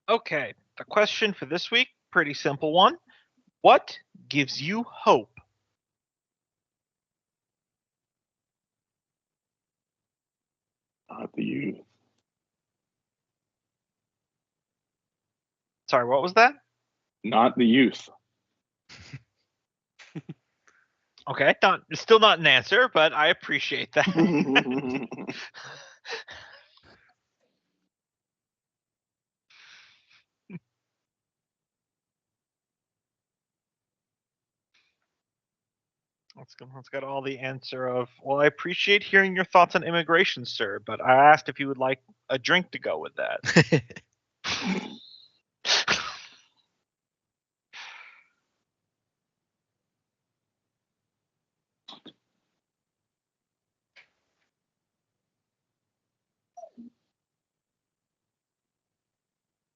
Okay, the question for this week, pretty simple one. What gives you hope? Not the youth. Sorry, what was that? Not the youth. Okay, still not an answer, but I appreciate that. Let's get all the answer of, well, I appreciate hearing your thoughts on immigration, sir, but I asked if you would like a drink to go with that.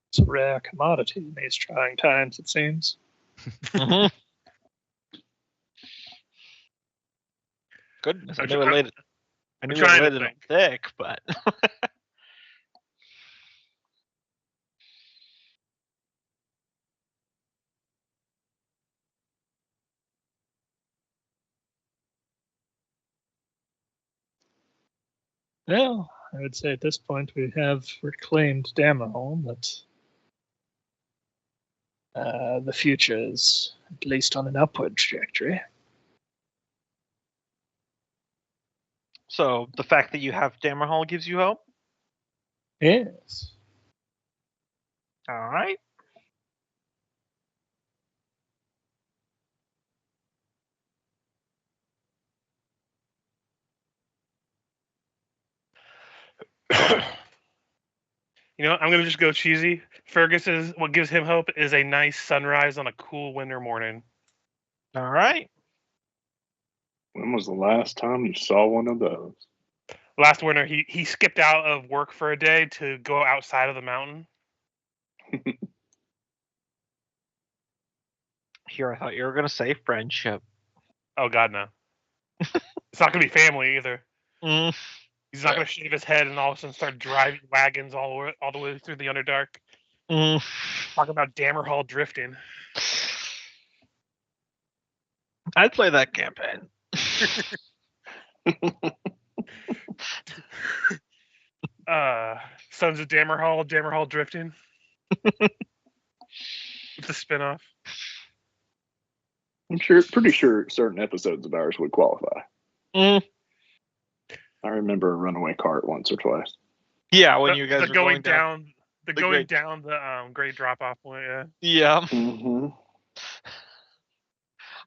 It's a rare commodity in these trying times, it seems. Mm-hmm. Goodness, I knew it laid it on thick, but Well, I would say at this point we have reclaimed Dammerhall, but the future is at least on an upward trajectory. So the fact that you have Dammerhall gives you hope? Yes. All right. You know, I'm going to just go cheesy. Fergus's, what gives him hope is a nice sunrise on a cool winter morning. All right. When was the last time you saw one of those? Last winter, he skipped out of work for a day to go outside of the mountain. Here, I thought you were going to say friendship. Oh, God, no. It's not going to be family either. Mm. He's not going to shave his head and all of a sudden start driving wagons all the way through the Underdark. Mm. Talk about Dammerhall drifting. I'd play that campaign. Sons of Dammerhall drifting. It's a spinoff. I'm pretty sure certain episodes of ours would qualify. Mm. I remember a runaway cart once or twice. Yeah, when you guys were going down the great drop-off point. Yeah. Yeah. Mm-hmm.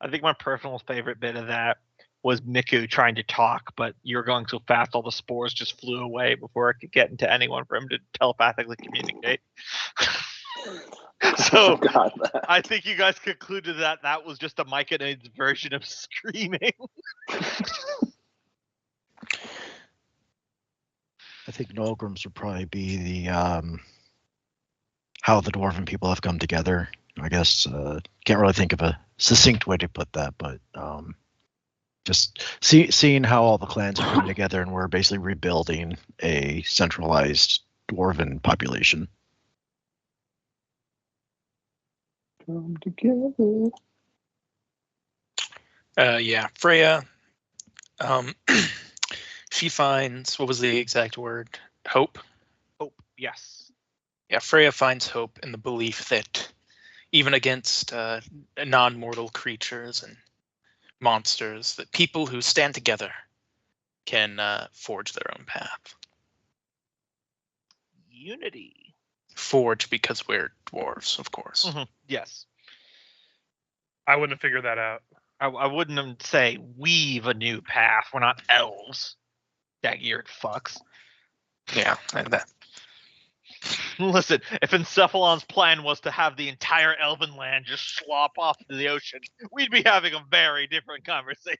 I think my personal favorite bit of that was Miku trying to talk, but you were going so fast, all the spores just flew away before it could get into anyone for him to telepathically communicate. So I think you guys concluded that that was just a Myconid's version of screaming. I think Nolgrim's would probably be the how the dwarven people have come together. I guess can't really think of a succinct way to put that, but just seeing how all the clans are coming together and we're basically rebuilding a centralized dwarven population. Come together. Yeah, Freya. She finds, what was the exact word? Hope? Hope, yes. Yeah, Freya finds hope in the belief that even against non-mortal creatures and monsters, that people who stand together can forge their own path. Unity. Forge because we're dwarves, of course. Mm-hmm. Yes. I wouldn't have figured that out. I wouldn't say weave a new path. We're not elves. Dag-eared fucks. Yeah, and that. Listen, if Encephalon's plan was to have the entire elven land just slop off to the ocean, we'd be having a very different conversation.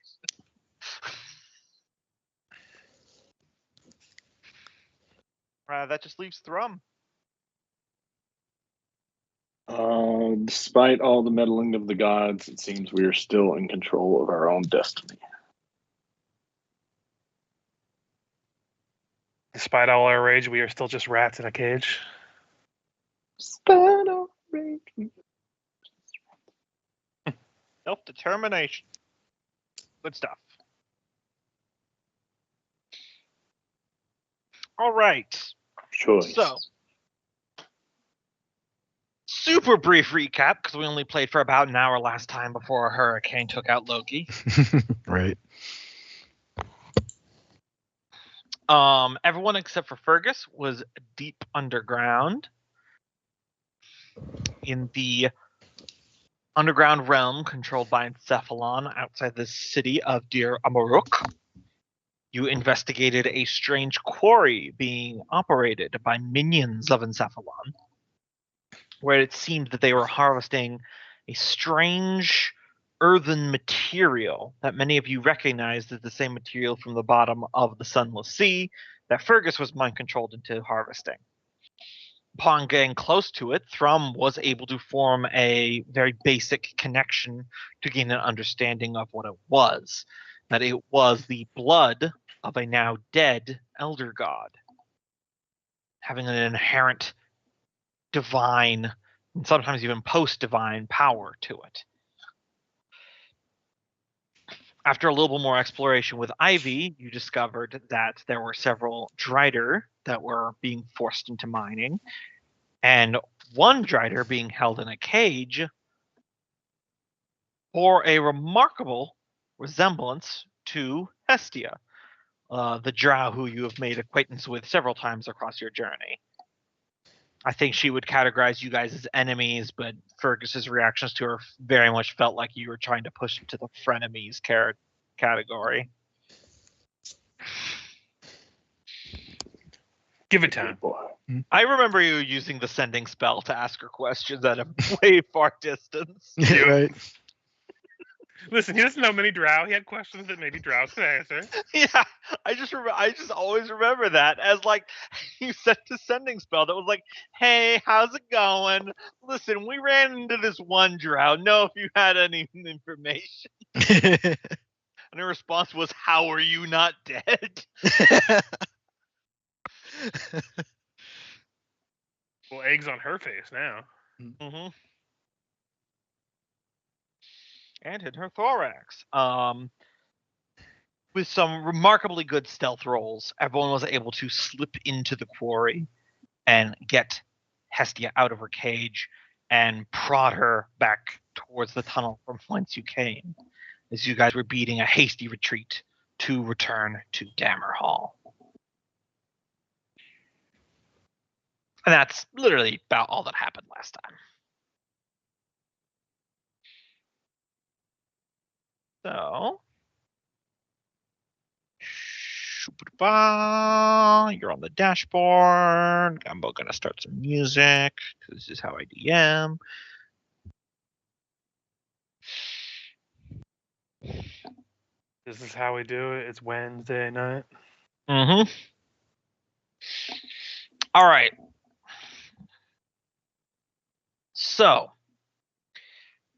That just leaves Thrum. Despite all the meddling of the gods, it seems we are still in control of our own destiny. Despite all our rage, we are still just rats in a cage. Self-determination. Good stuff. All right. Choice. So, super brief recap because we only played for about an hour last time before a hurricane took out Loki. Right. Everyone except for Fergus was deep underground in the underground realm controlled by Encephalon outside the city of Dir Amaruk. You investigated a strange quarry being operated by minions of Encephalon, where it seemed that they were harvesting a strange earthen material that many of you recognized as the same material from the bottom of the Sunless Sea that Fergus was mind-controlled into harvesting. Upon getting close to it, Thrum was able to form a very basic connection to gain an understanding of what it was. That it was the blood of a now dead elder god, having an inherent divine, and sometimes even post-divine power to it. After a little bit more exploration with Ivy, you discovered that there were several Drider that were being forced into mining, and one Drider being held in a cage bore a remarkable resemblance to Hestia, the drow who you have made acquaintance with several times across your journey. I think she would categorize you guys as enemies, but Fergus's reactions to her very much felt like you were trying to push into the frenemies category. Give it time. Boy. I remember you using the sending spell to ask her questions at a way far distance. Right. Listen, he doesn't know many drow. He had questions that maybe drows could answer. Yeah, I just always remember that as like you sent a sending spell that was like, "Hey, how's it going? Listen, we ran into this one drow. Know if you had any information?" And her response was, "How are you not dead?" Well, eggs on her face now. Mm-hmm. And in her thorax. With some remarkably good stealth rolls, everyone was able to slip into the quarry and get Hestia out of her cage and prod her back towards the tunnel from whence you came, as you guys were beating a hasty retreat to return to Dammerhall. And that's literally about all that happened last time. So, you're on the dashboard. I'm gonna start some music because this is how I DM. This is how we do it. It's Wednesday night. Mm-hmm. All right. So,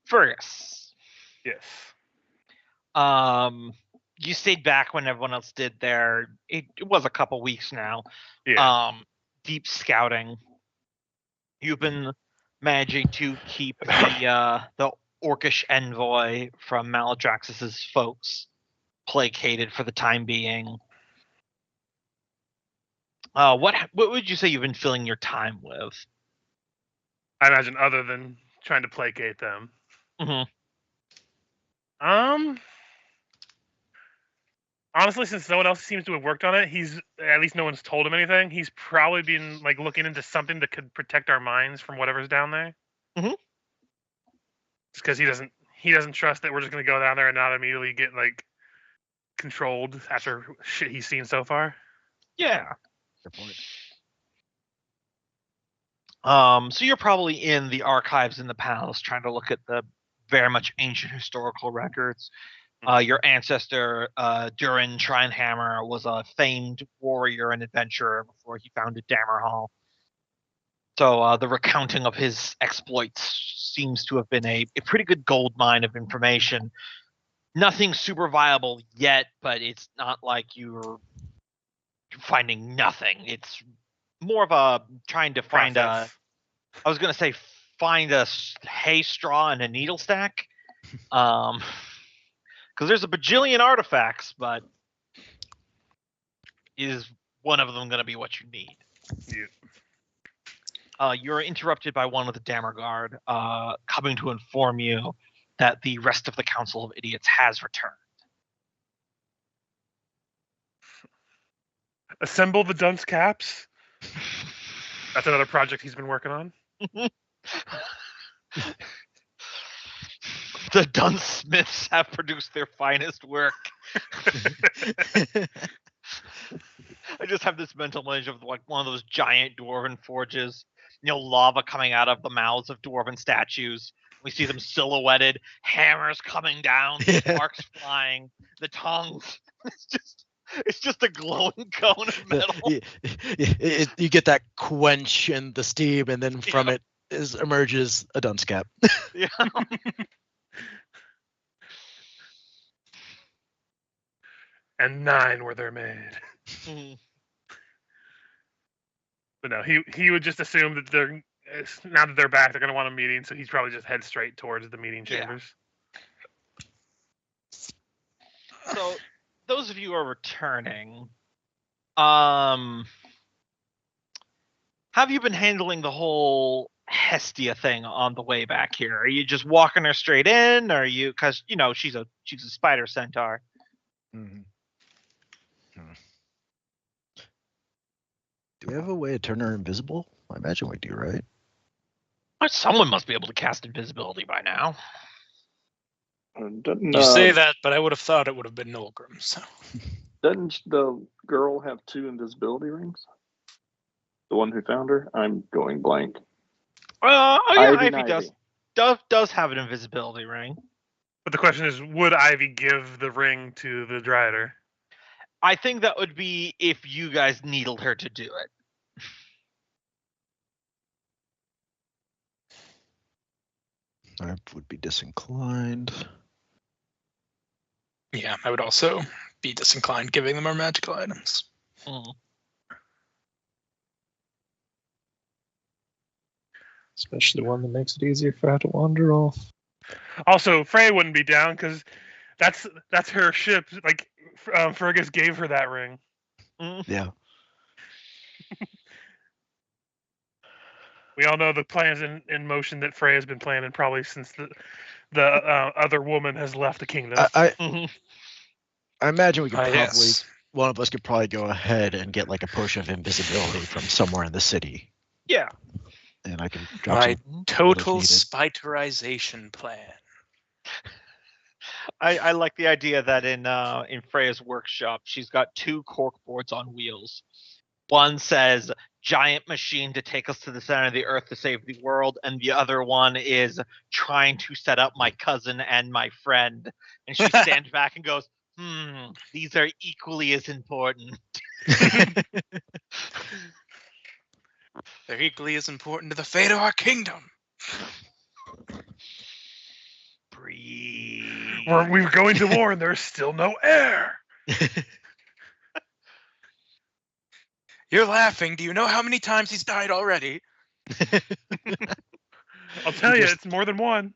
Fergus. Yes. You stayed back when everyone else did their. It was a couple weeks now. Yeah. Deep scouting. You've been managing to keep the orcish envoy from Maladraxxus's folks placated for the time being. What would you say you've been filling your time with? I imagine other than trying to placate them. Mm-hmm. Honestly, since no one else seems to have worked on it, at least no one's told him anything. He's probably been like looking into something that could protect our minds from whatever's down there. Mhm. Just because he doesn't trust that we're just gonna go down there and not immediately get like controlled after shit he's seen so far. Yeah. Good point. So you're probably in the archives in the palace trying to look at the very much ancient historical records. Your ancestor, Durin Shrinehammer, was a famed warrior and adventurer before he founded Dammerhall. So the recounting of his exploits seems to have been a pretty good gold mine of information. Nothing super viable yet, but it's not like you're finding nothing. It's more of a trying to find a Process. I was gonna say find a hay straw and a needle stack, because there's a bajillion artifacts, but is one of them gonna be what you need? Yeah. You're interrupted by one of the Dammer Guard, coming to inform you that the rest of the Council of Idiots has returned. Assemble the dunce caps. That's another project he's been working on. The dunce smiths have produced their finest work. I just have this mental image of like one of those giant dwarven forges, lava coming out of the mouths of dwarven statues. We see them silhouetted, hammers coming down, sparks flying, the tongues. It's just a glowing cone of metal. You get that quench in the steam, and then from it emerges a dunce cap. Yeah. And 9 were there made. Mhm. But no, he would just assume that they're now that they're back, they're going to want a meeting, so he's probably just head straight towards the meeting Yeah. chambers. So, those of you who are returning, have you been handling the whole Hestia thing on the way back here? Are you just walking her straight in, or are you? Because she's a spider centaur. Mhm. Do we have a way to turn her invisible? I imagine we do, right? Someone must be able to cast invisibility by now. Doesn't, You say that, but I would have thought it would have been Nolgrim. So doesn't the girl have 2 invisibility rings? The one who found her? I'm going blank. Ivy does have an invisibility ring. But the question is, would Ivy give the ring to the Dryder? I think that would be if you guys needled her to do it. I would be disinclined. yeah, I would also be disinclined giving them our magical items. Mm. Especially one that makes it easier for her to wander off. Also, Frey wouldn't be down because that's her ship. Like Fergus gave her that ring. Mm. Yeah. We all know the plans in motion that Frey has been planning probably since the other woman has left the kingdom. Mhm. I imagine we could probably Yes. one of us could probably go ahead and get like a potion of invisibility from somewhere in the city, Yeah. and I can drop My some total needed. spiterization plan. I like the idea that in Freya's workshop, she's got 2 cork boards on wheels. One says "giant machine to take us to the center of the earth to save the world," and the other one is "trying to set up my cousin and my friend." And she stands back and goes, "These are equally as important." They're equally as important to the fate of our kingdom. Breathe. We're going to war and there's still no air. You're laughing. Do you know how many times he's died already? I'll tell You you, just- it's more than one.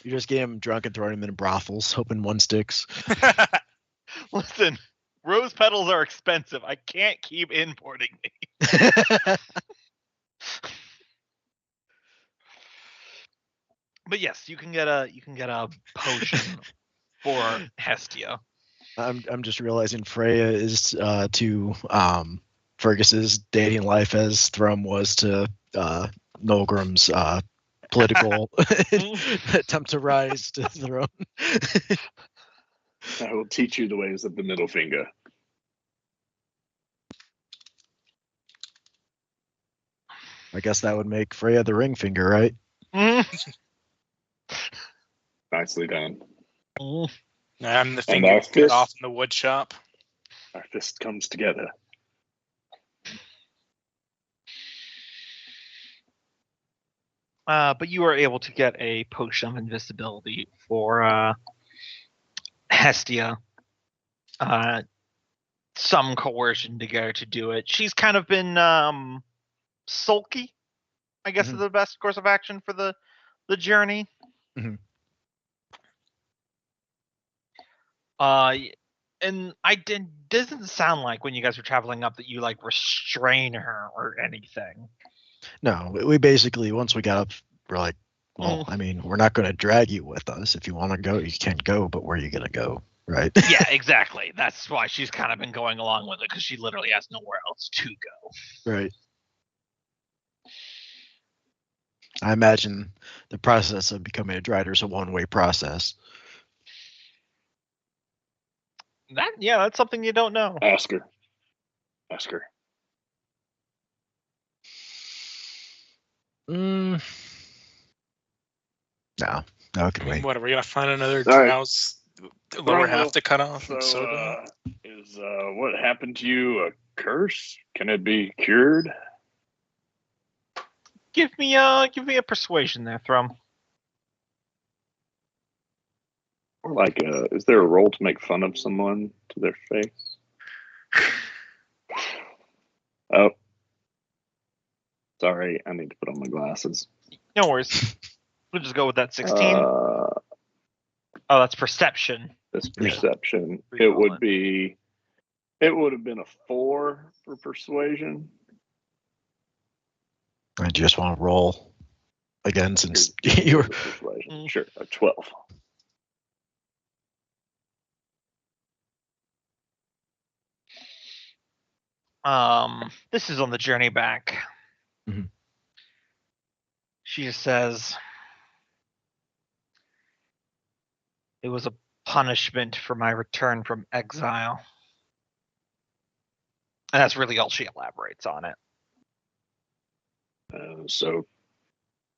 You just get him drunk and throwing him in brothels, hoping one sticks. Listen, rose petals are expensive. I can't keep importing these. But yes, you can get a potion for Hestia. I'm just realizing Freya is to Fergus's dating life as Thrum was to Nolgrim's political attempt to rise to the throne. I will teach you the ways of the middle finger. I guess that would make Freya the ring finger, right? Nicely done. I'm the And finger our you cut fist. off in the wood shop. Our fist comes together. But you are able to get a potion of invisibility for Hestia. Some coercion to get her to do it. She's kind of been sulky I guess Mhm. is the best course of action for the journey. Mhm. And doesn't sound like when you guys were traveling up that you like restrain her or anything. No, we basically, once we got up, we're like, well, Mm. I mean, we're not going to drag you with us. If you want to go, you can go, but where are you going to go? Right. Yeah, exactly. That's why she's kind of been going along with it, because she literally has nowhere else to go. Right. I imagine the process of becoming a drider is a one-way process. That's something you don't know. Ask her. Mm. No, it can wait. What are we gonna find another All right. drow's lower half Cromwell, to cut off? And so is what happened to you a curse? Can it be cured? Give me a persuasion there, Thrum. Or like, is there a role to make fun of someone to their face? Oh, sorry, I need to put on my glasses. No worries. We'll just go with that 16. Oh, That's perception. this Yeah. perception. Reroll It would have been a 4 for persuasion. I just want to roll again since Here's you were. the persuasion. Mm. Sure, a 12. This is on the journey back. Mhm. She just says, "It was a punishment for my return from exile." And that's really all she elaborates on it. So,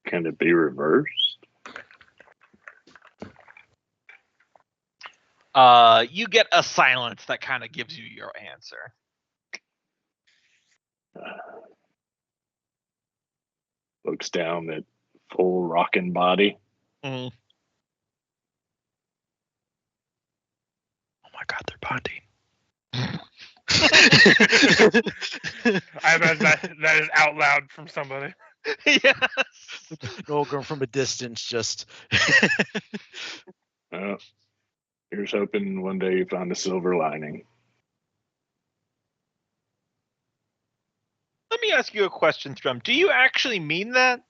can it be reversed? You get a silence that kind of gives you your answer. Looks down at full rocking body. Mm. Oh my God, they're bonding. I imagine that is out loud from somebody. Yes. Noel going from a distance, just. Here's hoping one day you find a silver lining. Let me ask you a question, Thrum. Do you actually mean that?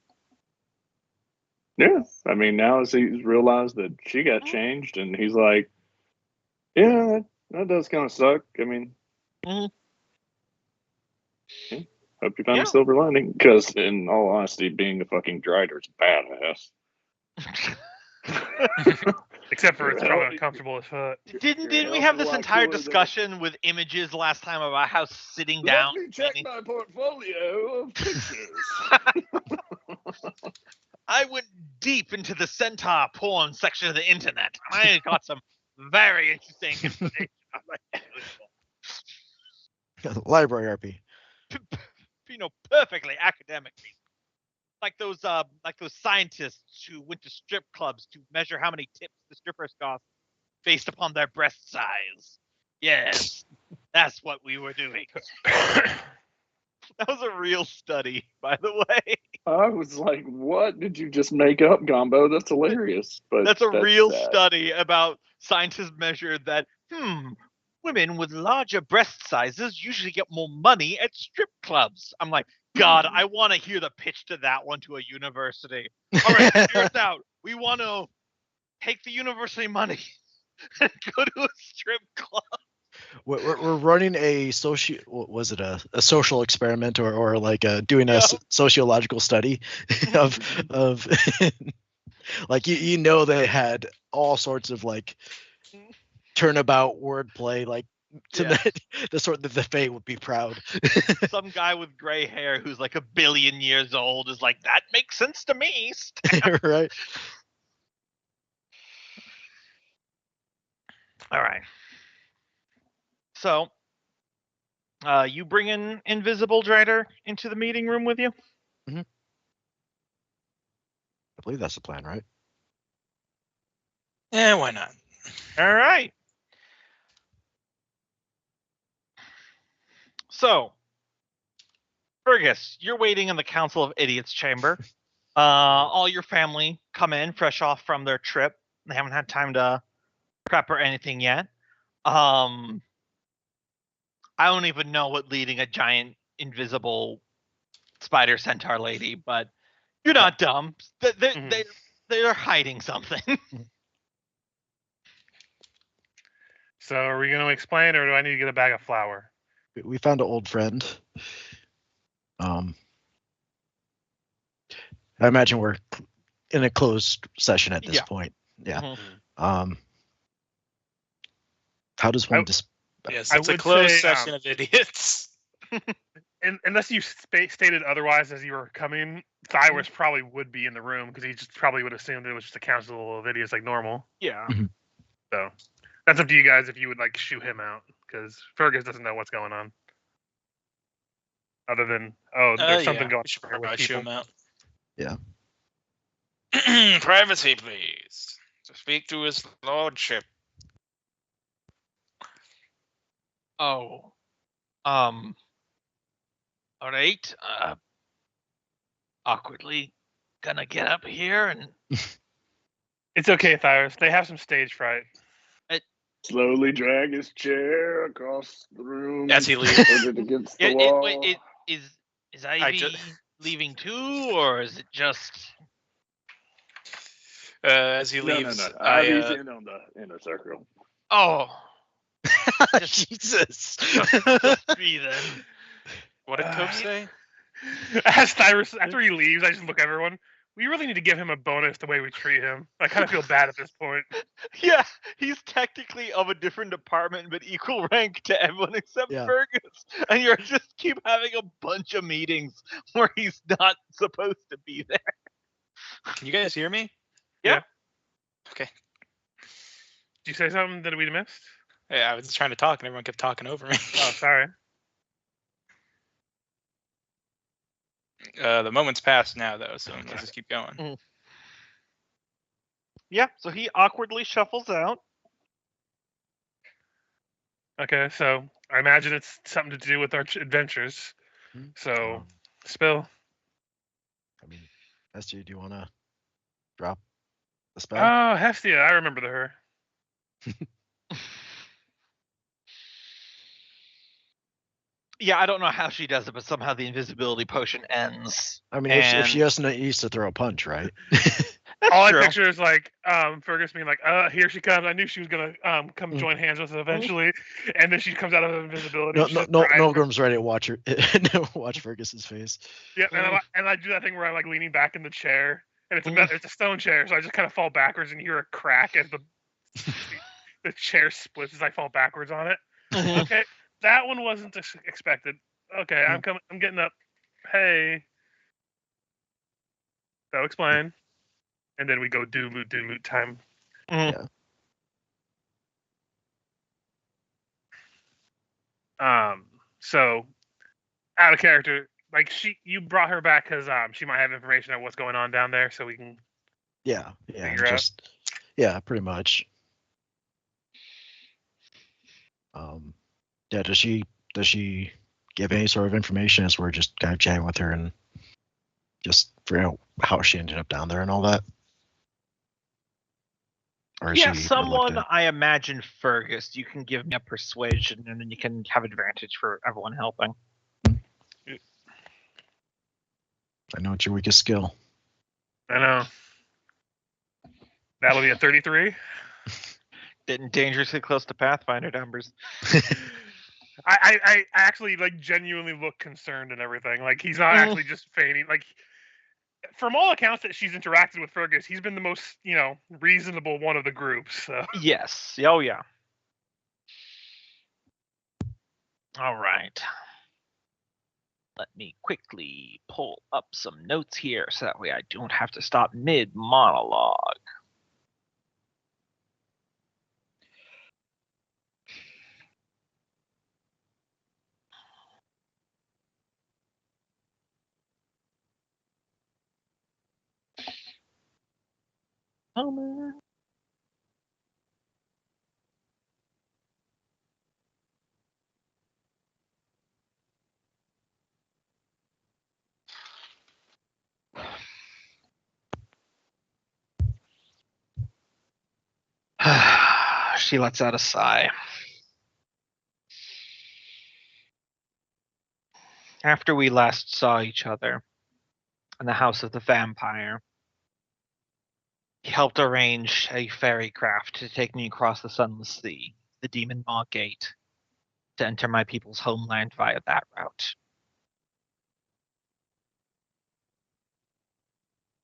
Yeah, I mean, now as he's realized that she got changed, and he's like, yeah, that does kind of suck. I mean, Mhm. yeah, hope you find Yeah. a silver lining. Because, in all honesty, being a fucking drider is badass. Except for it's Hell, probably uncomfortable as fuck. Didn't You're we a have hell of a this lot entire cooler than- discussion with images last time about how sitting down? Let me check my portfolio of pictures. I went deep into the centaur porn section of the internet. I got some very interesting information. I'm like, Library RP. perfectly academic reasons. Like those scientists who went to strip clubs to measure how many tips the strippers got based upon their breast size. Yes, that's what we were doing. That was a real study, by the way. I was like, what did you just make up, Gombo? That's hilarious. But That's a real sad. study about scientists measured that, women with larger breast sizes usually get more money at strip clubs. I'm like, God, I want to hear the pitch to that one to a university. All right, here's out. We want to take the university money and go to a strip club. We're running a was it a social experiment or like doing a Yeah. sociological study of like you know they had all sorts of like turnabout wordplay like to Yeah. the sort that the Fae would be proud. Some guy with gray hair who's like 1 billion years old is like, that makes sense to me. Right. All right. So, you bring in Invisible Drider into the meeting room with you? I believe that's the plan, right? Yeah, why not? All right. So, Fergus, you're waiting in the Council of Idiots chamber. All your family come in fresh off from their trip. They haven't had time to prep or anything yet. I don't even know what leading a giant invisible spider centaur lady, but you're not dumb. They're hiding something. So are we going to explain, or do I need to get a bag of flour? We found an old friend. I imagine we're in a closed session at this Yeah. point. Yeah. Mhm. How does one Yes, I it's a would closed say, session of idiots. Unless you stated otherwise as you were coming, Cyrus probably would be in the room because he just probably would assume it was just a council of idiots like normal. Yeah. So that's up to you guys if you would like shoo him out, because Fergus doesn't know what's going on. Other than there's something going We should on here with probably shoot people. him out. Yeah. Privacy, please. To speak to his lordship. Oh. All right. Awkwardly gonna get up here and It's okay, Cyrus. They have some stage fright. Slowly drag his chair across the room. As he leaves. Put it against the wall. Is Ivy leaving too, or is it just? As he No. leaves, Ivy's in on the inner circle. Oh, Jesus. just be then. what did Cope say? As Cyrus, after he leaves, I just look at everyone. We really need to give him a bonus the way we treat him. I kind of feel bad at this point. Yeah, he's technically of a different department, but equal rank to everyone except Yeah. Fergus. And you're just keep having a bunch of meetings where he's not supposed to be there. Can you guys hear me? Did you say something that we missed? Yeah, I was just trying to talk and everyone kept talking over me. Oh, sorry. The moment's passed now, though, so let's just keep going. Yeah, so he awkwardly shuffles out. Okay, so I imagine it's something to do with our adventures. So, spill. I mean, Esther, do you want to drop the spell? Oh, Hestia, I remember her. Yeah, I don't know how she does it, but somehow the invisibility potion ends. I mean, if and- she doesn't use to throw a punch, right? That's All true. I picture is like Fergus being like, here she comes. I knew she was gonna come join hands with us eventually, and then she comes out of invisibility. No, she's no, just no, crying. Milgram's ready to watch her, watch Fergus's face. Yeah, and I do that thing where I'm like leaning back in the chair, and it's a stone chair, so I just kind of fall backwards and hear a crack as the chair splits as I fall backwards on it. Okay, that one wasn't expected. Okay, I'm coming. I'm getting up. Hey, so explain, and then we go do moot time. Mhm. So out of character, like you brought her back because she might have information on what's going on down there, so we can. Yeah, Figure out. yeah, pretty much. Yeah, does she give any sort of information as we're just kind of chatting with her and just figure out how she ended up down there and all that? Or is Yeah, she someone, reluctant? I imagine Fergus, you can give me a persuasion and then you can have advantage for everyone helping. I know it's your weakest skill. I know. That'll be a 33. Getting dangerously close to Pathfinder numbers. I actually like genuinely look concerned and everything. Like he's not actually just feigning. Like from all accounts that she's interacted with Fergus, he's been the most reasonable one of the groups. So. Yes. Oh yeah. All right. Let me quickly pull up some notes here so that way I don't have to stop mid-monologue. Homer. She lets out a sigh. After we last saw each other in the house of the vampire, he helped arrange a ferry craft to take me across the Sunless Sea, the Demon Maw Gate, to enter my people's homeland via that route.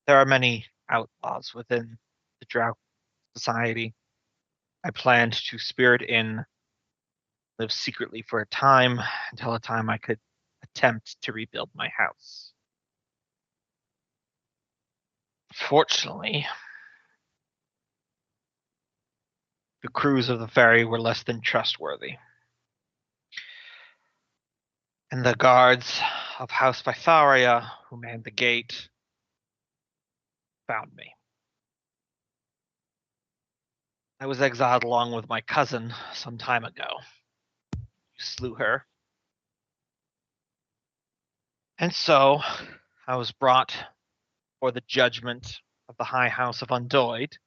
There are many outlaws within the Drow society. I planned to spirit in, live secretly for a time, until a time I could attempt to rebuild my house. Fortunately, the crews of the ferry were less than trustworthy, and the guards of House Vitharia, who manned the gate, found me. I was exiled along with my cousin some time ago. You slew her. And so I was brought for the judgment of the High House of Undoid.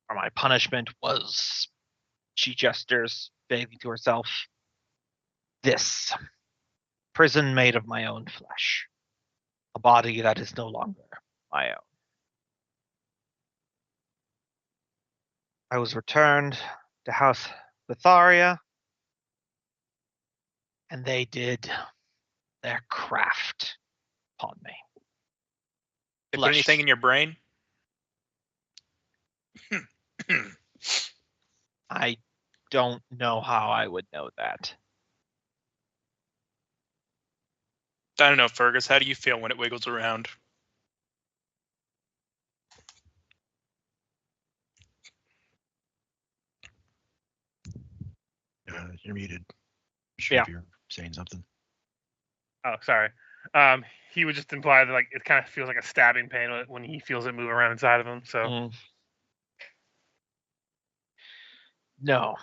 For my punishment was, she gestures vaguely to herself, this prison made of my own flesh, a body that is no longer my own. I was returned to House Vitharia, and they did their craft upon me. They put Flesh. anything in your brain? I don't know how I would know that. I don't know, Fergus. How do you feel when it wiggles around? You're muted. Sure, Yeah. if you're saying something. Oh, sorry. He would just imply that like it kind of feels like a stabbing pain when he feels it move around inside of him. So No,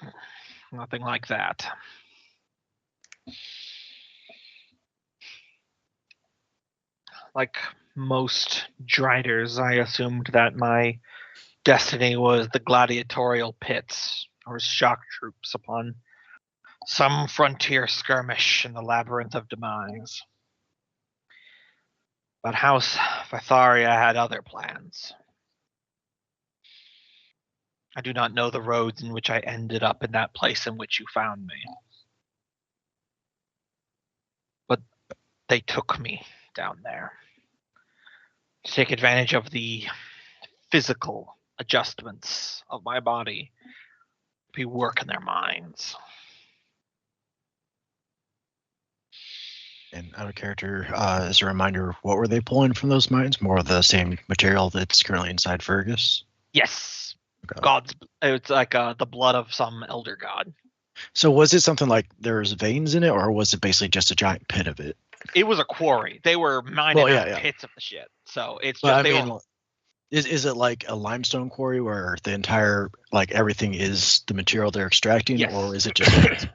nothing like that. Like most Driders, I assumed that my destiny was the gladiatorial pits or shock troops upon some frontier skirmish in the labyrinth of demise. But House Vitharia had other plans. I do not know the roads in which I ended up in that place in which you found me. But they took me down there to take advantage of the physical adjustments of my body to work in their minds. And out of character, as a reminder, what were they pulling from those mines? More of the same material that's currently inside Fergus? Yes. Okay. God's, it's like the blood of some elder god. So was it something like there was veins in it, or was it basically just a giant pit of it? It was a quarry. They were mining Well, out yeah. pits of the shit. So it's But just I they mean, were. is it like a limestone quarry where the entire, like everything is the material they're extracting, Yes. or is it just?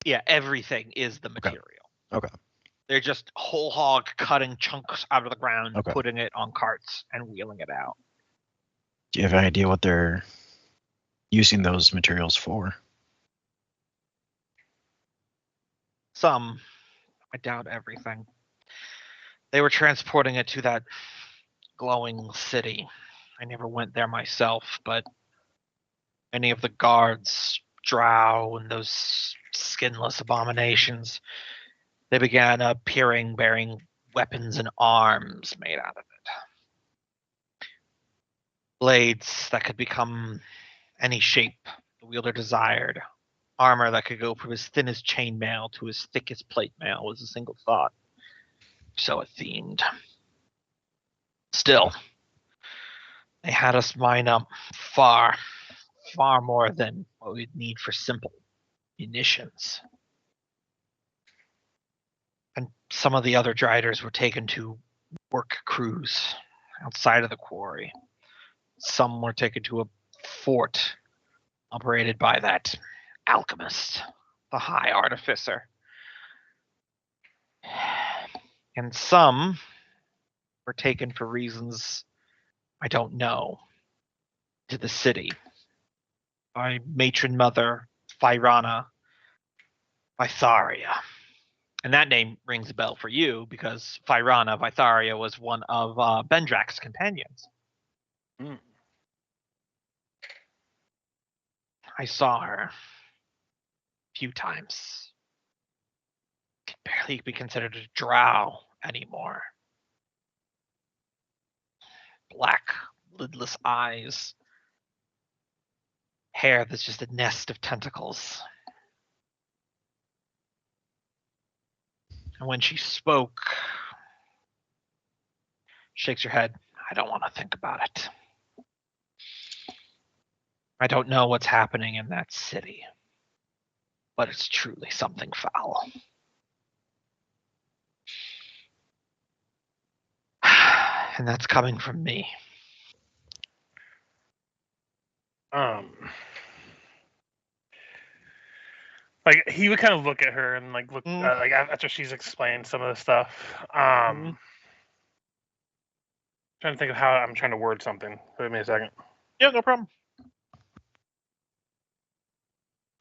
Yeah, everything is the material. Okay. They're just whole hog cutting chunks out of the ground, Okay. putting it on carts, and wheeling it out. Do you have any idea what they're using those materials for? Some, I doubt everything. They were transporting it to that glowing city. I never went there myself, but many of the guards, drow, and those skinless abominations, they began appearing bearing weapons and arms made out of it. Blades that could become any shape the wielder desired. Armor that could go from as thin as chainmail to as thick as plate mail was a single thought. So it themed. Still, they had us mine up far more than what we'd need for simple munitions. And some of the other Driders were taken to work crews outside of the quarry. Some were taken to a fort operated by that alchemist, the High Artificer. And some were taken for reasons I don't know. to the city by matron mother Firana Vitharia. And that name rings a bell for you because Firana Vitharia was one of Bendrak's companions. Mm. I saw her a few times. Could barely be considered a drow anymore. Black, lidless eyes. Hair that's just a nest of tentacles. And when she spoke, shakes her head. I don't want to think about it. I don't know what's happening in that city, but it's truly something foul. And that's coming from me. Like he would kind of look at her and like look like after she's explained some of the stuff. Trying to think of how I'm trying to word something. Wait me a second. Yeah, no problem.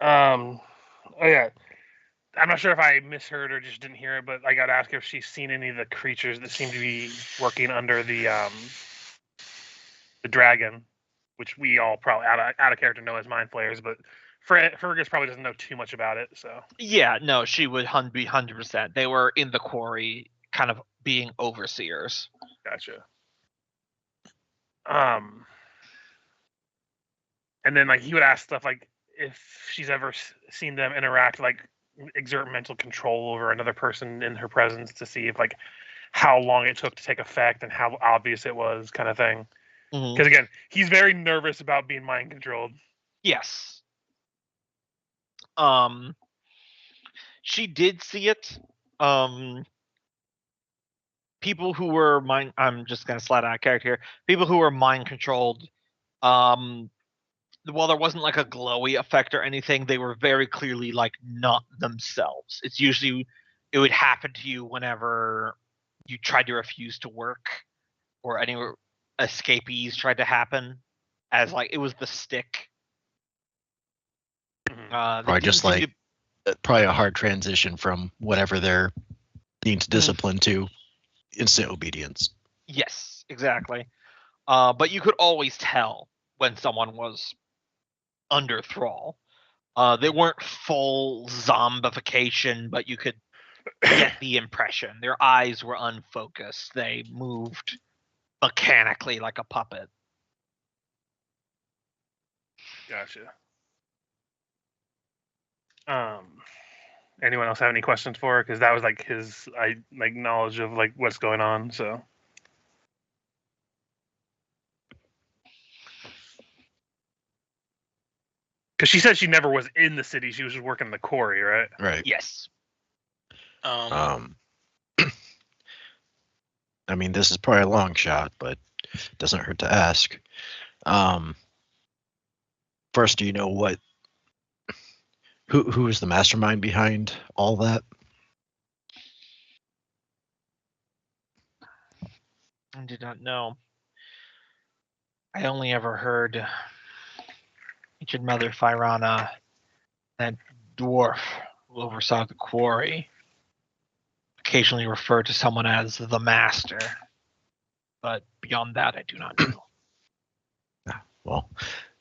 Oh yeah. I'm not sure if I misheard or just didn't hear it, but I got to ask if she's seen any of the creatures that seem to be working under the dragon, which we all probably out of character know as mind flayers, but Fergus probably doesn't know too much about it. So Yeah, no, she would be 100%. They were in the quarry, kind of being overseers. Gotcha. And then like he would ask stuff like if she's ever seen them interact, like exert mental control over another person in her presence to see if like how long it took to take effect and how obvious it was, kind of thing. Because again, he's very nervous about being mind controlled. Yes. She did see it. People who were mind, I'm just gonna slide out of character here. People who were mind controlled, while there wasn't like a glowy effect or anything, they were very clearly like not themselves. It's usually it would happen to you whenever you tried to refuse to work or any escapees tried to happen, as like it was the stick. Probably just like probably a hard transition from whatever they're being disciplined to instant obedience. Yes, exactly. But you could always tell when someone was under thrall. They weren't full zombification, but you could get the impression. Their eyes were unfocused. They moved mechanically like a puppet. Gotcha. Anyone else have any questions for her? Because that was like his knowledge of like what's going on. So because she said she never was in the city, she was just working the quarry, right? Right. Yes. I mean, this is probably a long shot, but doesn't hurt to ask. First, do you know what? Who is the mastermind behind all that? I did not know. I only ever heard ancient mother Firana, that dwarf who oversaw the quarry, occasionally refer to someone as the master. But beyond that, I do not know. Well,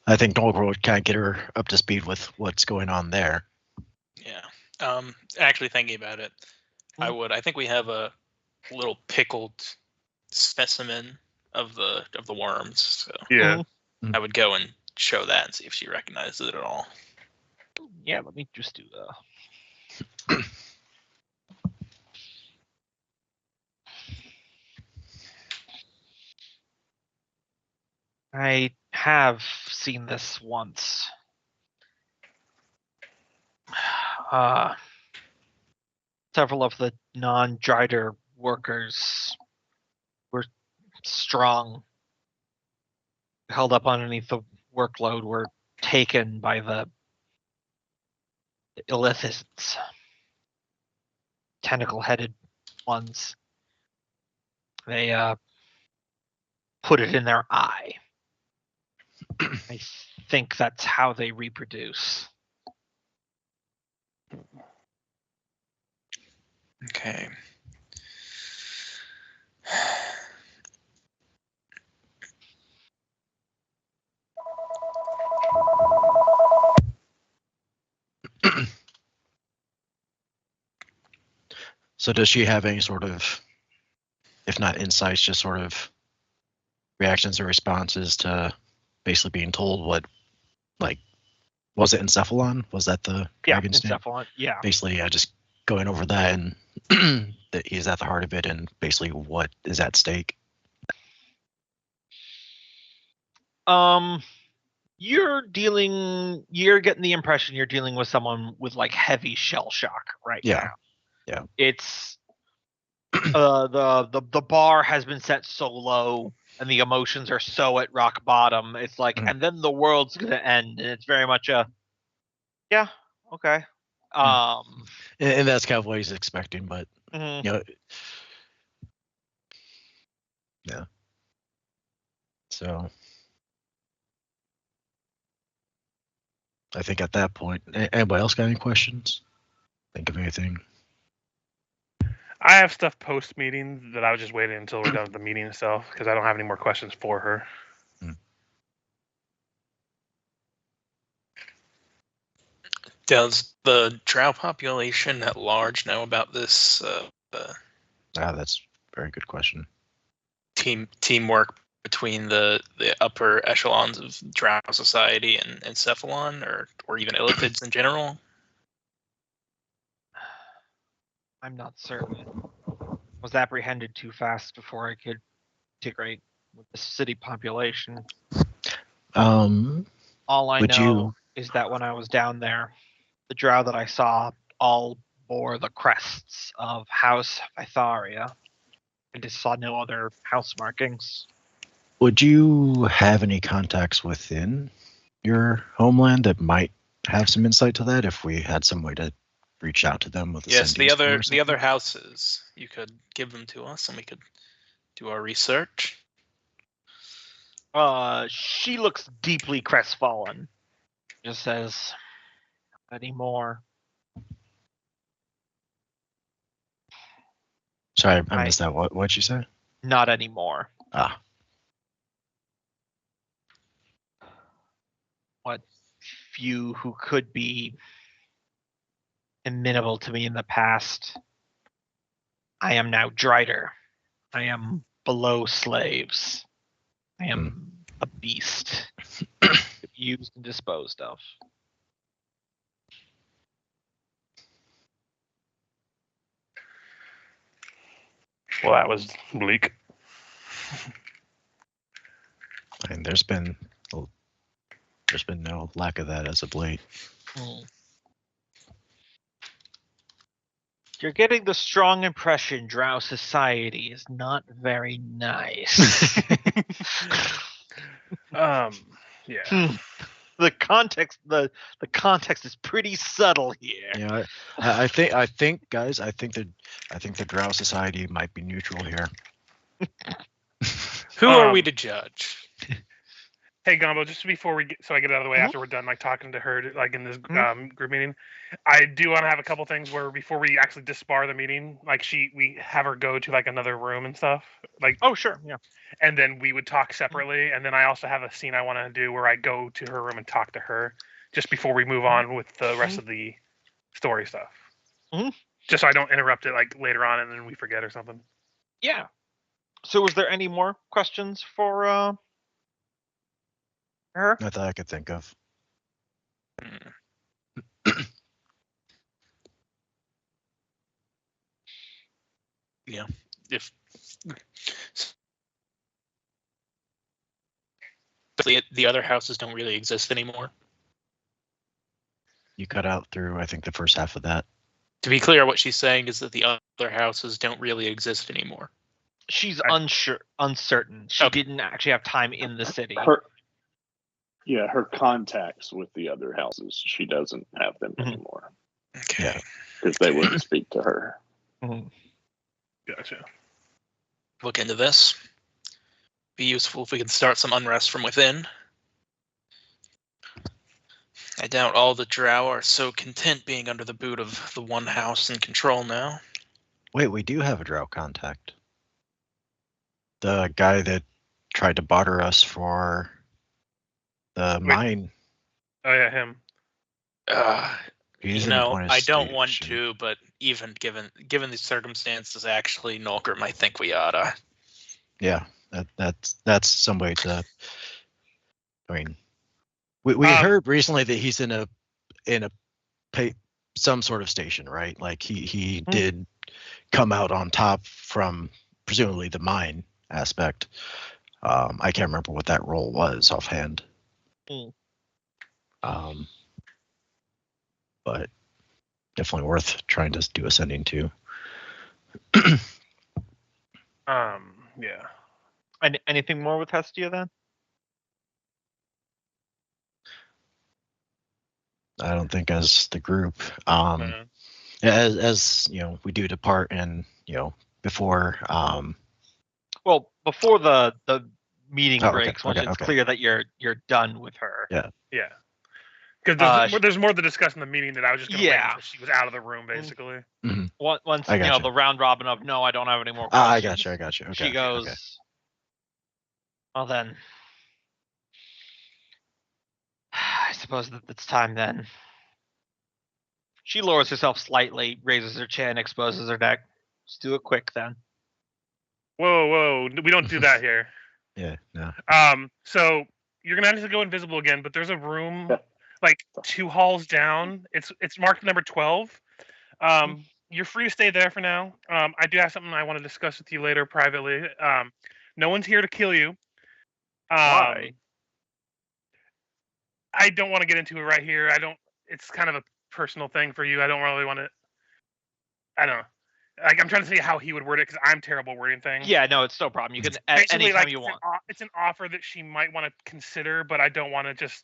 I think Dolgor would kind of get her up to speed with what's going on there. Yeah. Actually thinking about it, I would. I think we have a little pickled specimen of the worms. So Yeah. I would go and show that and see if she recognizes it at all. Yeah, let me just do that. I have seen this once. Several of the non-Drider workers were strong, held up underneath the workload, were taken by the Illithids, tentacle-headed ones. They put it in their eye. I think that's how they reproduce. Okay. So does she have any sort of, if not insights, just sort of reactions or responses to basically being told what, like, was it Encephalon? Was that the dragon's name? Encephalon. Yeah. Basically, just going over that and that he's at the heart of it and basically what is at stake. You're getting the impression you're dealing with someone with like heavy shell shock right now. Yeah. It's the bar has been set so low and the emotions are so at rock bottom. It's like, and then the world's gonna end, and it's very much a, yeah, okay. And that's kind of what he's expecting, but Mhm. you know, yeah. So I think at that point, anybody else got any questions? Think of anything? I have stuff post meeting that I was just waiting until we're done with the meeting itself because I don't have any more questions for her. Does the drow population at large know about this That's a very good question. teamwork between the upper echelons of drow society and Cephalon, or even Illithids in general? I'm not certain. Was apprehended too fast before I could integrate with the city population. All I know is that when I was down there, the drow that I saw all bore the crests of House Itharia. I just saw no other house markings. Would you have any contacts within your homeland that might have some insight to that if we had some way to reach out to them with a Yes, the sending spell or other something? houses. You could give them to us, and we could do our research. She looks deeply crestfallen. Just says, "Not anymore." Sorry, I missed that. What'd you say? Not anymore. Ah. What few who could be amenable to me in the past, I am now Drider. I am below slaves. I am a beast, used and disposed of. Well, that was bleak. And there's been no lack of that as of late. You're getting the strong impression Drow society is not very nice. Yeah. The context is pretty subtle here. Yeah, I think guys, I think the Drow society might be neutral here. Who are we to judge? Hey, Gumbo, just before I get it out of the way, after we're done, like talking to her, like in this group meeting, I do want to have a couple things where before we actually disbar the meeting, like we have her go to like another room and stuff. Like, oh sure, yeah. And then we would talk separately, and then I also have a scene I want to do where I go to her room and talk to her, just before we move on with the rest of the story stuff. Just so I don't interrupt it like later on and then we forget or something. Yeah. So, was there any more questions for her? Not that I could think of. Yeah. If the other houses don't really exist anymore. You cut out through, I think, the first half of that. To be clear, what she's saying is that the other houses don't really exist anymore. She's uncertain. She didn't actually have time in the city. Her contacts with the other houses, she doesn't have them anymore. Okay. Because they wouldn't speak to her. Gotcha. Look into this. Be useful if we can start some unrest from within. I doubt all the drow are so content being under the boot of the one house in control now. Wait, we do have a drow contact. The guy that tried to barter us for the mine. Oh yeah, him. He's You in the know, point of I don't want station. to, but even given the circumstances, actually, Nolgrim, I think we oughta. Yeah, that's some way to. I mean, we Um, heard recently that he's in a some sort of station, right? Like he did come out on top from presumably the mine aspect. I can't remember what that role was offhand. Mm. But definitely worth trying to do ascending to. Yeah. Anything more with Hestia then? I don't think as the group. Uh, As you know, we do depart, and before. Well, before the meeting Oh, okay, breaks, once okay, it's okay. clear that you're done with her. Yeah. yeah. Because sh- there's more to discuss in the meeting that I was just going to wait Yeah. until she was out of the room, basically. Once I gotcha. the round robin of no, I don't have any more I questions. got you. Okay. She goes, Okay. well then, I suppose that it's time then. She lowers herself slightly, raises her chin, exposes her neck. Just do it quick then. Whoa! We don't do that here. Yeah. No. So you're gonna have to go invisible again, but there's a room like 2 halls down. It's marked number 12. You're free to stay there for now. I do have something I want to discuss with you later privately. No one's here to kill you. Why? I don't want to get into it right here. It's kind of a personal thing for you. I don't really want to. I don't know. Like, I'm trying to see how he would word it because I'm terrible wording things. Yeah, no, it's no problem. You can Basically, anytime like, you want. It's an offer that she might want to consider, but I don't want to just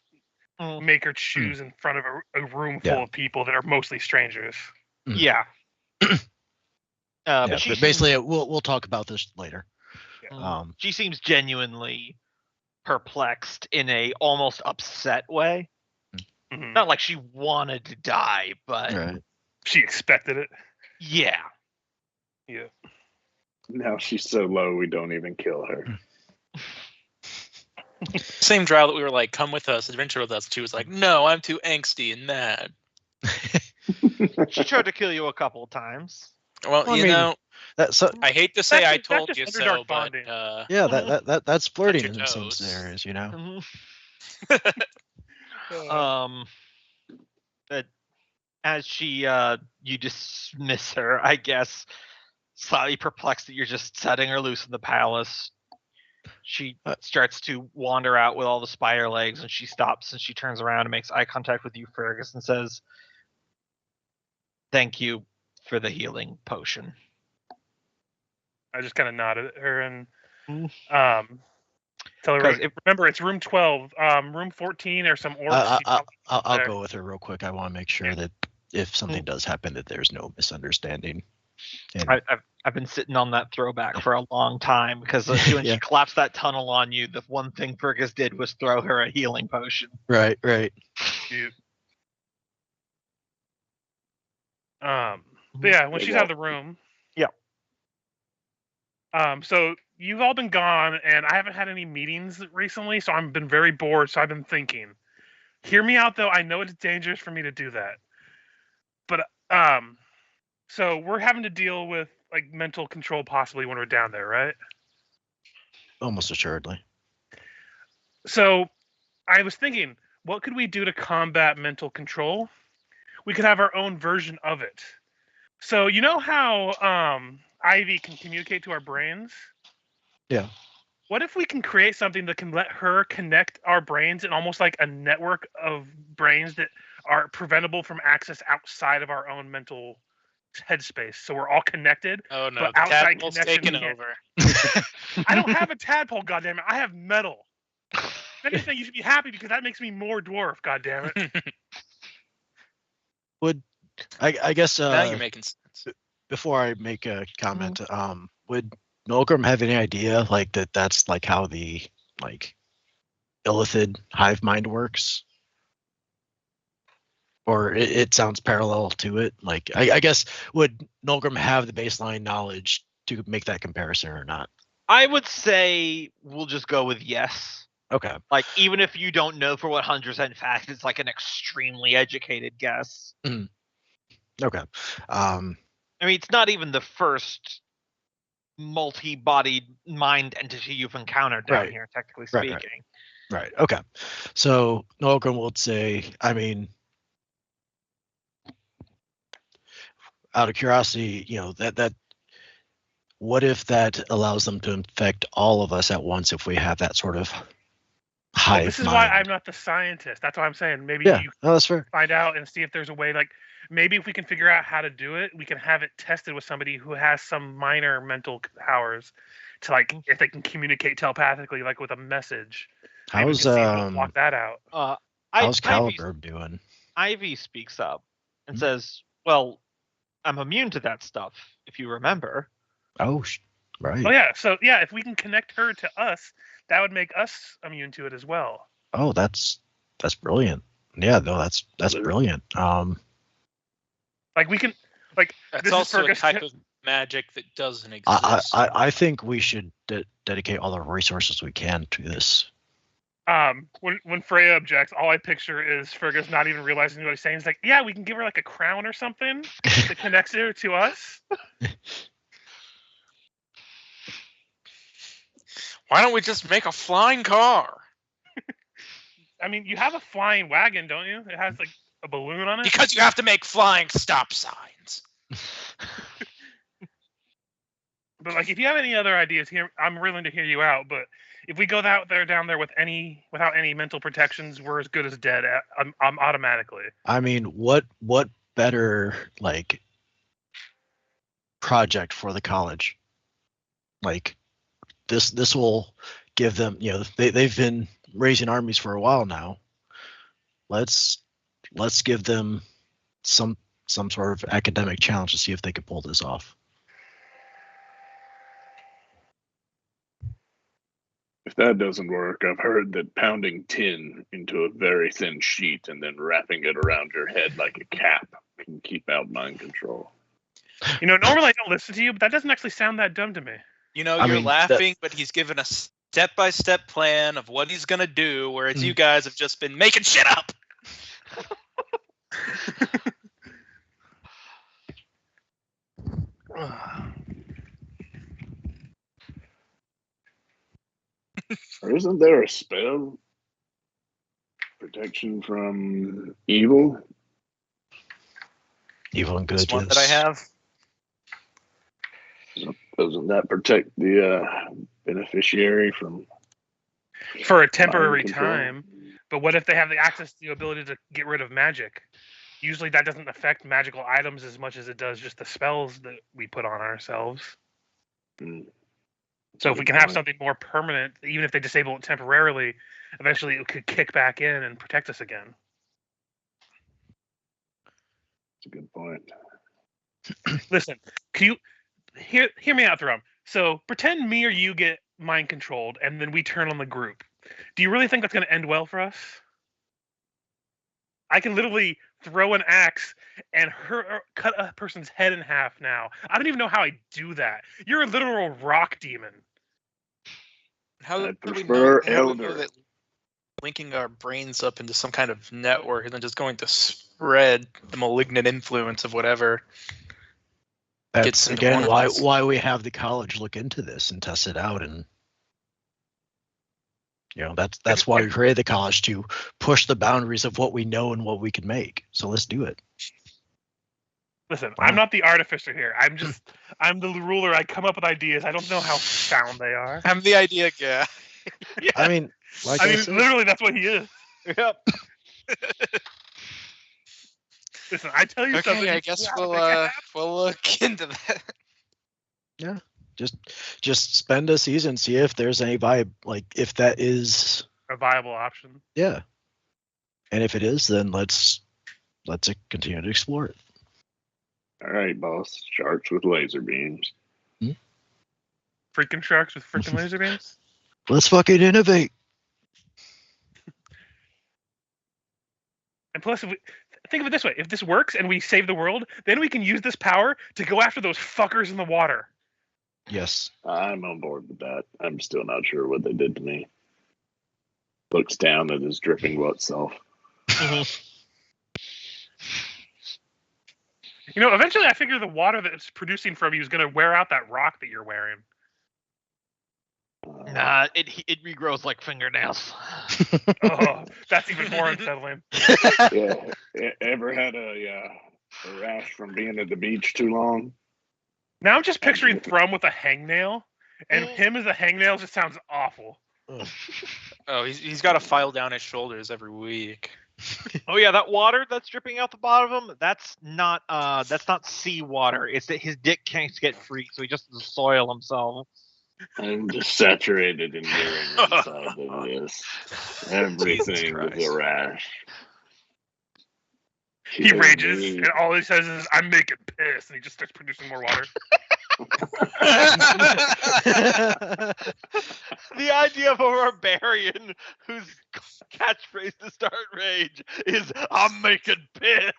Mm. make her choose in front of a room full of people that are mostly strangers. Yeah. Yeah, But she but basically, we'll talk about this later. she seems genuinely perplexed in a almost upset way. Mhm. Not like she wanted to die, but Right. She expected it. yeah. Yeah. Now she's so low we don't even kill her. Same drow that we were like, come with us, adventure with us. She was like, no, I'm too angsty and mad. She tried to kill you a couple of times. Well, I you mean, know, That's I hate to say That's I just told you Underdark so, but bonding. yeah. That's flirting your in some toes. areas, But as she you dismiss her, I guess, slightly perplexed that you're just setting her loose in the palace. She starts to wander out with all the spider legs, and she stops and she turns around and makes eye contact with you, Fergus, and says, "Thank you for the healing potion." I just kind of nodded at her and Mm. tell her. Remember, it's room 12. Room 14 or some orcs. I'll go with her real quick. I want to make sure that if something does happen, that there's no misunderstanding. And I've been sitting on that throwback for a long time because when she collapsed that tunnel on you, the one thing Fergus did was throw her a healing potion. Right. Cute. But yeah, when she's out of the room. Yeah. So you've all been gone, and I haven't had any meetings recently, so I've been very bored. So I've been thinking. Hear me out, though. I know it's dangerous for me to do that, but so we're having to deal with like mental control possibly when we're down there, right? Almost assuredly. So I was thinking, what could we do to combat mental control? We could have our own version of it. So you know how Ivy can communicate to our brains? Yeah. What if we can create something that can let her connect our brains in almost like a network of brains that are preventable from access outside of our own mental headspace? So we're all connected. Oh no, but the outside tadpole's connection taken can't. over. I don't have a tadpole, goddammit. I have metal. If anything, you should be happy because that makes me more dwarf, goddammit. I guess Now you're making sense. before I make a comment, would Nolgrim have any idea like that's like how the like illithid hive mind works? Or it sounds parallel to it. Like, I guess, would Nolgrim have the baseline knowledge to make that comparison or not? I would say we'll just go with yes. Okay. Like, even if you don't know for 100% fact, it's like an extremely educated guess. Okay. I mean, it's not even the first multi-bodied mind entity you've encountered down Right. here, technically Right, speaking. right. Okay. So Nolgrim would say, I mean, out of curiosity, that what if that allows them to infect all of us at once if we have that sort of hive This is mind? why I'm not the scientist. That's why I'm saying maybe Yeah, you no, that's fair. find out and see if there's a way. Like maybe if we can figure out how to do it, we can have it tested with somebody who has some minor mental powers to like if they can communicate telepathically, like with a message. Maybe we How's can see if they'll block that out. how's Ivy, Caliburn doing? Ivy speaks up and Hmm? says, well, I'm immune to that stuff, if you remember. Oh, right. Oh yeah, so yeah, if we can connect her to us, that would make us immune to it as well. Oh, that's brilliant. Yeah, no, that's brilliant. Like we can, like That's this is also a Fergus. type of magic that doesn't exist. I think we should dedicate all the resources we can to this. When Freya objects, all I picture is Fergus not even realizing what he's saying. He's like, "Yeah, we can give her like a crown or something that connects her to us." Why don't we just make a flying car? I mean, you have a flying wagon, don't you? It has like a balloon on it. Because you have to make flying stop signs. But like, if you have any other ideas here, I'm willing to hear you out. But if we go down there without any mental protections, we're as good as dead. I'm automatically. I mean, what better like project for the college? Like this will give them, they've been raising armies for a while now. Let's give them some sort of academic challenge to see if they could pull this off. If that doesn't work, I've heard that pounding tin into a very thin sheet and then wrapping it around your head like a cap can keep out mind control. Normally I don't listen to you, but that doesn't actually sound that dumb to me. I You're mean, laughing, but he's given a step-by-step plan of what he's gonna do, whereas you guys have just been making shit up. Or isn't there a spell? Protection from evil? Evil and good. This one that I yes. have. Doesn't that protect the beneficiary from For a temporary mind control? time. But what if they have the access to the ability to get rid of magic? Usually that doesn't affect magical items as much as it does just the spells that we put on ourselves. Mm. So if we can have something more permanent, even if they disable it temporarily, eventually it could kick back in and protect us again. That's a good point. Listen, can you hear me out, Throne? So pretend me or you get mind controlled, and then we turn on the group. Do you really think that's going to end well for us? I can literally throw an axe and cut a person's head in half now. I don't even know how I do that. You're a literal rock demon. How I do we prefer know elder. that linking our brains up into some kind of network and then just going to spread the malignant influence of whatever? That's Gets into again one of us. why we have the college look into this and test it out, and that's why we created the college, to push the boundaries of what we know and what we can make. So let's do it. Listen, Wow. I'm not the artificer here. I'm the ruler. I come up with ideas. I don't know how sound they are. I'm the idea guy. I mean, like I mean, said, literally, that's what he is. Yep. Listen, I tell you something. Okay, I you guess have to make it happen. we'll look into that. just spend a season, see if there's any vibe, like if that is, A viable option. yeah. And if it is, then let's continue to explore it. All right, boss. Sharks with laser beams. Freaking sharks with freaking laser beams. Let's fucking innovate. And plus, think of it this way: if this works and we save the world, then we can use this power to go after those fuckers in the water. Yes. I'm on board with that. I'm still not sure what they did to me. Looks down at his dripping wet self. You know, eventually I figure the water that it's producing from you is going to wear out that rock that you're wearing. Nah, it regrows like fingernails. Oh, that's even more unsettling. Yeah. Ever had a rash from being at the beach too long? Now I'm just picturing Thrum with a hangnail, and him as a hangnail just sounds awful. Oh, he's got to file down his shoulders every week. Oh yeah, that water that's dripping out the bottom of him, that's not sea water. It's that his dick can't get free, so he just has to soil himself. I'm just saturated in urine inside of this. Everything is a rash. He rages, and all he says is, "I'm making piss," and he just starts producing more water. The idea of a barbarian whose catchphrase to start rage is "I'm making piss."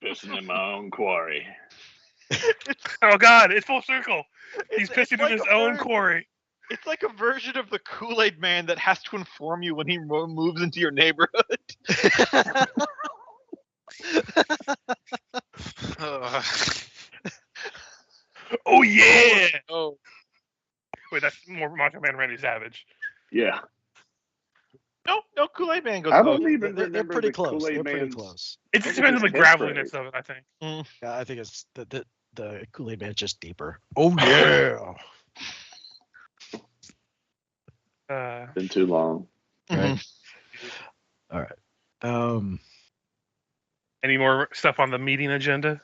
Pissing in my own quarry. Oh God, it's full circle. He's It's pissing like in his a own bird. quarry. It's like a version of the Kool-Aid Man that has to inform you when he moves into your neighborhood. Oh yeah! Oh, Wait, that's more Macho Man Randy Savage. Yeah. No, Kool-Aid Man goes. I Oh, don't even They're remember pretty the close. Kool-Aid They're pretty Man's. close. It just What depends was on the his graveliness catchphrase? of it, I think. Yeah, I think it's the Kool-Aid Man's just deeper. Oh yeah. Been too long. Right. All right. Any more stuff on the meeting agenda?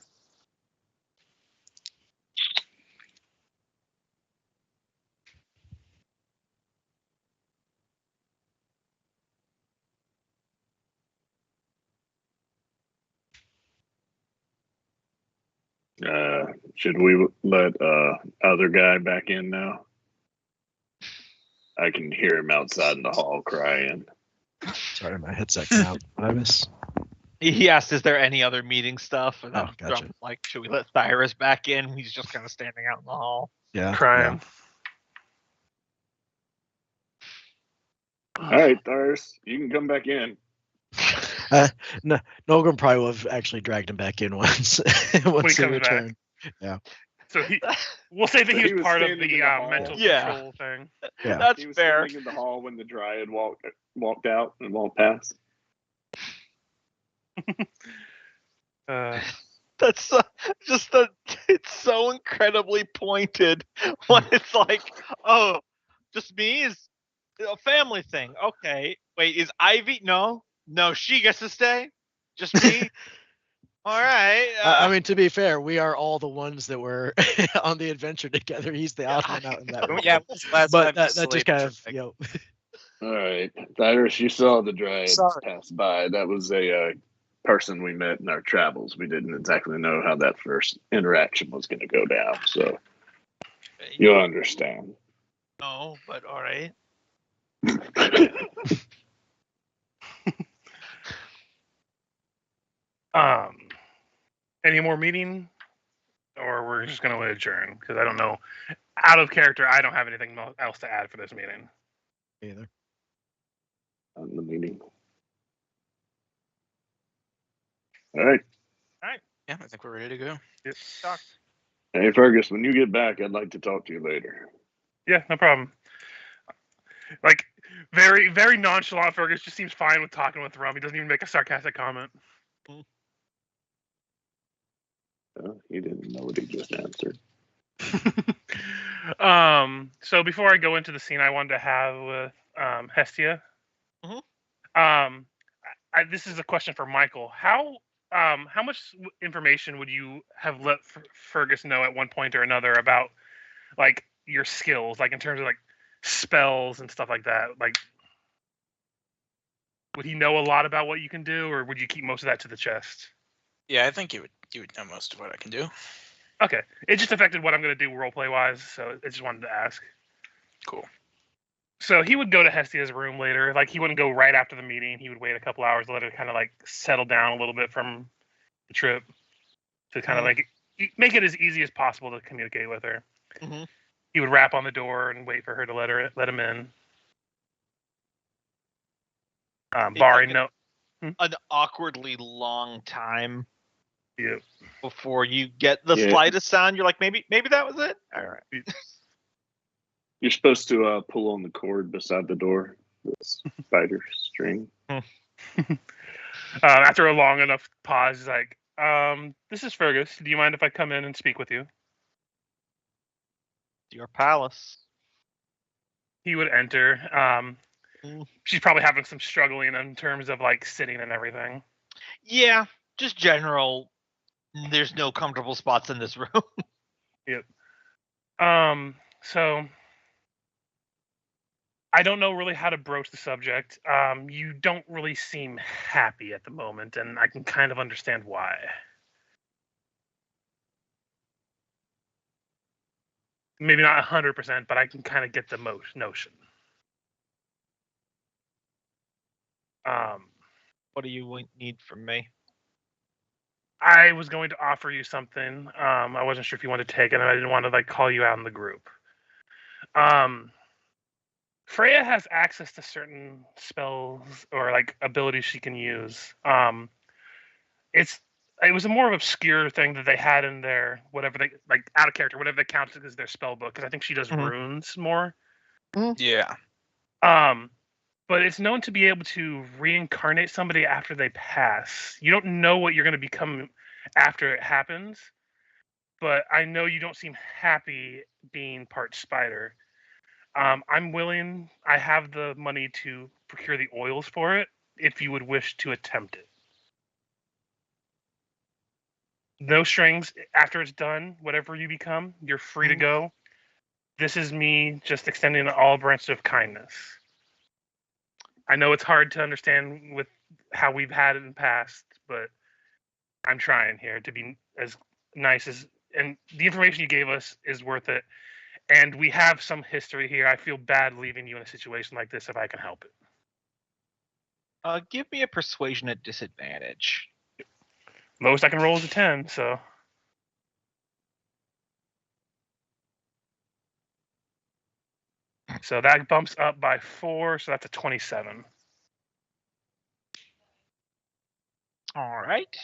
Should we let other guy back in now? I can hear him outside in the hall crying. Sorry, my headset came out. What I miss? He asked, "Is there any other meeting stuff?" And Oh, then gotcha. Drum was like, "Should we let Cyrus back in?" He's just kind of standing out in the hall. Yeah. Crying. All right, Thars, you can come back in. No, Nogum probably would have actually dragged him back in once he once he comes back. returned. So we'll say that So he he was was part of standing the in the hall. mental Yeah. control thing. Yeah. That's He was fair. standing in the hall when the Dryad walked out and walked past. That's it's so incredibly pointed when it's like, "Oh, just me is a family thing." Okay, wait, is Ivy? No, she gets to stay. Just me. All right. I mean, to be fair, we are all the ones that were on the adventure together. He's the odd one out in that. yeah. Last But time that just kind of, All right, Thyrus, you saw the Dryads Sorry. pass by. That was a person we met in our travels. We didn't exactly know how that first interaction was going to go down, so you'll understand. No, but all right. Any more meeting, or we're just gonna let it adjourn? Because I don't know. Out of character, I don't have anything else to add for this meeting. either. On the meeting. All right. Yeah, I think we're ready to go. Yep. Talk. Hey, Fergus, when you get back, I'd like to talk to you later. Yeah, no problem. Like, very, very nonchalant. Fergus just seems fine with talking with Rum. He doesn't even make a sarcastic comment. He didn't know what he just answered. So before I go into the scene I wanted to have with Hestia, this is a question for Michael. How much information would you have let Fergus know at one point or another about, like, your skills, like in terms of like spells and stuff like that? Like, would he know a lot about what you can do, or would you keep most of that to the chest? Yeah, I think you would know most of what I can do. Okay, it just affected what I'm going to do roleplay wise, so I just wanted to ask. Cool. So So he would go to Hestia's room later. Like, he wouldn't go right after the meeting. He would wait a couple hours to let her kind of like settle down a little bit from the trip to kind of like make it as easy as possible to communicate with her. Mhm. He would rap on the door and wait for her to let him in. Barring like an awkwardly long time Yeah. before you get the Yeah. slightest sound. You're like, maybe that was it. All right. You're supposed to pull on the cord beside the door. The spider string. After a long enough pause, he's like, "This is Fergus. Do you mind if I come in and speak with you?" Your palace. He would enter. She's probably having some struggling in terms of like sitting and everything. Yeah, just general. There's no comfortable spots in this room. Yep. So I don't know really how to broach the subject. You don't really seem happy at the moment, and I can kind of understand why. Maybe not 100%, but I can kind of get the notion. What do you need from me? I was going to offer you something. I wasn't sure if you wanted to take it, and I didn't want to like call you out in the group. Freya has access to certain spells or like abilities she can use. It was a more obscure thing that they had in their whatever they like out of character, whatever they counted as their spell book, because I think she does runes more. Yeah. But it's known to be able to reincarnate somebody after they pass. You don't know what you're going to become after it happens, but I know you don't seem happy being part spider. I'm willing. I have the money to procure the oils for it if you would wish to attempt it. No strings. After it's done, whatever you become, you're free to go. This is me just extending an all branch of kindness. I know it's hard to understand with how we've had it in the past, but I'm trying here to be as nice as, and the information you gave us is worth it. And we have some history here. I feel bad leaving you in a situation like this if I can help it. Give me a persuasion at disadvantage. Lowest I can roll is a 10, so. So that bumps up by 4, so that's a 27. All right.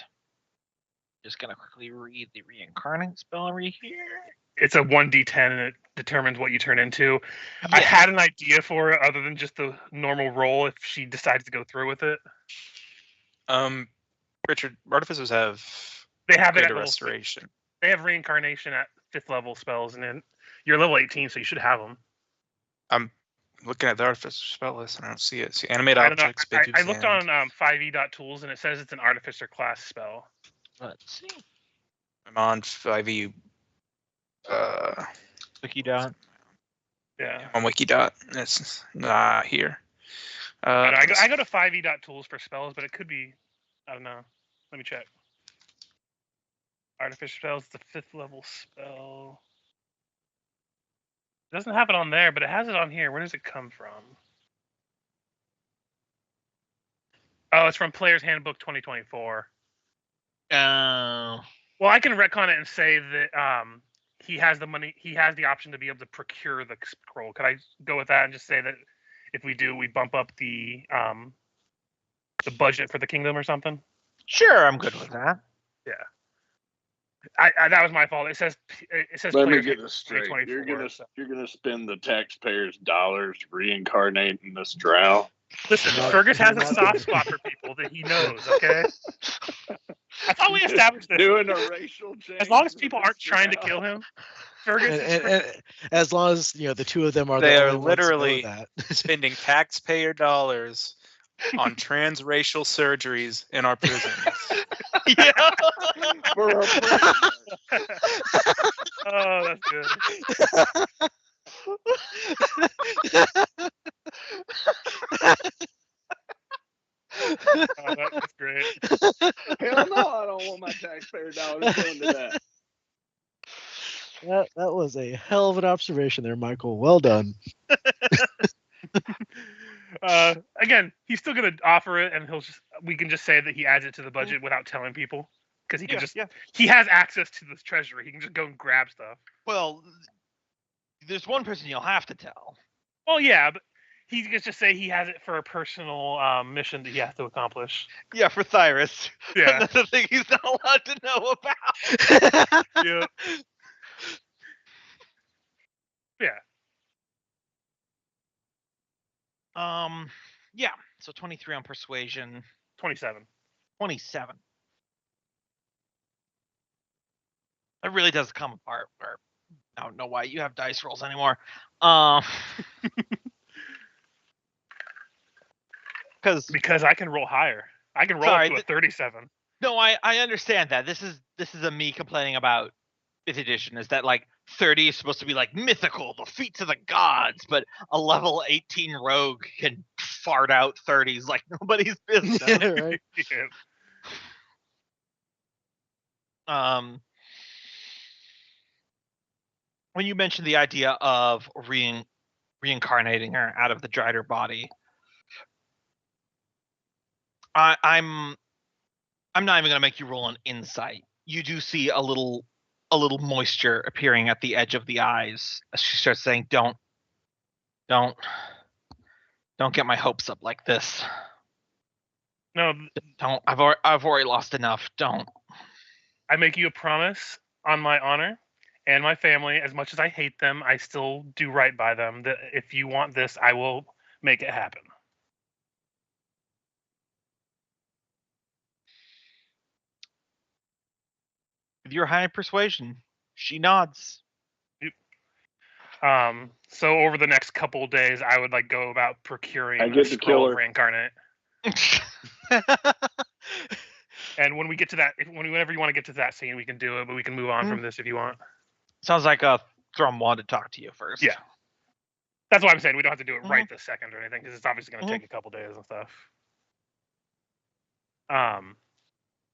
Just gonna quickly read the reincarnate spell here. It's a 1d10 and it determines what you turn into. Yeah. I had an idea for it other than just the normal roll if she decides to go through with it. Richard, artificers have They have it greater at restoration. They have reincarnation at 5th level spells, and then you're level 18, so you should have them. I'm looking at the artificer spell list and I don't see it. See, animate I don't know. objects. I looked on 5e.tools and it says it's an artificer class spell. Let's see. I'm on 5e. Wikidot. Yeah. On Wikidot. It's here. I go to 5e.tools for spells, but it could be, I don't know. Let me check. Artificer spells, the 5th level spell. It doesn't have it on there, but it has it on here. Where does it come from? Oh, it's from Player's Handbook 2024. Oh. Well, I can retcon it and say that he has the money. He has the option to be able to procure the scroll. Could I go with that and just say that if we do, we bump up the budget for the kingdom or something? Sure, I'm good with that. Yeah. I that was my fault. It says Let me Player's get Handbook this straight. 2024, You're gonna spend the taxpayers' dollars reincarnating this drow. Listen, Fergus has a soft spot for people that he knows. Okay. I thought we established this. Doing a racial change. As long as people aren't trying to kill him, Fergus. And as long as the two of them are They the are only ones who know literally that. spending taxpayer dollars on transracial surgeries in our prisons. Yeah. For a prisoner. Oh, that's good. Oh, that's great. Hell no, I don't want my taxpayer dollars going to that. That was a hell of an observation there, Michael. Well done. Again, he's still gonna offer it, and we can just say that he adds it to the budget without telling people, because he can he has access to this treasury. He can just go and grab stuff. Well, there's one person you'll have to tell. Well, yeah, but he can just say he has it for a personal mission that he has to accomplish. Yeah, for Cyrus. Yeah. That's the thing he's not allowed to know about. Yeah. Yeah. Yeah. So 23 on persuasion. 27. 27. It really does come apart. Where I don't know why you have dice rolls anymore. Because I can roll higher. I can roll up to a 37. No, I understand that. This is a me complaining about 5th edition. Is that like 30 is supposed to be like mythical, the feats of the gods, but a level 18 rogue can fart out 30s like nobody's business. Right. Yeah. When you mentioned the idea of reincarnating her out of the dried body, I'm not even gonna make you roll an insight. You do see a little moisture appearing at the edge of the eyes as she starts saying, "Don't get my hopes up like this. No, Don't. I've already lost enough. Don't." I make you a promise on my honor and my family. As much as I hate them, I still do right by them. That if you want this, I will make it happen. With your high persuasion, she nods. So over the next couple of days, I would like go about procuring I get a to scroll kill of her. reincarnate. And when we get to that, whenever you want to get to that scene, we can do it. But we can move on from this if you want. Sounds like Thrum wanted to talk to you first. Yeah. That's why I'm saying we don't have to do it right this second or anything, because it's obviously going to take a couple days and stuff.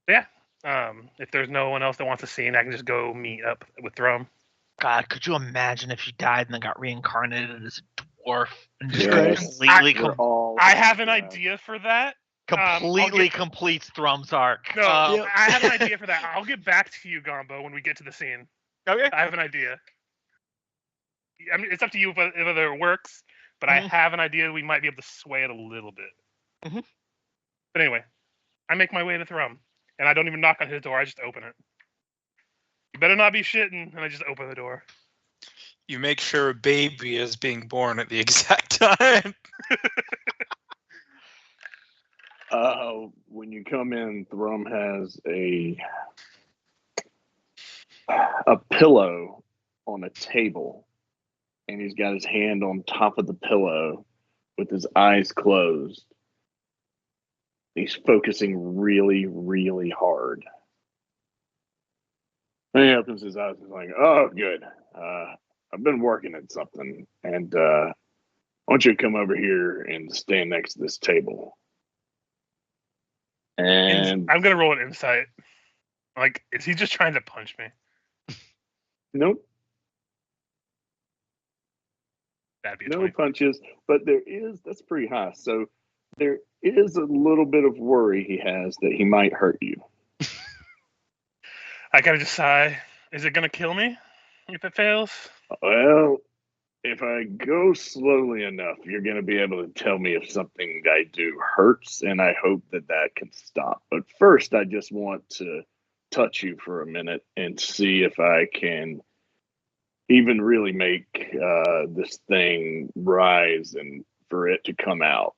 Yeah. If there's no one else that wants a scene, I can just go meet up with Thrum. God, could you imagine if she died and then got reincarnated as a dwarf and just Yes. completely, I have an idea for that. completes Thrum's arc? No, I have an idea for that. I'll get back to you, Gombo, when we get to the scene. Okay. I have an idea. I mean, it's up to you whether it works, but I have an idea we might be able to sway it a little bit. But anyway, I make my way to Thrum, and I don't even knock on his door. I just open it. You better not be shitting, and I just open the door. You make sure a baby is being born at the exact time. When you come in, Thrum has a pillow on a table, and he's got his hand on top of the pillow with his eyes closed. He's focusing really, really hard. And he opens his eyes and is like, "Oh, good. I've been working at something, and I want you to come over here and stand next to this table." And I'm gonna roll an insight. Like, is he just trying to punch me? nope, That'd be a no 20. punches, but that's pretty high. So there is a little bit of worry he has that he might hurt you. I gotta decide. Is it gonna kill me if it fails? Well, if I go slowly enough, you're going to be able to tell me if something I do hurts, and I hope that can stop. But first, I just want to touch you for a minute and see if I can even really make this thing rise and for it to come out.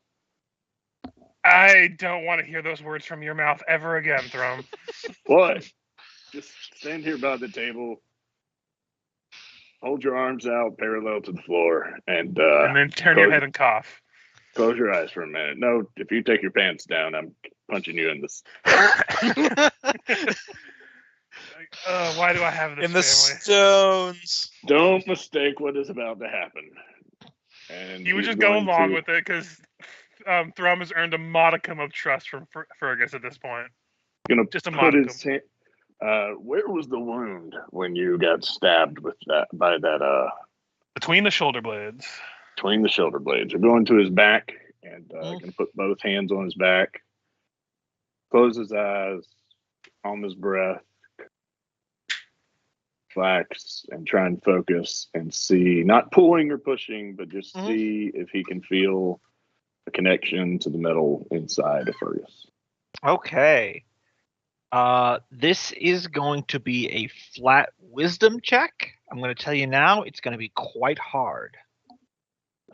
I don't want to hear those words from your mouth ever again, Thrum. What? Just stand here by the table. Hold your arms out parallel to the floor, and then turn your head and cough. Close your eyes for a minute. No, if you take your pants down, I'm punching you in this. Why do I have this In the family? stones. Don't mistake what is about to happen. And You would he's just go going along to- with it because Thrum has earned a modicum of trust from Fergus at this point. Gonna Just a put modicum. his hand. Where was the wound when you got stabbed with that by that Between the shoulder blades. between the shoulder blades? We're going to his back, and Going to put both hands on his back, close his eyes, calm his breath, relax, and try and focus and see, not pulling or pushing, but just see if he can feel a connection to the metal inside of Fergus. Okay. This is going to be a flat wisdom check. I'm going to tell you now, it's going to be quite hard.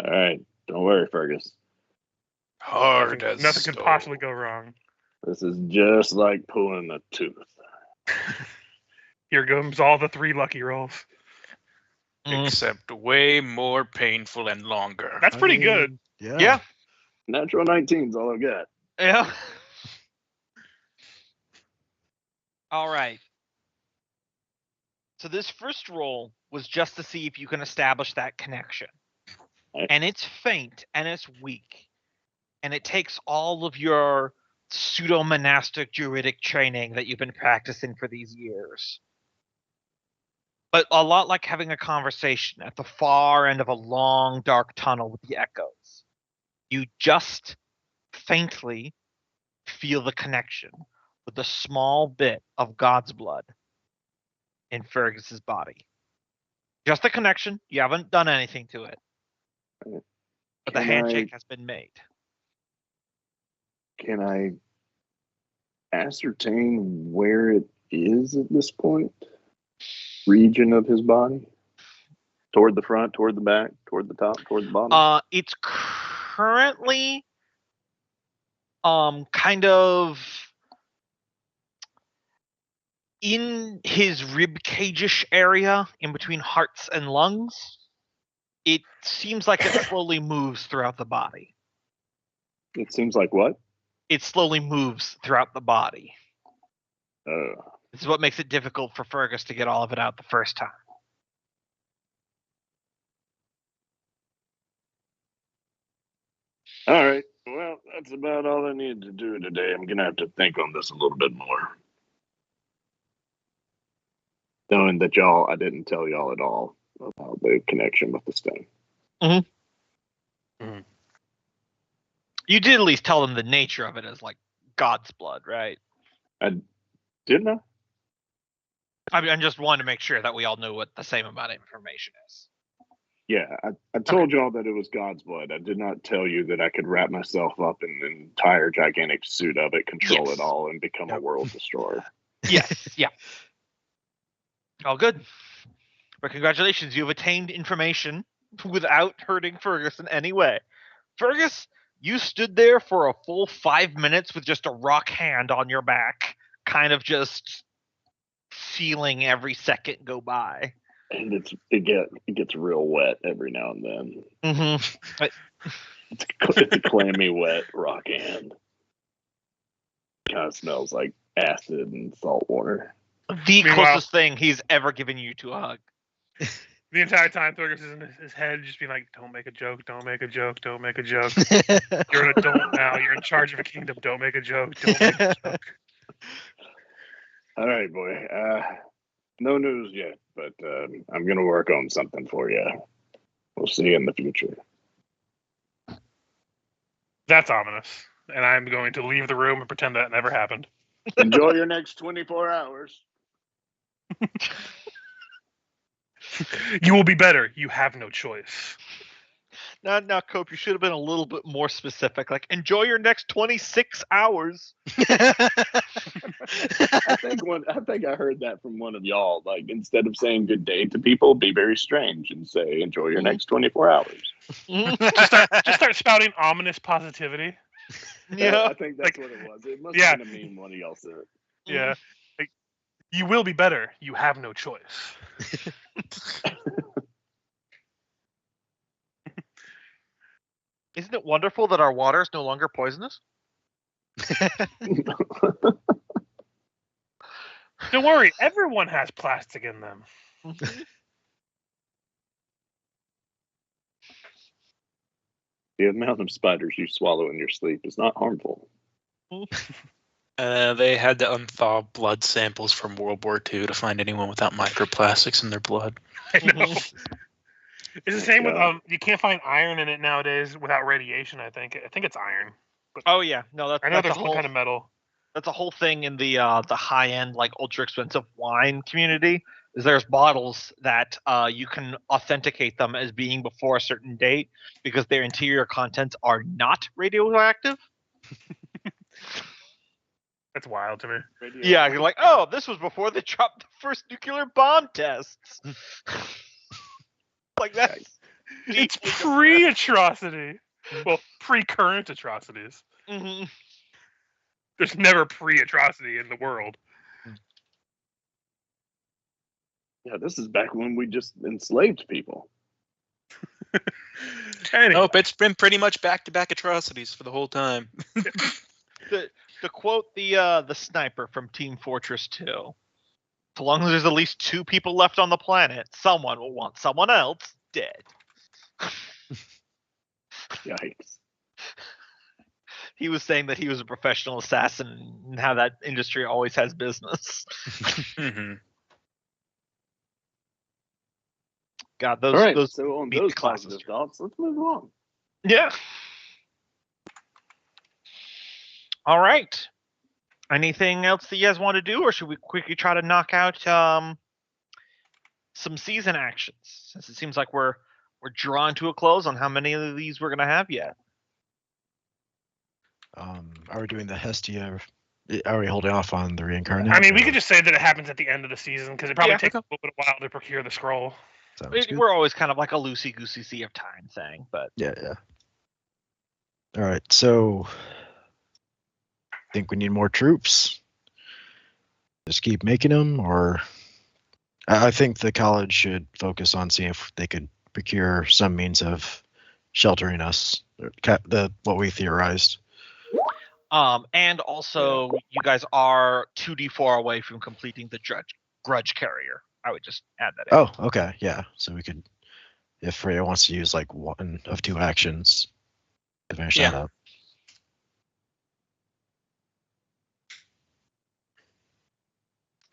All right. Don't worry, Fergus. Hard as Nothing can stone. possibly go wrong. This is just like pulling a tooth. Here comes all the 3 lucky rolls. Except way more painful and longer. That's pretty good. Yeah. Natural 19 is all I've got. Yeah. All right. So this first roll was just to see if you can establish that connection. Right. And it's faint and it's weak. And it takes all of your pseudo-monastic druidic training that you've been practicing for these years. But a lot like having a conversation at the far end of a long, dark tunnel with the echoes. You just faintly feel the connection with a small bit of God's blood in Fergus's body. Just a connection. You haven't done anything to it. But the handshake has been made. Can I ascertain where it is at this point? Region of his body? Toward the front, toward the back, toward the top, toward the bottom? It's currently kind of in his rib cage-ish area in between hearts and lungs. It seems like it slowly moves throughout the body. It seems like what? It slowly moves throughout the body. Oh. This is what makes it difficult for Fergus to get all of it out the first time. All right. Well, that's about all I need to do today. I'm going to have to think on this a little bit more. Knowing that I didn't tell y'all at all about the connection with the stone. You did at least tell them the nature of it as like God's blood, right? Didn't I? I just wanted to make sure that we all knew what the same amount of information is. Yeah, I told y'all that it was God's blood. I did not tell you that I could wrap myself up in an entire gigantic suit of it, control Yes. it all, and become a world destroyer. Yes, yeah. All good. But congratulations, you've attained information without hurting Fergus in any way. Fergus, you stood there for a full 5 minutes with just a rock hand on your back, kind of just feeling every second go by. And it gets real wet every now and then. Mm-hmm. It's a clammy, wet rock hand. Kind of smells like acid and salt water. The Meanwhile- closest thing he's ever given you to a hug. The entire time, Fergus is in his head, just being like, "Don't make a joke. Don't make a joke. Don't make a joke. You're an adult now. You're in charge of a kingdom. Don't make a joke. Don't make a joke." All right, boy. No news yet, but I'm going to work on something for you. We'll see you in the future. That's ominous. And I'm going to leave the room and pretend that never happened. Enjoy your next 24 hours. You will be better. You have no choice. Now, Cope, you should have been a little bit more specific. Like, enjoy your next 26 hours. I think I heard that from one of y'all. Like, instead of saying good day to people, be very strange and say enjoy your next 24 hours. Just start spouting ominous positivity. Yeah. I think that's what it was. It must Yeah. have been a meme one of y'all said. Yeah. Like, you will be better. You have no choice. Isn't it wonderful that our water is no longer poisonous? Don't worry. Everyone has plastic in them. The amount of spiders you swallow in your sleep is not harmful. They had to unthaw blood samples from World War II to find anyone without microplastics in their blood. I know. It's the same with you can't find iron in it nowadays without radiation. I think it's iron. Oh yeah, no, I know that's there's a one whole kind of metal. that's a whole thing in the high end, like ultra expensive wine community. Is there's bottles that you can authenticate them as being before a certain date because their interior contents are not radioactive. That's wild to me. Yeah, you're like, oh, this was before they dropped the first nuclear bomb tests. Like that's It's deeply pre-atrocity. Well, pre-current atrocities. depressing. There's never pre-atrocity in the world. Yeah, this is back when we just enslaved people. Anyway, Nope, it's been pretty much back-to-back atrocities for the whole time. To quote the sniper from Team Fortress 2, so long as there's at least 2 people left on the planet, someone will want someone else dead. Yikes. He was saying that he was a professional assassin and how that industry always has business. Mhm. God, those All right, those so on beat those the classes. positive thoughts, let's move on. Yeah. All right. Anything else that you guys want to do, or should we quickly try to knock out some season actions? Since it seems like we're drawn to a close on how many of these we're gonna have yet. Are we doing the Hestia? Are we holding off on the reincarnate? I mean, we or- could just say that it happens at the end of the season because it probably Yeah. takes a little bit of while to procure the scroll. Sounds good. We're always kind of like a loosey goosey sea of time thing, but Yeah. All right, so think we need more troops. Just keep making them, or I think the college should focus on seeing if they could procure some means of sheltering us. What we theorized. and also you guys are 2d4 away from completing the grudge carrier. I would just add that in. Oh, okay, yeah. So we could, if Freya wants to use like one of 2 actions to finish that up.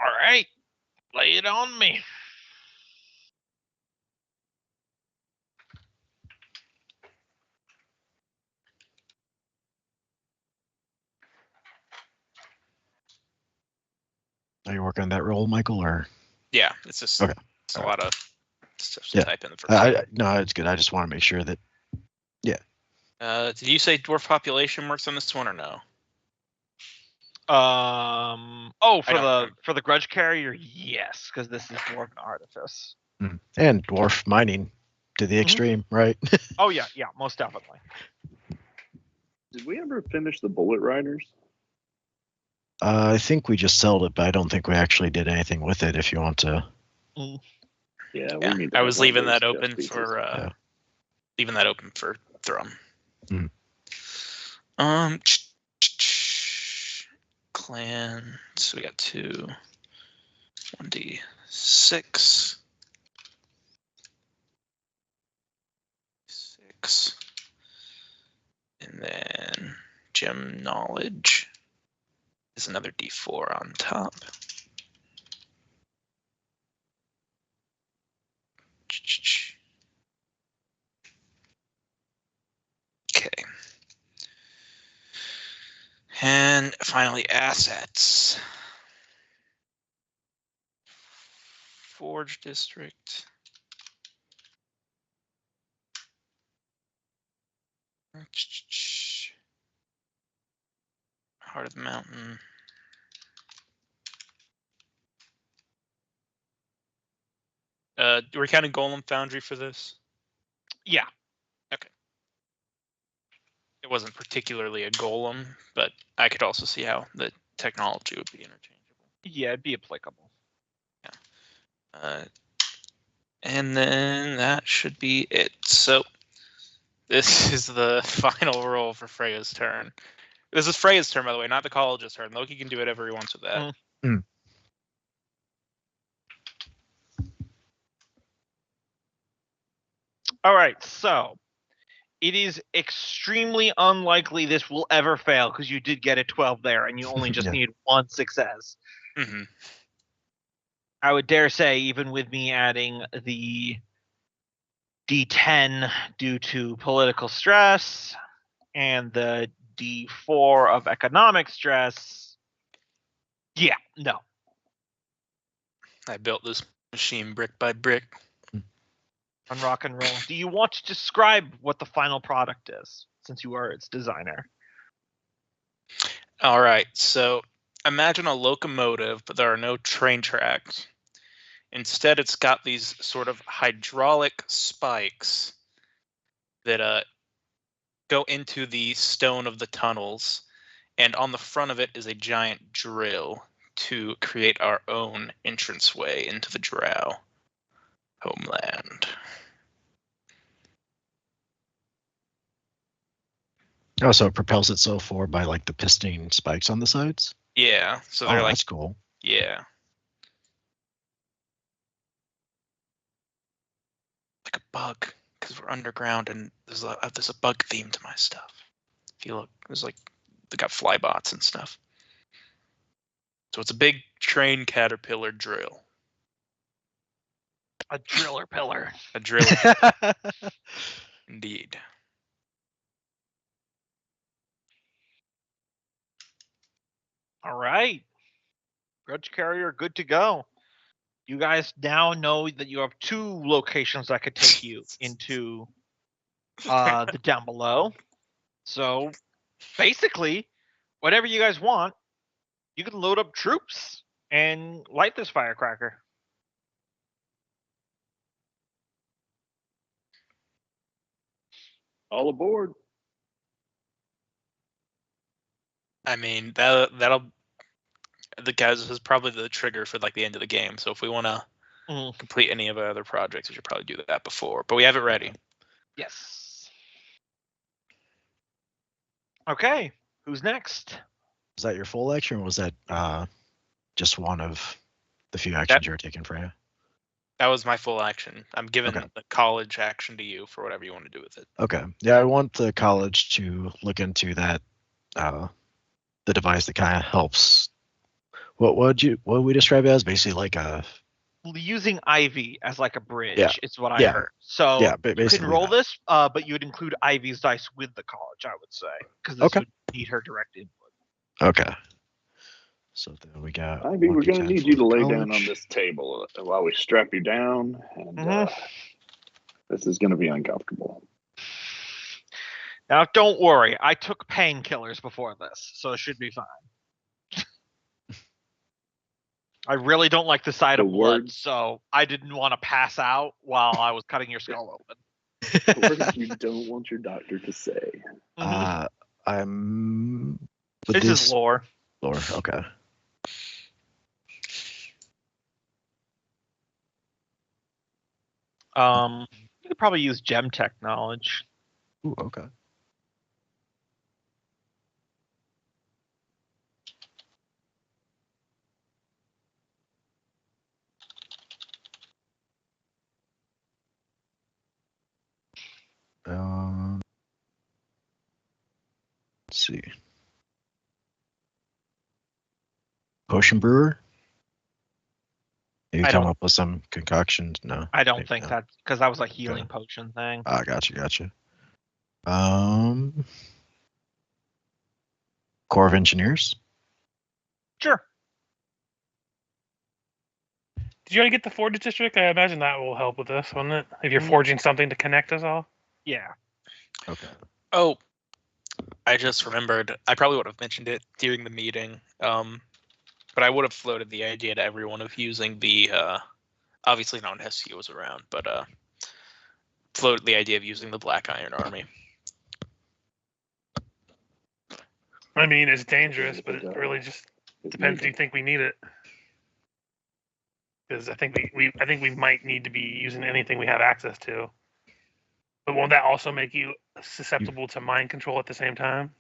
All right, lay it on me. Are you working on that roll, Michael, or? Yeah, it's just Okay. it's a lot of stuff to Yeah. type in the first. No, it's good. I just want to make sure that. Did you say dwarf population works on this one or no? For the grudge carrier, yes, because this is dwarven artifice. And dwarf mining to the extreme, right? Oh yeah, most definitely. Did we ever finish the Bullet Riders? I think we just sold it, but I don't think we actually did anything with it. If you want to. Yeah, Yeah, we need to I have was one of leaving those that open chess pieces. for leaving that open for Thrum. Mm. Clan. So we got 2. 1d6. 6. And then gem knowledge is another d4 on top. Okay. And finally, assets. Forge District. Heart of the Mountain. We're counting Golem Foundry for this? Yeah. It wasn't particularly a golem, but I could also see how the technology would be interchangeable. Yeah, it'd be applicable. And then that should be it. So this is the final roll for Freya's turn. This is Freya's turn, by the way, not the college's turn. Loki can do whatever he wants with that. All right, so it is extremely unlikely this will ever fail because you did get a 12 there and you only just Yeah. need 1 success. Mm-hmm. I would dare say, even with me adding the D10 due to political stress, and the D4 of economic stress. Yeah, no. I built this machine brick by brick. On rock and roll. Do you want to describe what the final product is, since you are its designer? All right, so imagine a locomotive, but there are no train tracks. Instead, it's got these sort of hydraulic spikes that go into the stone of the tunnels, and on the front of it is a giant drill to create our own entranceway into the Drow homeland. Oh, so it propels itself forward by like the piston spikes on the sides? Yeah, so Oh, they're like, that's cool. yeah. Like a bug, because we're underground and there's a bug theme to my stuff. If you look, there's like, they got flybots and stuff. So it's a big train caterpillar drill. A driller pillar. A drill, indeed. All right. Grudge carrier, good to go. You guys now know that you have 2 locations that could take you into the down below. So basically, whatever you guys want, you can load up troops and light this firecracker. All aboard. I mean, that'll the guys is probably the trigger for like the end of the game. So if we want to Mhm. complete any of our other projects, we should probably do that before. But we have it ready. Yes. Okay. Who's next? Was that your full action, or was that just one of the few actions you were taking, Freya? That was my full action. I'm giving Okay. the college action to you for whatever you want to do with it. Okay. Yeah, I want the college to look into that, the device that kind of helps. What would we describe it as? Basically, like a Using Ivy as like a bridge Yeah. is what I Yeah. heard. So yeah, you can basically roll that. this, but you would include Ivy's dice with the college, I would say, because this Okay. would need her direct input. Okay. So then we got. Ivy, we're going to 1d10 need for you to the lay down on college. this table while we strap you down, and Mhm. this is going to be uncomfortable. Now, don't worry. I took painkillers before this, so it should be fine. I really don't like the sight The of blood, words- so I didn't want to pass out while I was cutting your skull open. The words you don't want your doctor to say. I'm. With This is lore. lore. Okay. You could probably use gem tech knowledge. Ooh, okay. Let's see. Potion brewer. You I come don't- up with some concoctions? No. I don't maybe think not. that, because that was a healing potion thing. Gotcha. Corps of Engineers. Sure. Did you already get the Forge District? I imagine that will help with this, wouldn't it? If you're Mhm. forging something to connect us all. Yeah. Okay. Oh, I just remembered. I probably would have mentioned it during the meeting. But I would have floated the idea to everyone of using the obviously not when SC was around, but floated the idea of using the Black Iron Army. I mean, it's dangerous, but it really just depends. Do you think we need it? Because I think we might need to be using anything we have access to. But won't that also make you susceptible to mind control at the same time?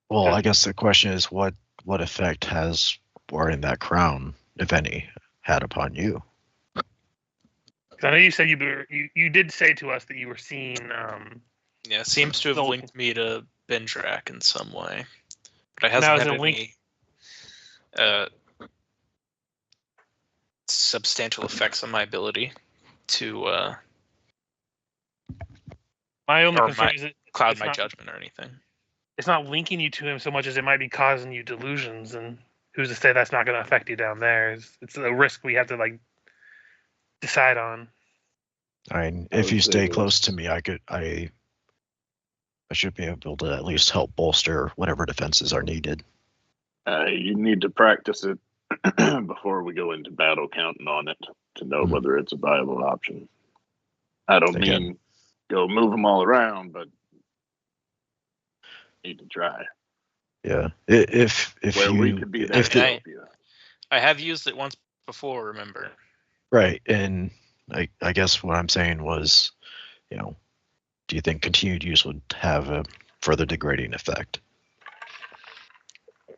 Well, I guess the question is, what effect has wearing that crown, if any, had upon you? Because I know you said you did say to us that you were seeing. Yeah, seems to have So- linked me to Bendrack in some way, but it Now, hasn't is had it linked- any substantial effects on my ability to My only Or concern my- is that cloud it's my not, judgment or anything. it's not linking you to him so much as it might be causing you delusions, and who's to say that's not going to affect you down there? It's a risk we have to like decide on. I mean, I if would you say stay this. close to me, I should be able to at least help bolster whatever defenses are needed. You need to practice it before we go into battle, counting on it to know Mhm. whether it's a viable option. I don't Again. mean go move them all around, but need to try. Yeah. If Where you we could be there if to the, help you. I have used it once before, remember? right, and I guess what I'm saying was, do you think continued use would have a further degrading effect?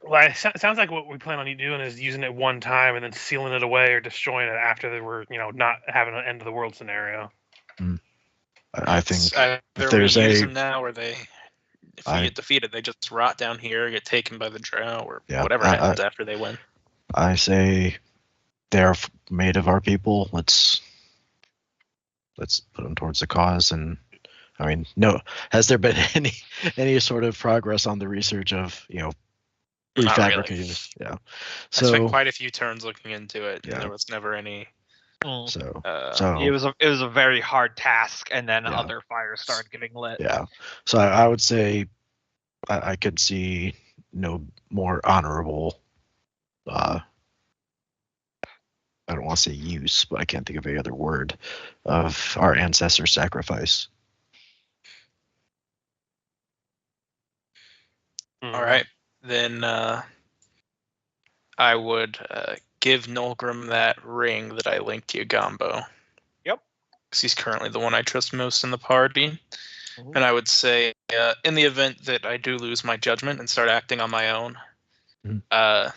Well, it sounds like what we plan on doing is using it one time and then sealing it away or destroying it after we're, not having an end of the world scenario. I think It's either if there's we use a them now, or if we I- get defeated, they just rot down here, get taken by the drow, or Yeah, whatever happens after they win. I say they're made of our people. Let's put them towards the cause. And I mean, no, has there been any sort of progress on the research of Not really. refabricating this? Yeah. I spent So quite a few turns looking into it, Yeah. and there was never any. Mm. so It was a very hard task, and then Yeah. other fires started getting lit. yeah. So I would say I could see no more honorable. I don't want to say use, but I can't think of any other word of our ancestors' sacrifice. All right, then I would give Nolgrim that ring that I linked to Yagombo. Yep. Because he's currently the one I trust most in the party. Mhm. And I would say, in the event that I do lose my judgment and start acting on my own, Mhm.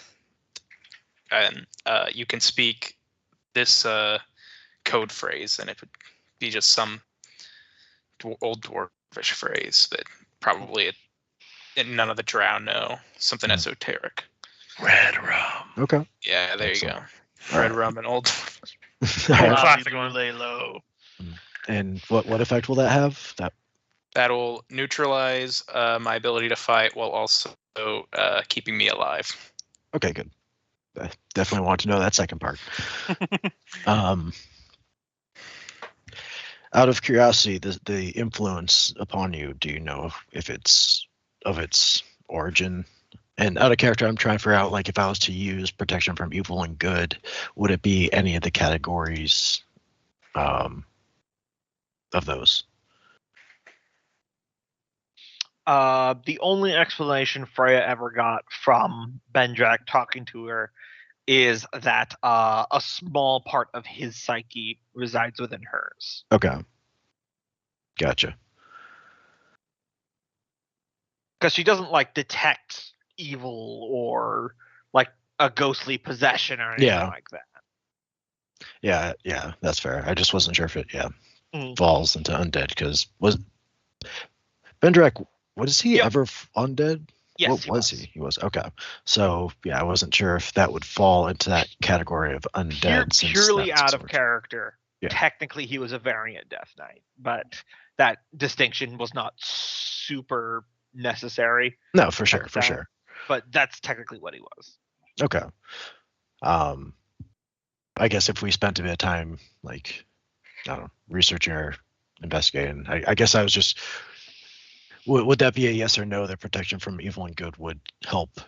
and you can speak this code phrase, and it would be just some old dwarvish phrase that probably none of the drow know. Something Mhm. esoteric. Red rum. Okay. Yeah, there you go. Excellent. Red Alright. rum and old. All right. Classic one. Lay low. And what effect will that have? That'll neutralize my ability to fight while also keeping me alive. Okay, good. I definitely want to know that second part. Out of curiosity, the influence upon you, do you know if it's of its origin? And out of character, I'm trying to figure out, like, if I was to use protection from evil and good, would it be any of the categories of those? The only explanation Freya ever got from Bendrack talking to her is that a small part of his psyche resides within hers. Okay. Gotcha. Because she doesn't like detect evil or like a ghostly possession or anything Yeah. like that. Yeah, that's fair. I just wasn't sure if it, Mm. falls into undead, because was Bendrack, was he Yep. ever undead? Yes, What was he? He was. Okay. So, yeah, I wasn't sure if that would fall into that category of undead. since Purely that's out his of origin. character. Yeah. Technically, he was a variant Death Knight, but that distinction was not super necessary. No, for sure, the for time. sure. But that's technically what he was. Okay. I guess if we spent a bit of time, like, I don't know, researching or investigating, I guess I was just, would that be a yes or no that protection from evil and good would help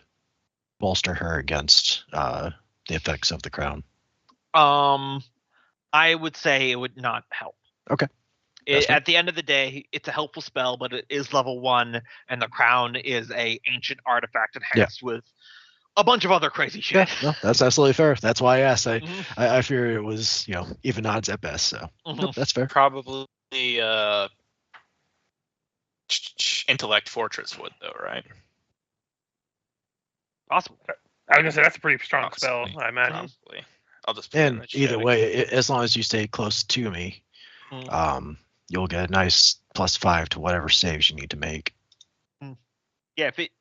bolster her against the effects of the crown? I would say it would not help. Okay. That's fine. At the end of the day, it's a helpful spell, but it is level 1, and the crown is a ancient artifact enhanced with a bunch of other crazy shit. Yeah, no, that's absolutely fair. That's why I asked. Mhm. I fear it was, even odds at best. So nope, Mhm. that's fair. Probably Intellect Fortress would, though, right? Possible. I was gonna say that's a pretty strong Possibly. spell, I imagine. Probably. I'll just put it in And the either chat. way, as long as you stay close to me, you'll get a nice +5 to whatever saves you need to make. Yeah, if it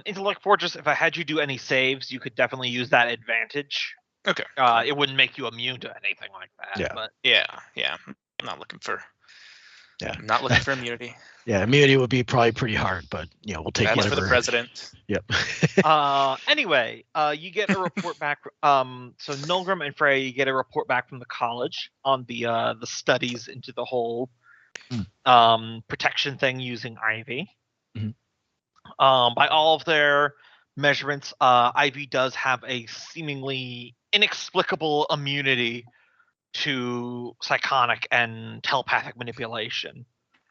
Intellect Fortress, if I had you do any saves, you could definitely use that advantage. Okay. It wouldn't make you immune to anything like that. Yeah. But Yeah. I'm not looking for Yeah. I'm not looking for immunity. Yeah, immunity would be probably pretty hard, but we'll take That's whatever. for the president. Yep. Anyway, you get a report back. So Nulgrim and Freya, you get a report back from the college on the studies into the whole protection thing using Ivy. Mhm. By all of their measurements, Ivy does have a seemingly inexplicable immunity to psionic and telepathic manipulation.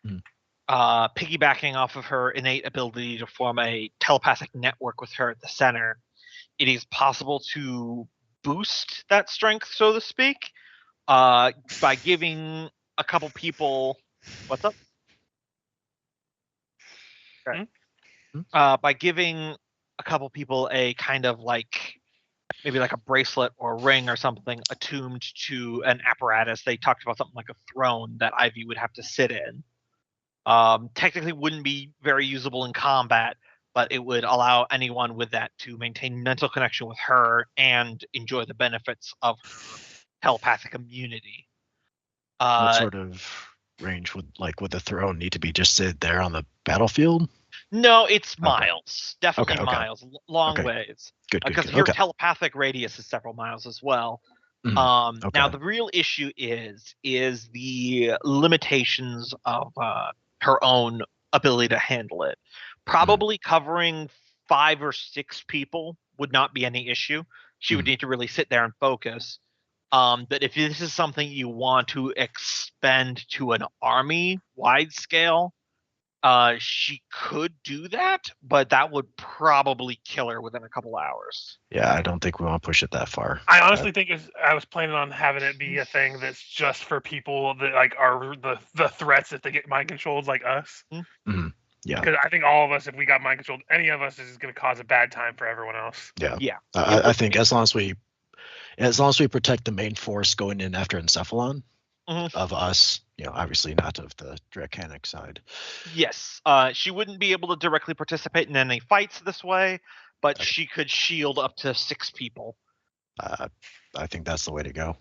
Mhm. Piggybacking off of her innate ability to form a telepathic network with her at the center, it is possible to boost that strength, so to speak, by giving a couple people. What's up? Okay. By giving a couple people a kind of maybe like a bracelet or a ring or something attuned to an apparatus. They talked about something like a throne that Ivy would have to sit in. Technically wouldn't be very usable in combat, but it would allow anyone with that to maintain mental connection with her and enjoy the benefits of her telepathic immunity. What sort of range would the throne need to be just sit there on the battlefield? No, it's Okay. miles. Definitely Okay. miles. Long Okay. ways. Good. Because your telepathic radius is several miles as well. Mhm. Okay. Now the real issue is the limitations of her own ability to handle it. Probably covering 5 or 6 people would not be any issue. She would need to really sit there and focus. But if this is something you want to expend to an army wide scale, she could do that, but that would probably kill her within a couple hours. Yeah, I don't think we want to push it that far. I honestly think I was planning on having it be a thing that's just for people that are the threats if they get mind controlled, like us. Mhm. Yeah. Because I think all of us, if we got mind controlled, any of us is going to cause a bad time for everyone else. Yeah. I think as long as we protect the main force going in after Encephalon of us, obviously not of the Dracanic side. Yes. She wouldn't be able to directly participate in any fights this way, but she could shield up to 6 people. I think that's the way to go.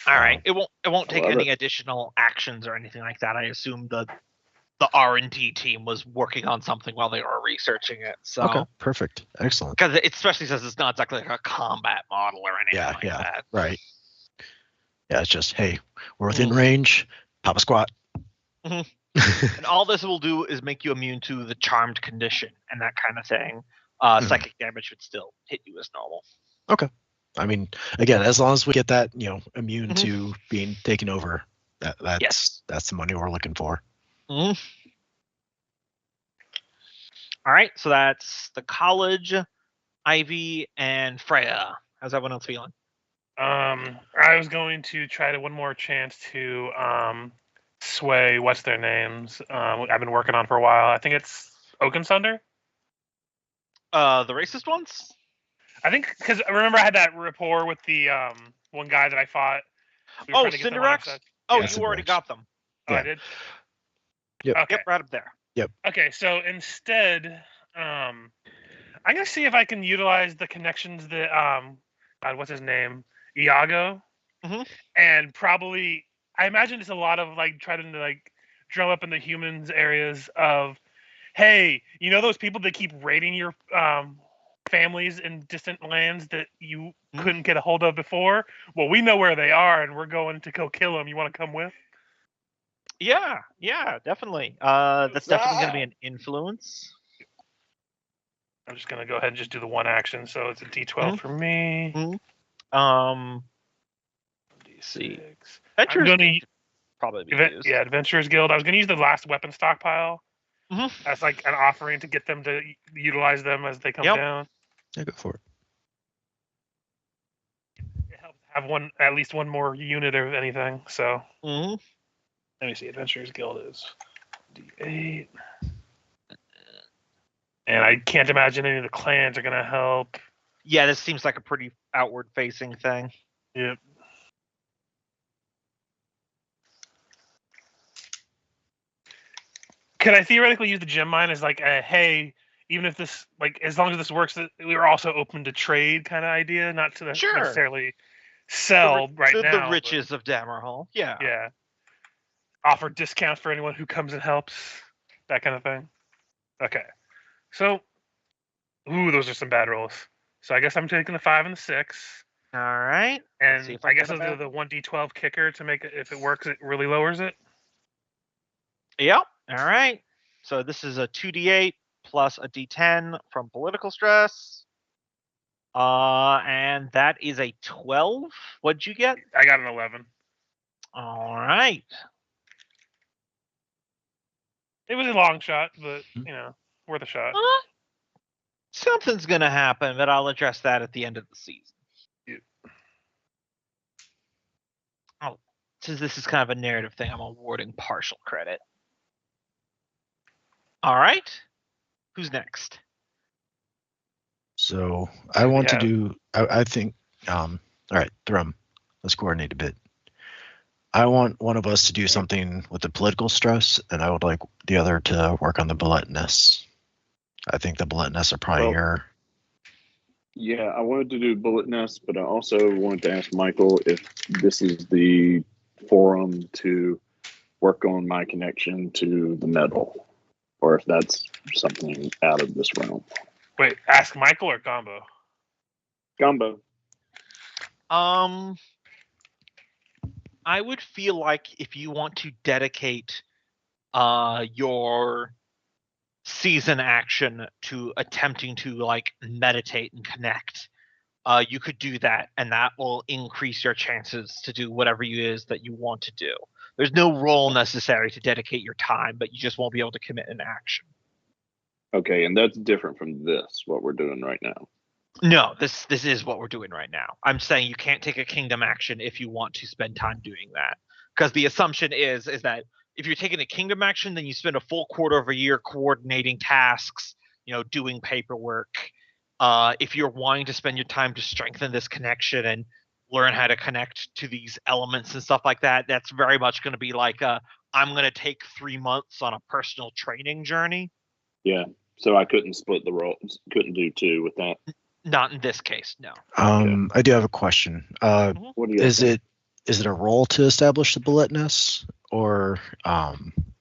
All right. It won't take love any additional actions or anything like that. I assume the R&D team was working on something while they were researching it. So Okay, perfect, excellent. because it especially says it's not exactly like a combat model or anything like that. Right. Yeah, it's just, hey, we're within range, pop a squat. And all this will do is make you immune to the charmed condition and that kind of thing. Psychic damage would still hit you as normal. Okay. I mean, again, as long as we get that, immune to being taken over, that's the money we're looking for. All right, so that's the college, Ivy, and Freya. How's everyone else feeling? I was going to try to one more chance to sway what's their names. I've been working on for a while. I think it's Oakensunder. The racist ones? I think because remember I had that rapport with the one guy that I fought. Cinderax? Oh, Yeah, you already got them. Oh, Yeah. I did. Yep. Okay. Yep, right up there. Okay, so instead, I'm gonna see if I can utilize the connections that God, what's his name, Iago, and probably I imagine it's a lot of trying to drum up in the humans areas of, hey, those people that keep raiding your families in distant lands that you couldn't get a hold of before. Well, we know where they are, and we're going to go kill them. You want to come with? Yeah, definitely. That's definitely going to be an influence. I'm just going to go ahead and just do the one action. So it's a D12 for me. D6. I'm going to probably be used. Yeah, Adventurers Guild. I was going to use the last weapon stockpile. That's like an offering to get them to utilize them as they come down. Yeah, go for it. It helps have at least one more unit of anything. So let me see. Adventurers Guild is D8, and I can't imagine any of the clans are going to help. Yeah, this seems like a pretty outward-facing thing. Yep. Could I theoretically use the gem mine as hey, even if this as long as this works, we are also open to trade kind of idea, not to necessarily sell right now. The riches of Dammerhall. Yeah. Yeah. offer discounts for anyone who comes and helps, that kind of thing. Okay. So, those are some bad rolls. So I guess I'm taking the 5 and the 6. All right. Let's see And if I guess get I'll a do the 1d12 kicker to make it, if it works, it really lowers it. Yep. All right. So this is a 2d8 plus a d10 from political stress. And that is a 12. What'd you get? I got an 11. All right. It was a long shot, but, worth a shot. Something's gonna happen, but I'll address that at the end of the season. Yeah. Oh, since this is kind of a narrative thing, I'm awarding partial credit. All right. Who's next? So I want to have? do. I think. All right, Thrum. Let's coordinate a bit. I want one of us to do something with the political stress, and I would like the other to work on the bulletness. I think the bulletness are probably your. Yeah, I wanted to do bullet nest, but I also wanted to ask Michael if this is the forum to work on my connection to the metal, or if that's something out of this realm. Wait, ask Michael or Gombo? Gumbo. I would feel like if you want to dedicate your season action to attempting to like meditate and connect, you could do that, and that will increase your chances to do whatever it is that you want to do. There's no role necessary to dedicate your time, but you just won't be able to commit an action. Okay, and that's different from this, what we're doing right now. No, this is what we're doing right now. I'm saying you can't take a kingdom action if you want to spend time doing that. Because the assumption is that if you're taking a kingdom action, then you spend a full quarter of a year coordinating tasks, doing paperwork. If you're wanting to spend your time to strengthen this connection and learn how to connect to these elements and stuff like that, that's very much going to be like I'm going to take 3 months on a personal training journey. Yeah, so I couldn't split the roles, couldn't do 2 with that. Not in this case, no. I do have a question. What do you Is think? it a role to establish the bulletness, or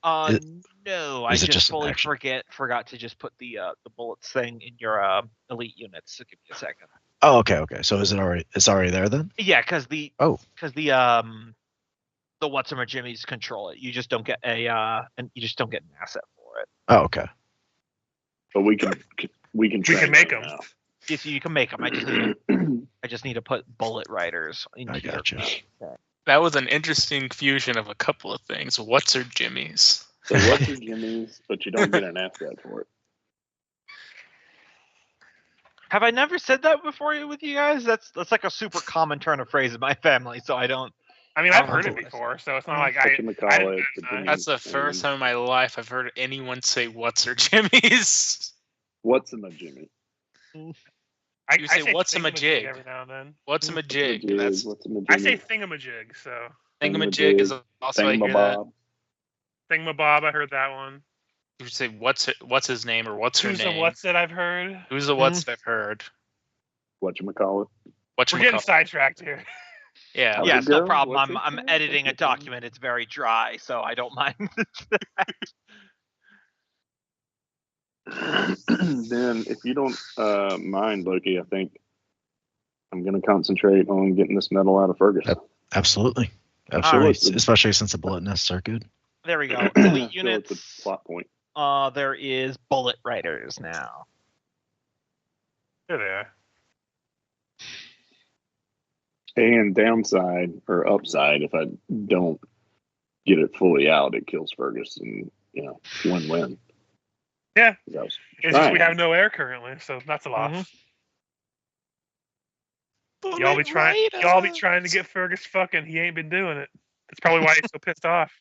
No, I is it just just an fully action? forgot to just put the bullets thing in your elite units. So give me a second. Oh, okay. So is it already? It's already there then? Yeah, because the Jimmies control it. You just don't get an asset for it. Oh, okay. But we can train make them 'em. now. Yes, you can make them. I just need to put bullet riders into I gotcha. That was an interesting fusion of a couple of things. What's are Jimmy's? So what's your Jimmy's, but you don't get an asset for it. Have I never said that before with you guys? That's like a super common turn of phrase in my family, so I don't. I mean, I've heard it before, so it's not like I didn't That's the first time in my life I've heard anyone say what's are Jimmy's. What's in a Jimmy? You say what's a majig every now and then. What's a majig? What's a I say thingamajig, so thingamajig is also I hear that. Thingamabob, I heard that one. You say what's his name or what's her Who's name? the what's it I've heard? Who's the what's that I've heard? Whatchamacallit? We're getting sidetracked here. Yeah. Yeah, it's no problem. I'm editing a document. It's very dry, so I don't mind. Then, if you don't mind, Loki, I think I'm going to concentrate on getting this medal out of Ferguson. Absolutely. Right. Especially since the bullet nests are good. There we go. Elite I feel it's units. a plot point. There is bullet riders now. There they are. And downside or upside, if I don't get it fully out, it kills Ferguson. Win-win. Yeah. It's just we have no air currently, so that's a loss. Y'all be trying to get Fergus fucking. He ain't been doing it. That's probably why he's so pissed off.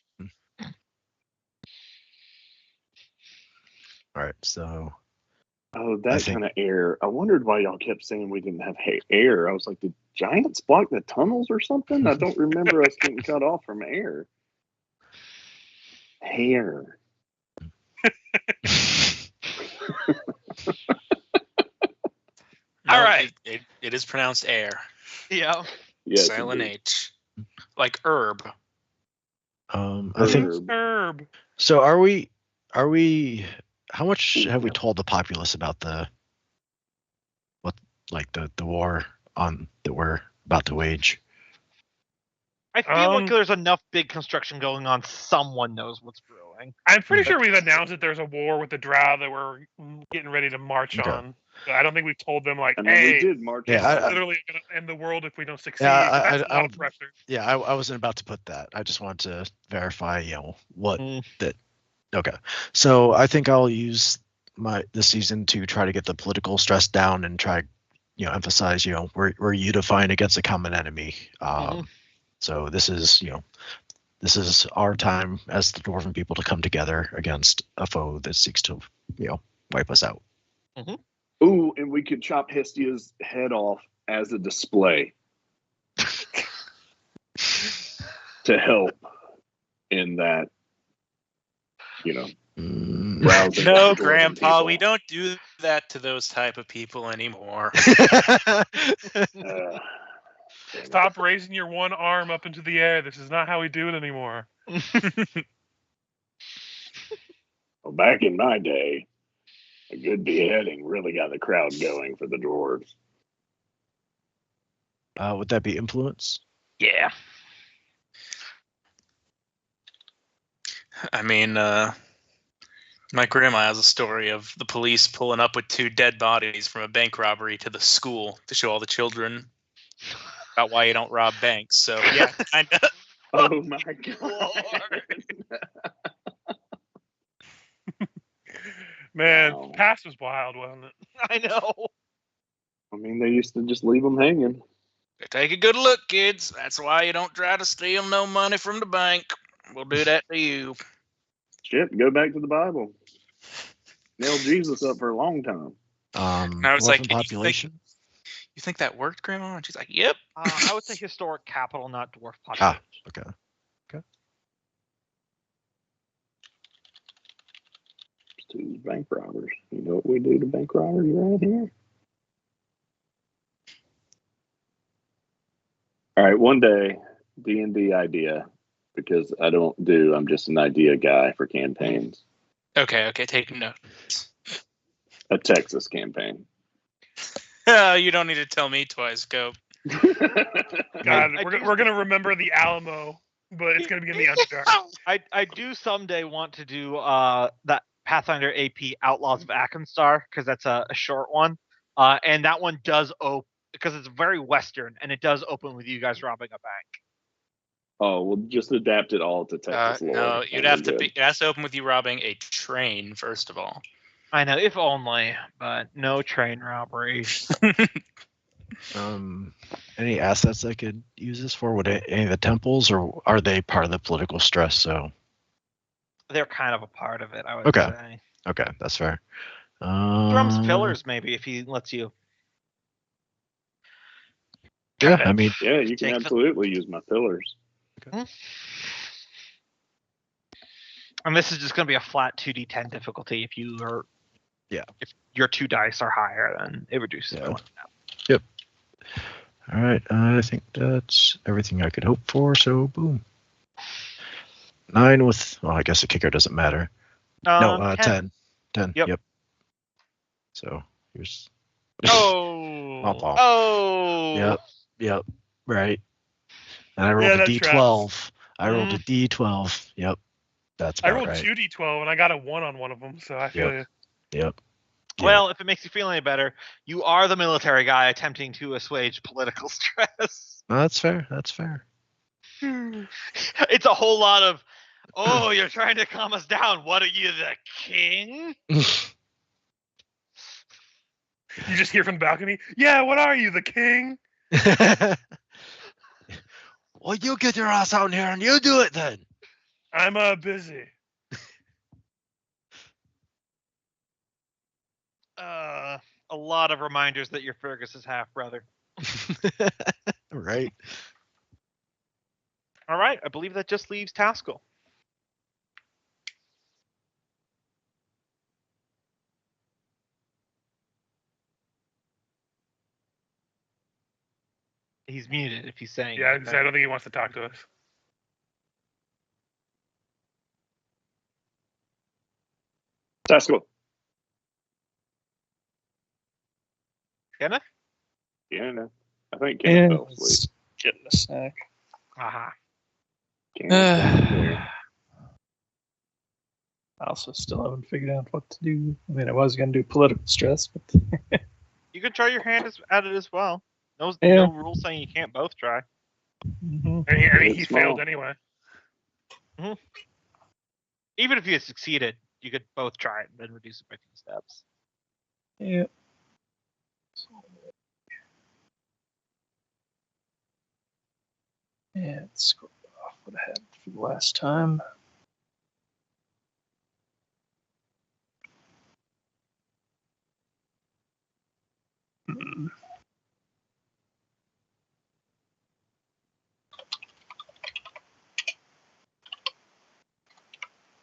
All right, so. Oh, that kind of air. I wondered why y'all kept saying we didn't have air. I was like, did giants block the tunnels or something? I don't remember us getting cut off from air. Hair. All right. It is pronounced air. Yeah. Yes, Silent H. Like herb. I think Herb. so. Are we? How much have we told the populace about the war that we're about to wage? I feel like there's enough big construction going on. Someone knows what's brewing. I'm pretty sure we've announced that there's a war with the Drow that we're getting ready to march Okay. on. But I don't think we've told them like, I mean, hey, we did march. Yeah, it's on. literally going to end the world if we don't succeed. Yeah, That's a lot of pressure. Yeah, I wasn't about to put that. I just wanted to verify, what that. Okay, so I think I'll use this season to try to get the political stress down and try, emphasize, we're unifying against a common enemy. So this is our time as the Dwarven people to come together against a foe that seeks to, wipe us out. Ooh, and we could chop Hestia's head off as a display to help in that, rousing No, of the Dwarven Grandpa, people. we don't do that to those type of people anymore. Stop raising your one arm up into the air. This is not how we do it anymore. Well, back in my day, a good beheading really got the crowd going for the dwarves. Would that be influence? Yeah. I mean, my grandma has a story of the police pulling up with 2 dead bodies from a bank robbery to the school to show all the children about why you don't rob banks. So yeah, kind of. Oh my god! Man, Wow. the past was wild, wasn't it? I know. I mean, they used to just leave them hanging. Take a good look, kids. That's why you don't try to steal no money from the bank. We'll do that to you. Shit, go back to the Bible. Nailed Jesus up for a long time. I was like, population. You think that worked, Grandma? And she's like, yep. I would say historic capital, not dwarf population. Okay. To bank robbers. You know what we do to bank robbers right here? All right, one day, D&D idea, because I'm just an idea guy for campaigns. Okay, take note. A Texas campaign. You don't need to tell me twice, go. God, we're gonna remember the Alamo, but it's gonna be in the Underdark. I do someday want to do that Pathfinder AP Outlaws of Akenstar, because that's a short one, and that one does open because it's very western, and it does open with you guys robbing a bank. Oh, we'll just adapt it all to Texas lore. No, it has to open with you robbing a train first of all. I know, if only, but no train robbery. Any assets I could use this for? Would any of the temples, or are they part of the political stress? So they're kind of a part of it, I would say. Okay, that's fair. Drum's pillars, maybe, if he lets you. Yeah, I mean, yeah, you can absolutely use my pillars. Okay. And this is just going to be a flat 2d10 difficulty. If your 2 dice are higher, then it reduces by 1. Yep. All right, I think that's everything I could hope for. So, boom. 9 with. Well, I guess the kicker doesn't matter. No, 10. 10. Yep. So here's. Oh. Yep. Right. And I rolled a D12. Tracks. I rolled a D12. Yep. That's about I rolled right. 2 D12 and I got a 1 on one of them, so I feel you. Yep. Well, if it makes you feel any better, you are the military guy attempting to assuage political stress. No, that's fair. It's a whole lot of, oh, you're trying to calm us down. What are you, the king? You just hear from the balcony, yeah, what are you, the king? Well, you get your ass out here and you do it then. I'm busy. A lot of reminders that you're Fergus's half brother. Right. All right, I believe that just leaves Taskell. He's muted if he's saying. Yeah, anything. I don't think he wants to talk to us. Taskle. Kenneth? Yeah, no. I think Kenneth Yeah, fell asleep. it's getting a snack. Aha. Kenneth down there. I also still haven't figured out what to do. I mean, I was going to do political stress, but You could try your hand at it as well. No, Yeah. no rule saying you can't both try. Mhm. And he It's failed small. anyway. Even if you had succeeded, you could both try it and then reduce it by 2 steps. Yeah. Yeah, let's scroll off what I had for the last time. Hmm.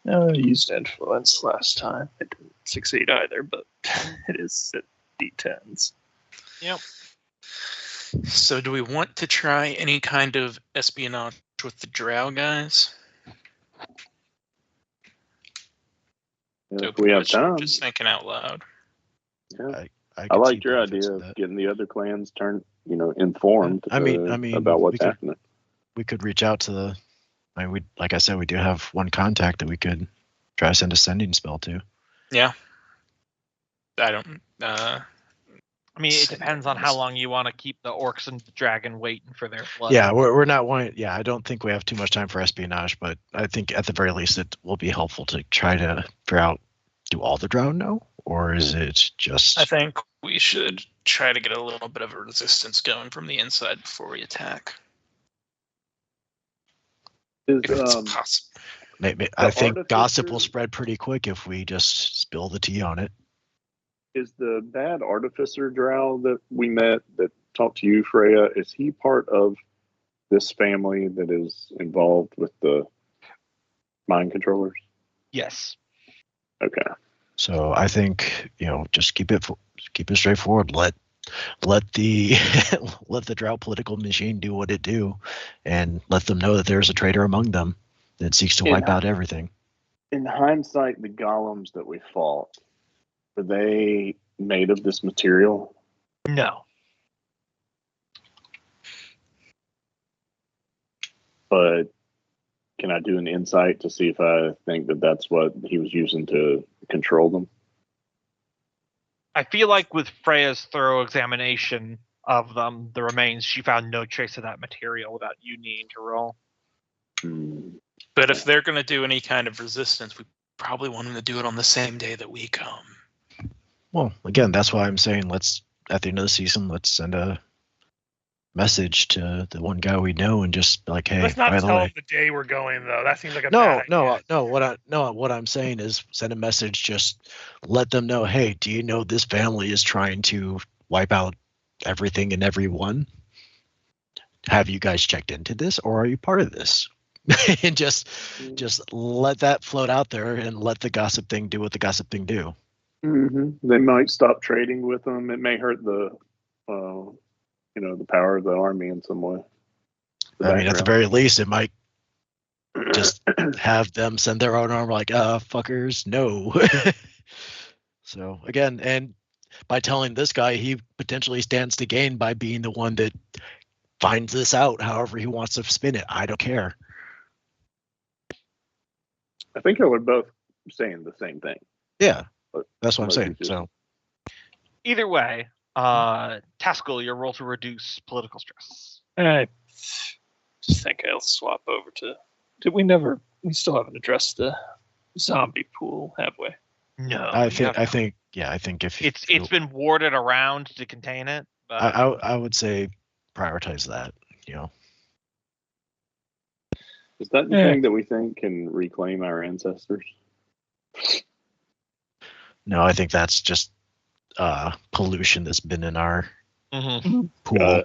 No, I used influence last time. It didn't succeed either, but it is at D10s. Yep. So, do we want to try any kind of espionage with the Drow guys? If we have Question, time. just thinking out loud. Yeah. I I could see liked your benefits idea of of that. getting the other clans informed. I mean, about we what's could- happening. We could reach out to the. I mean, like I said, we do have one contact that we could try to send a sending spell to. Yeah. I don't. I mean, it depends on how long you want to keep the orcs and the dragon waiting for their blood. Yeah, we're not wanting. Yeah, I don't think we have too much time for espionage, but I think at the very least it will be helpful to try to figure out: do all the Drow know, or is it just? I think we should try to get a little bit of a resistance going from the inside before we attack. If it's possible. Maybe, I think gossip will artificer- spread pretty quick if we just spill the tea on it. Is the bad artificer drow that we met that talked to you, Freya, is he part of this family that is involved with the mind controllers? Yes. Okay. So I think just keep it straightforward. Let the let the Drow political machine do what it do, and let them know that there's a traitor among them that seeks to wipe out everything. In hindsight, the golems that we fought, were they made of this material? No. But can I do an insight to see if I think that that's what he was using to control them? I feel like with Freya's thorough examination of them, the remains, she found no trace of that material without you needing to roll. But if they're going to do any kind of resistance, we probably want them to do it on the same day that we come. Well, again, that's why I'm saying at the end of the season, let's send a message to the one guy we know and just be like, hey, Let's not by the tell way. him the day we're going, though. That seems like a No. bad idea. What I'm saying is send a message. Just let them know, hey, do you know this family is trying to wipe out everything and everyone? Have you guys checked into this, or are you part of this? And just let that float out there and let the gossip thing do what the gossip thing do. Mm-hmm. They might stop trading with them. It may hurt the power of the army in some way. I mean, at the very least, it might just have them send their own armor like, fuckers, no. So, again, and by telling this guy, he potentially stands to gain by being the one that finds this out however he wants to spin it. I don't care. I think I would both saying the same thing. Yeah, But that's what I'm like saying. you just- So, Either way, Taskell, your roll to reduce political stress. I just think I'll swap over to. We still haven't addressed the zombie pool, have we? No. I you think haven't. if It's been warded around to contain it. But I would say prioritize that. Is that the Yeah. thing that we think can reclaim our ancestors? No, I think that's just pollution that's been in our Mhm. pool.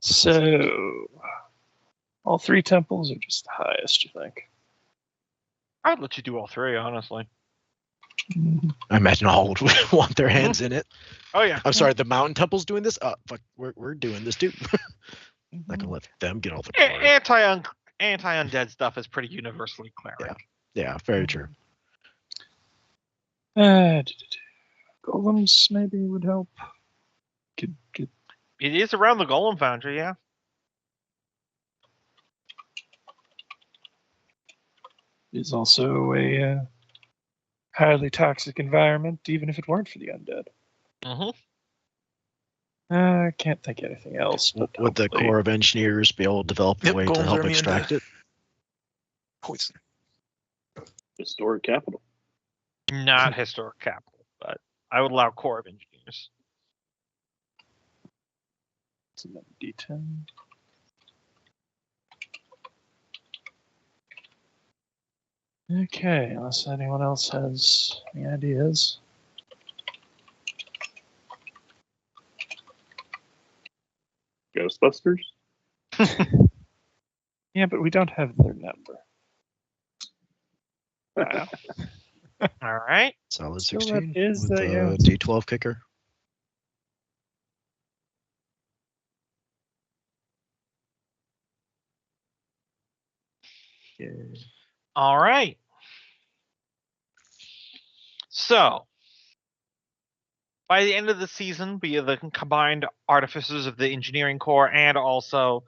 So, all three temples are just the highest, you think? I'd let you do all three, honestly. I imagine all would want their hands in it. Oh yeah. I'm sorry, the mountain temple's doing this. Fuck, we're doing this too. Not gonna let them get all the glory. Anti-undead stuff is pretty universally cleric. Yeah, very true. Golems maybe would help. Could It is around the Golem Foundry, yeah. is also a highly toxic environment, even if it weren't for the undead. Mm-hmm. I can't think of anything else. But Would the hopefully- Corps of Engineers be able to develop a Yep, way to golems are help immune to extract it? poison. Historic capital. Not historic capital, but I would allow Corps of Engineers. It's another D10. Okay, unless anyone else has any ideas. Ghostbusters. Yeah, but we don't have their number. Wow. All right. Solid So that 16 is with the- the yeah. D12 kicker. All right. So, by the end of the season, via the combined artifices of the engineering corps and also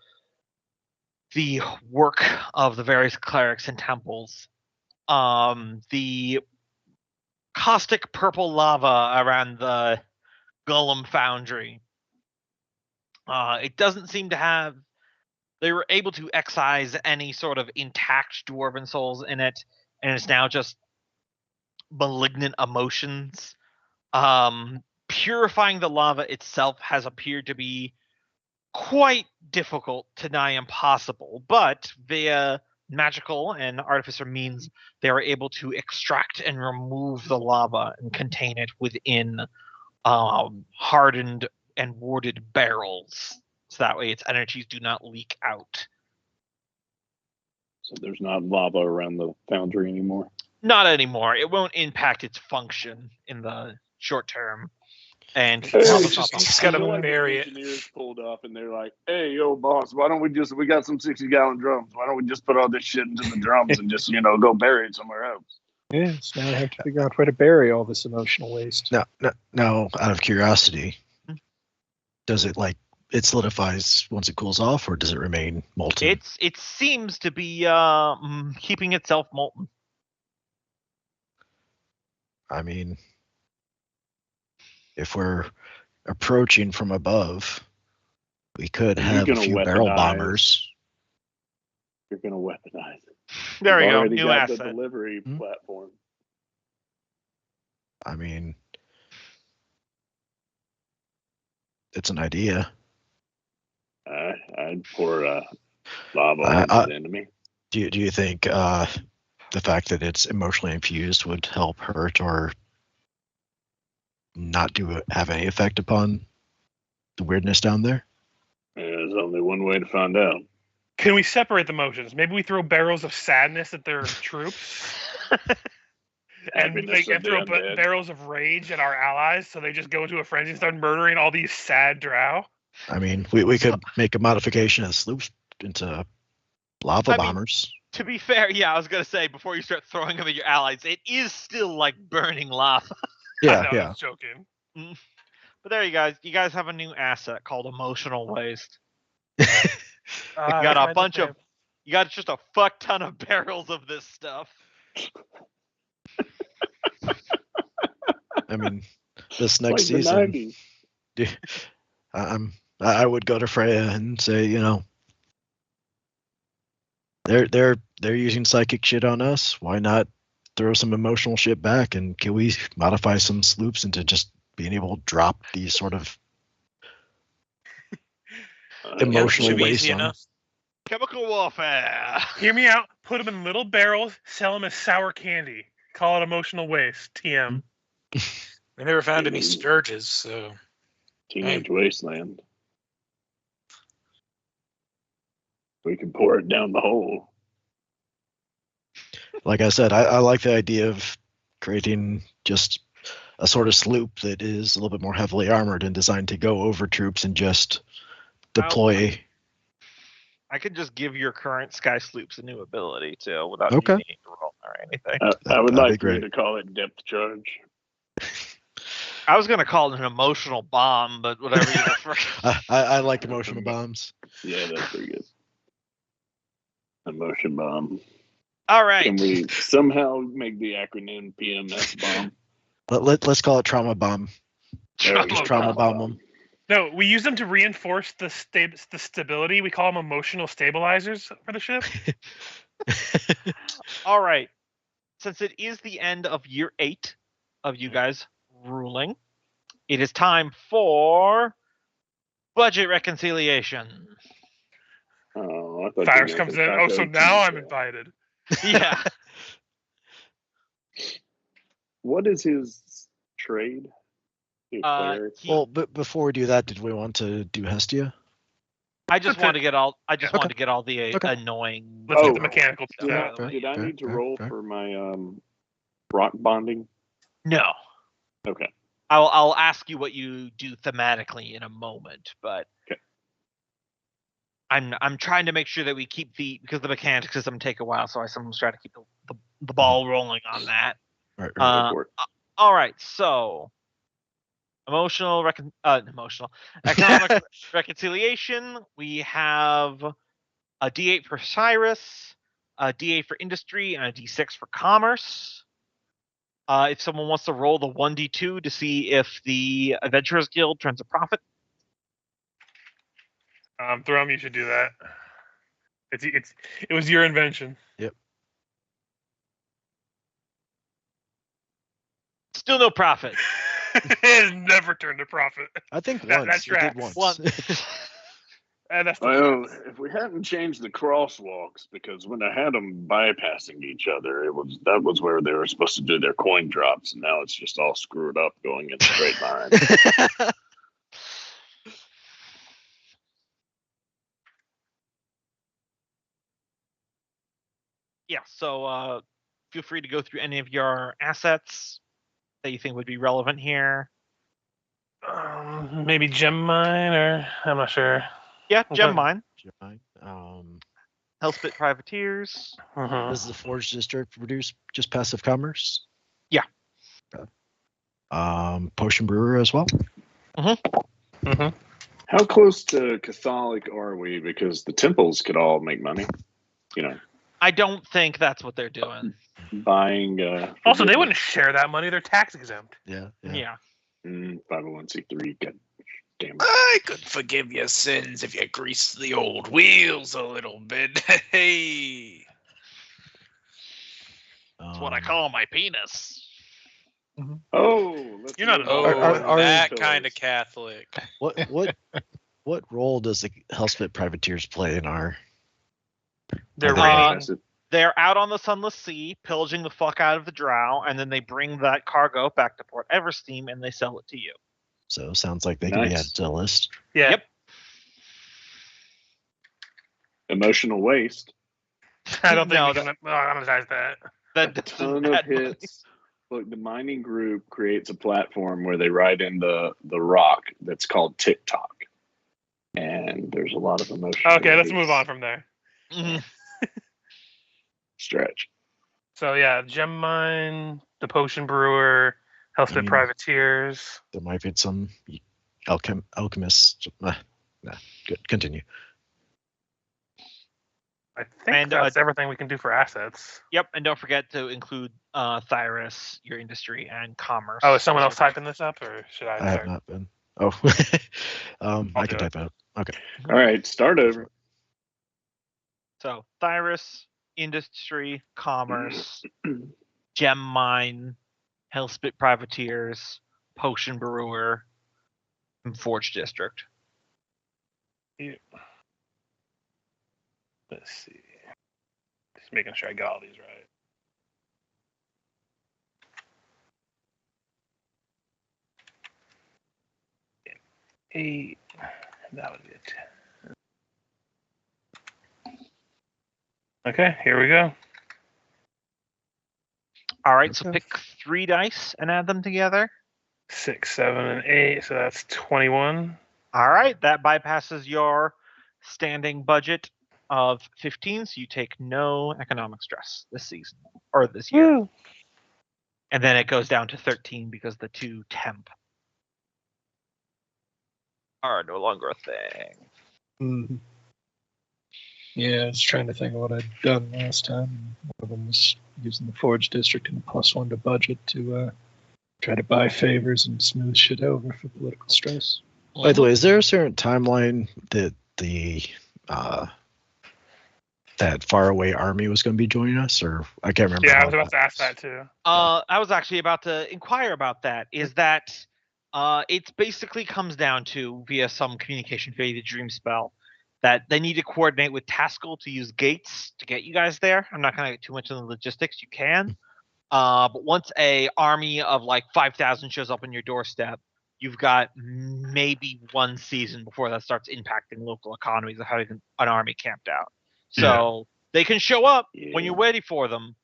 the work of the various clerics and temples, the caustic purple lava around the Golem Foundry, it doesn't seem to have. They were able to excise any sort of intact dwarven souls in it, and it's now just malignant emotions. Purifying the lava itself has appeared to be quite difficult to nigh impossible, but via magical and artificer means they are able to extract and remove the lava and contain it within hardened and warded barrels, so that way its energies do not leak out. So there's not lava around the foundry anymore. Not anymore. It won't impact its function in the short term. And Hey, lava's just- not just the- gotta I feel like the bury it. engineers pulled up and they're like, "Hey, yo, boss, why don't we got some 60-gallon drums. Why don't we just put all this shit into the drums and just, go bury it somewhere else?" Yes, now we have to figure out where to bury all this emotional waste. Now, out of curiosity, does it it solidifies once it cools off, or does it remain molten? It seems to be keeping itself molten. I mean, if we're approaching from above, we could You're have a gonna few barrel weaponize- bombers. You're gonna weaponize it. There we We've go. already New got the asset. delivery Hmm? platform. I mean, it's an idea. I'd pour lava I- on the enemy. Do you think the fact that it's emotionally infused would help hurt or not have any effect upon the weirdness down there? There's only one way to find out. Can we separate the motions? Maybe we throw barrels of sadness at their troops, and Happiness of the throw undead. barrels of rage at our allies, so they just go into a frenzy and start murdering all these sad drow. I mean, we could make a modification of sloops into lava I mean, bombers. To be fair, yeah, I was gonna say before you start throwing them at your allies, it is still like burning lava. I Yeah, know, I yeah. was joking. But there you guys have a new asset called emotional waste. Ah, You got that's a my bunch of nickname. you got just a fuck ton of barrels of this stuff. I mean, this Like next the season, 90s. I would go to Freya and say, they're using psychic shit on us. Why not throw some emotional shit back? And can we modify some sloops into just being able to drop these sort of emotional should be waste easy on? enough. Chemical warfare. Hear me out. Put them in little barrels. Sell them as sour candy. Call it emotional waste. TM. We never found any Ooh. scourges, so Teenage Wasteland. We can pour it down the hole. Like I said, I like the idea of creating just a sort of sloop that is a little bit more heavily armored and designed to go over troops and just deploy. I could just give your current sky sloops a new ability too, without Okay. needing to roll or anything. I would that'd be like for you great. to call it depth charge. I was gonna call it an emotional bomb, but whatever you prefer. I like emotional bombs. Yeah, that's pretty good. Emotion bomb. All right. Can we somehow make the acronym PMS bomb? Let's call it trauma bomb. Just trauma bomb them. No, we use them to reinforce the stability. We call them emotional stabilizers for the ship. All right. Since it is the end of year 8 of you guys ruling, it is time for budget reconciliation. Oh, I thought Cyrus you meant comes the in. Oh, so taco now I'm Tuesday. invited. Yeah. What is his trade? Cleric? Well, but before we do that, did we want to do Hestia? I just That's want it. to get all. I just Okay. want to get all the Okay. annoying. Let's Oh, get the mechanical Did stuff I, out of the way. did I Fair, need to fair, roll fair. for my rock bonding? No. Okay. I'll ask you what you do thematically in a moment, but Okay. I'm trying to make sure that we keep because the mechanics system take a while, so I sometimes try to keep the ball rolling on that. Right. Go for it. All right, so economic reconciliation. We have a D8 for Cyrus, a D8 for industry, and a D6 for commerce. If someone wants to roll the 1d2 to see if the Adventurers Guild turns a profit. Thrum, you should do that. It was your invention. Still no profit. It has never turned a profit. I think That once. It did tracks. once. And that's the Well, if we hadn't changed the crosswalks, because when I had them bypassing each other, that was where they were supposed to do their coin drops, and now it's just all screwed up going in straight line. Yeah, so feel free to go through any of your assets that you think would be relevant here. maybe gem mine, or I'm not sure. Yeah, Okay. gem mine, Um, Hellspit Privateers. Mhm. does the Forge District produce just passive commerce? Yeah. Okay. Potion Brewer as well. Mhm. How close to Catholic are we? Because the temples could all make money. You know, I don't think that's what they're doing. buying. Also, they forgiveness. wouldn't share that money. They're tax exempt. Yeah. 501c3. God damn it. I could forgive your sins if you grease the old wheels a little bit. Hey. That's what I call my penis. Oh, You're not an Oh, old Are- that pillars. kind of Catholic. What role does the Hellspit Privateers play in our? They're Uh, raiding. They're out on the Sunless Sea, pillaging the fuck out of the drow, and then they bring that cargo back to Port Eversteam and they sell it to you. So sounds like they can be Nice. added to the list. Yeah. Yep. Emotional waste. I don't think No, we can monetize that. A That ton of hits. Look, the mining group creates a platform where they ride in the rock that's called TikTok. And there's a lot of emotion. Okay, let's move on from there. Mhm. Stretch. So yeah, gem mine, the potion brewer, Hellspit mean- privateers. There might be some alchemists. Good. Continue. I think And, that's everything we can do for assets. Yep, and don't forget to include Thyrus, your industry, and commerce. Oh, is someone else typing this up, or should I? I have start? not been. Oh, I can do it. type out. Okay. All right, start over. So Thyrus, industry, commerce, gem mine, Hellspit privateers, potion brewer, and forge district. Let's see. Just making sure I got all these right. Eight. That was it. Okay, here we go. All right, so Okay. pick 3 dice and add them together. 6, 7, and 8. So that's 21. All right, that bypasses your standing budget of 15, so you take no economic stress this season or this year. Woo. And then it goes down to 13 because the 2 temp are no longer a thing. Mhm. Yeah, I was trying to think of what I'd done last time. One of them was using the Forge District and +1 to budget to try to buy favors and smooth shit over for political stress. By the way, is there a certain timeline that that faraway army was going to be joining us, or I can't remember? Yeah, I how was about to ask that too. I was actually about to inquire about that. Is that it basically comes down to, via some communication via the dream spell, that they need to coordinate with Taskell to use gates to get you guys there. I'm not going to get too much into the logistics. You can. But once a army of like 5,000 shows up on your doorstep, you've got maybe one season before that starts impacting local economies of having an army camped out. So they can show up when you're ready for them.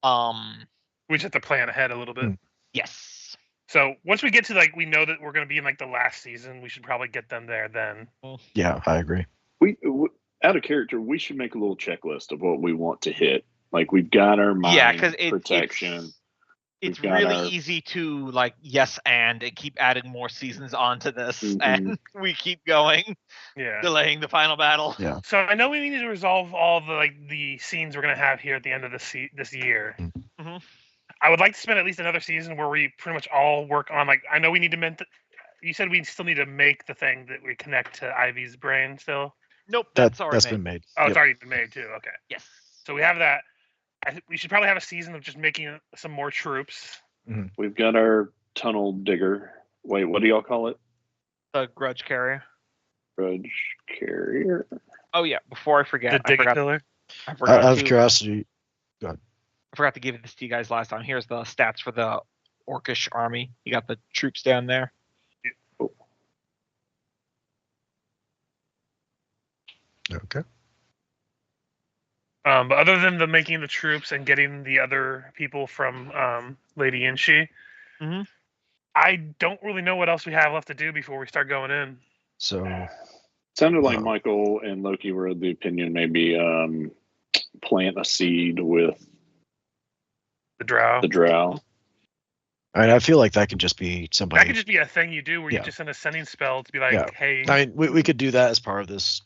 We just have to plan ahead a little bit. Yes. So once we get to we know that we're going to be in the last season, we should probably get them there then. Yeah, I agree. We out of character, we should make a little checklist of what we want to hit. Like we've got our mind protection. It's really easy to yes and keep adding more seasons onto this, and we keep going, delaying the final battle. Yeah. So I know we need to resolve all the scenes we're going to have here at the end of this year. Mm-hmm. I would like to spend at least another season where we pretty much all work on I know we need to you said we still need to make the thing that we connect to Ivy's brain still. Nope, that's been made. Oh, it's already been made too. Okay. Yes. So we have that. We should probably have a season of just making some more troops. Mm-hmm. We've got our tunnel digger. Wait, what do y'all call it? The grudge carrier. Grudge carrier. Oh yeah. Before I forget, The digger killer. Out of curiosity, go ahead. I forgot to give this to you guys last time. Here's the stats for the Orcish army. You got the troops down there. Okay. But other than the making the troops and getting the other people from Lady Inshi, I don't really know what else we have left to do before we start going in. So, sounded like Michael and Loki were of the opinion maybe plant a seed with the drow. I feel like that could just be somebody. That could just be a thing you do where you just send a sending spell to be like, hey. I mean, we could do that as part of this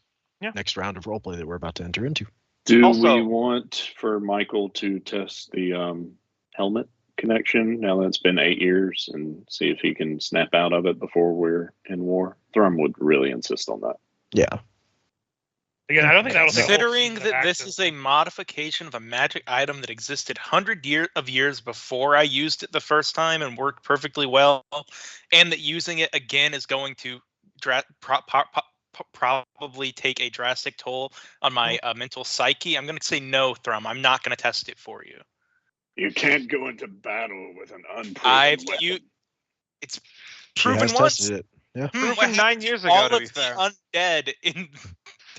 next round of roleplay that we're about to enter into. Do we want for Michael to test the helmet connection now that it's been 8 years and see if he can snap out of it before we're in war? Thrum would really insist on that. Yeah. Again, I don't think that was considering that this is a modification of a magic item that existed years before I used it the first time and worked perfectly well, and that using it again is going to probably take a drastic toll on my mental psyche. I'm going to say no, Thrum. I'm not going to test it for you. You can't go into battle with an unproven weapon. It's proven once. Tested it. Yeah. Proven 9 years ago, all to of be fair. the undead in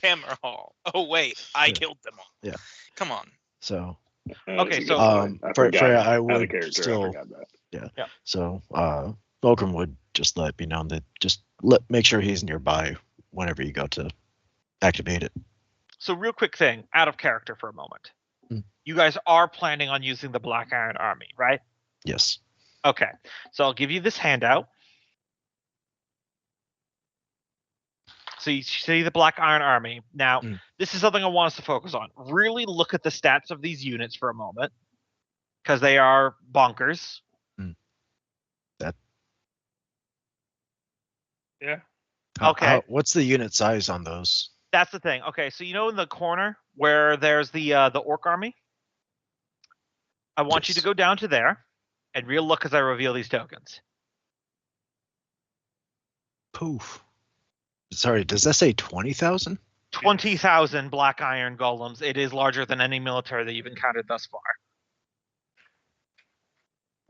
Dammerhall. Oh wait, I killed them all. Yeah. Come on. So So Freya, I would still. Yeah. So Volcrum would just let me know that make sure he's nearby whenever you go to activate it. So real quick thing, out of character for a moment. You guys are planning on using the Black Iron Army, right? Yes. Okay. So I'll give you this handout. So you see the Black Iron Army. Now, this is something I want us to focus on. Really look at the stats of these units for a moment, because they are bonkers. Yeah. Okay. What's the unit size on those? That's the thing. Okay, so in the corner where there's the Orc Army, I want you to go down to there and real look as I reveal these tokens. Poof. Sorry, does that say 20,000? 20,000 Black Iron Golems. It is larger than any military that you've encountered thus far.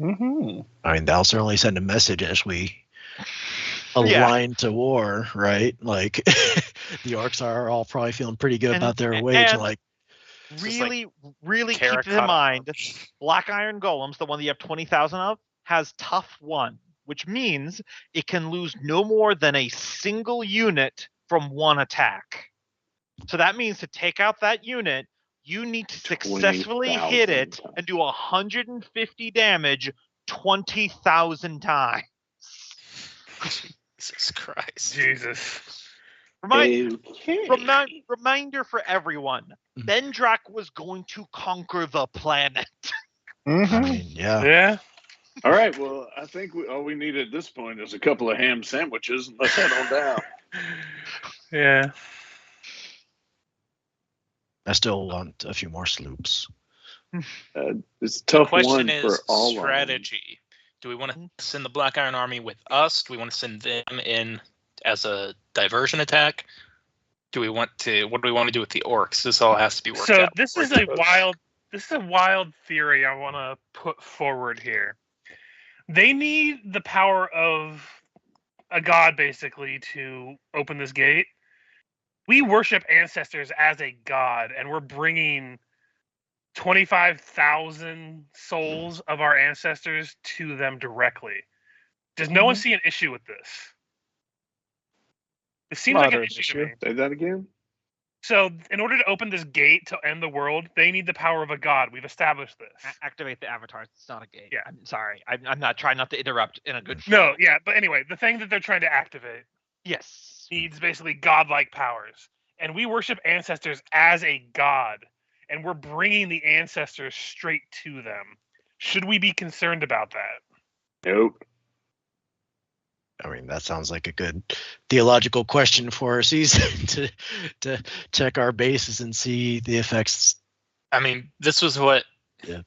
Mm-hmm. I mean, that'll certainly send a message as we align to war, right? Like, the orcs are all probably feeling pretty good about their wage. And really keep in mind, Black Iron Golems, the one that you have 20,000 of, has tough 1, which means it can lose no more than a single unit from one attack. So that means to take out that unit, you need to successfully hit it and do 150 damage 20,000 times. Jesus Christ. Jesus. Reminder for everyone: Bendrak was going to conquer the planet. I mean, yeah. Yeah. All right. Well, I think all we need at this point is a couple of ham sandwiches, and let's head on down. Yeah. I still want a few more sloops. It's a tough Question one is for all strategy. Do we want to send the Black Iron Army with us? Do we want to send them in as a diversion attack? What do we want to do with the orcs? This all has to be worked So out. this is a wild theory I want to put forward here. They need the power of a god basically to open this gate. We worship ancestors as a god, and we're bringing 25,000 souls of our ancestors to them directly. Does no one see an issue with this? It seems like an Moderate issue to me. Say that again. So, in order to open this gate to end the world, they need the power of a god. We've established this. Activate the avatars. It's not a gate. Yeah. I'm sorry. I'm not trying not to interrupt in a good No, flow. yeah, but anyway, the thing that they're trying to activate Yes. needs basically godlike powers. And we worship ancestors as a god, and we're bringing the ancestors straight to them. Should we be concerned about that? Nope. I mean, that sounds like a good theological question for our season to check our bases and see the effects. I mean, this was what. Yeah.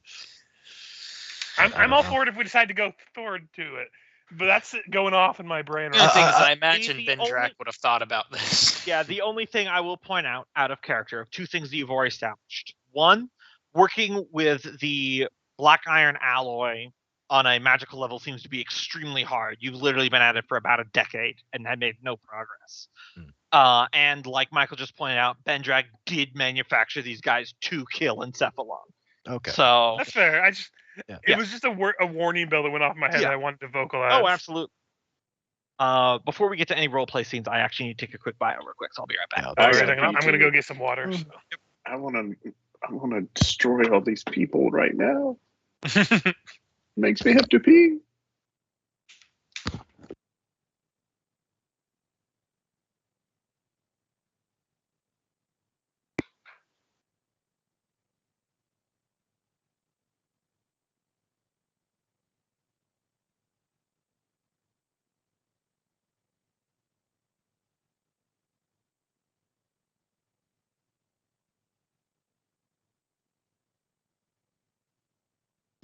I'm all for it if we decide to go forward to it. But that's it going off in my brain. The Right thing now. is, I imagine the Ben only- Drac would have thought about this. Yeah, the only thing I will point out of character, two things that you've already established. One, working with the Black Iron alloy on a magical level seems to be extremely hard. You've literally been at it for about a decade and have made no progress. And like Michael just pointed out, Bendrak did manufacture these guys to kill Encephalon. Okay. So, That's fair. Yeah. It was just a warning bell that went off in my head Yeah. that I wanted to vocalize. oh, absolutely. Before we get to any roleplay scenes, I actually need to take a quick bio real quick, so I'll be right back. Yeah, I Wait a got second, I'm you going to too. go get some water. So. I want to destroy all these people right now. Makes me have to pee.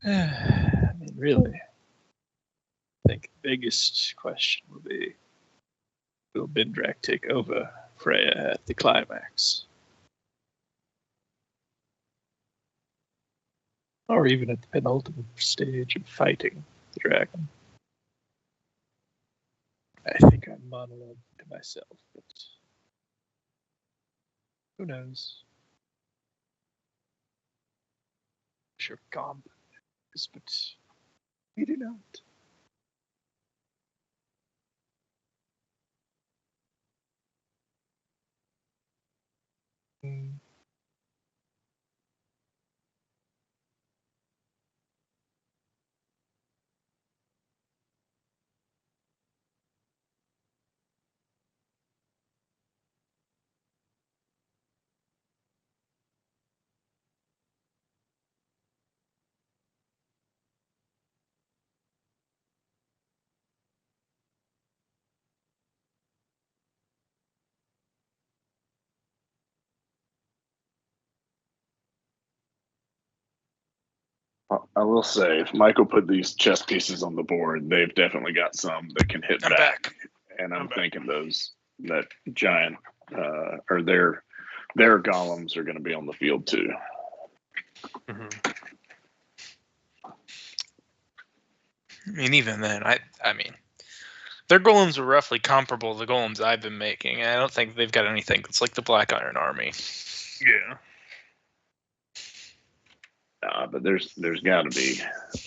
I mean, really, I think the biggest question will be, will Bindrak take over Freya at the climax? Or even at the penultimate stage of fighting the dragon? I think I'm monologuing to myself, but who knows? Sure, calm, but we do not. I will say, if Michael put these chess pieces on the board, they've definitely got some that can hit I'm back. back. And I'm I'm back. thinking that giant or their golems are going to be on the field too. Mhm. I mean, even then, I mean, their golems are roughly comparable to the golems I've been making. And I don't think they've got anything that's like the Black Iron Army. Yeah. But there's got to be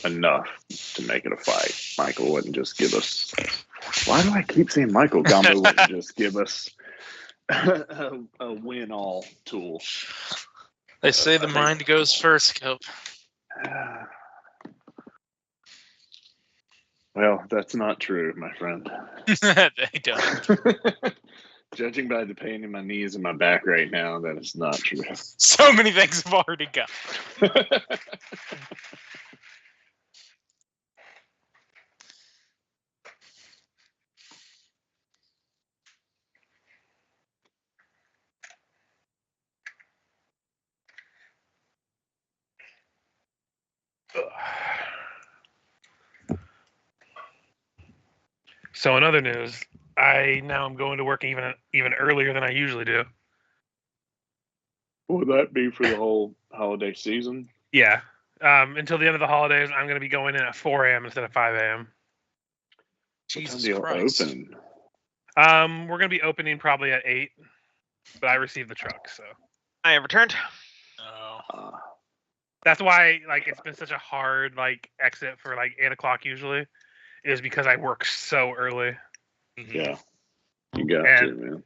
enough to make it a fight. Michael wouldn't just give us. Why do I keep saying Michael? Gumbo wouldn't just give us a win-all tool. They say I the think- mind goes first, Cope. Well, that's not true, my friend. They don't. Judging by the pain in my knees and my back right now, that is not true. So many things have already gone. So in other news, I'm going to work even earlier than I usually do. Will that be for the whole holiday season? Yeah. Until the end of the holidays, I'm going to be going in at 4 a.m. instead of 5 a.m. What time Jesus do you Christ. open? We're going to be opening probably at 8, but I received the truck, so I have returned. Oh. that's why it's been such a hard exit for 8 o'clock usually, is because I work so early. Mhm. Yeah, you got to, man.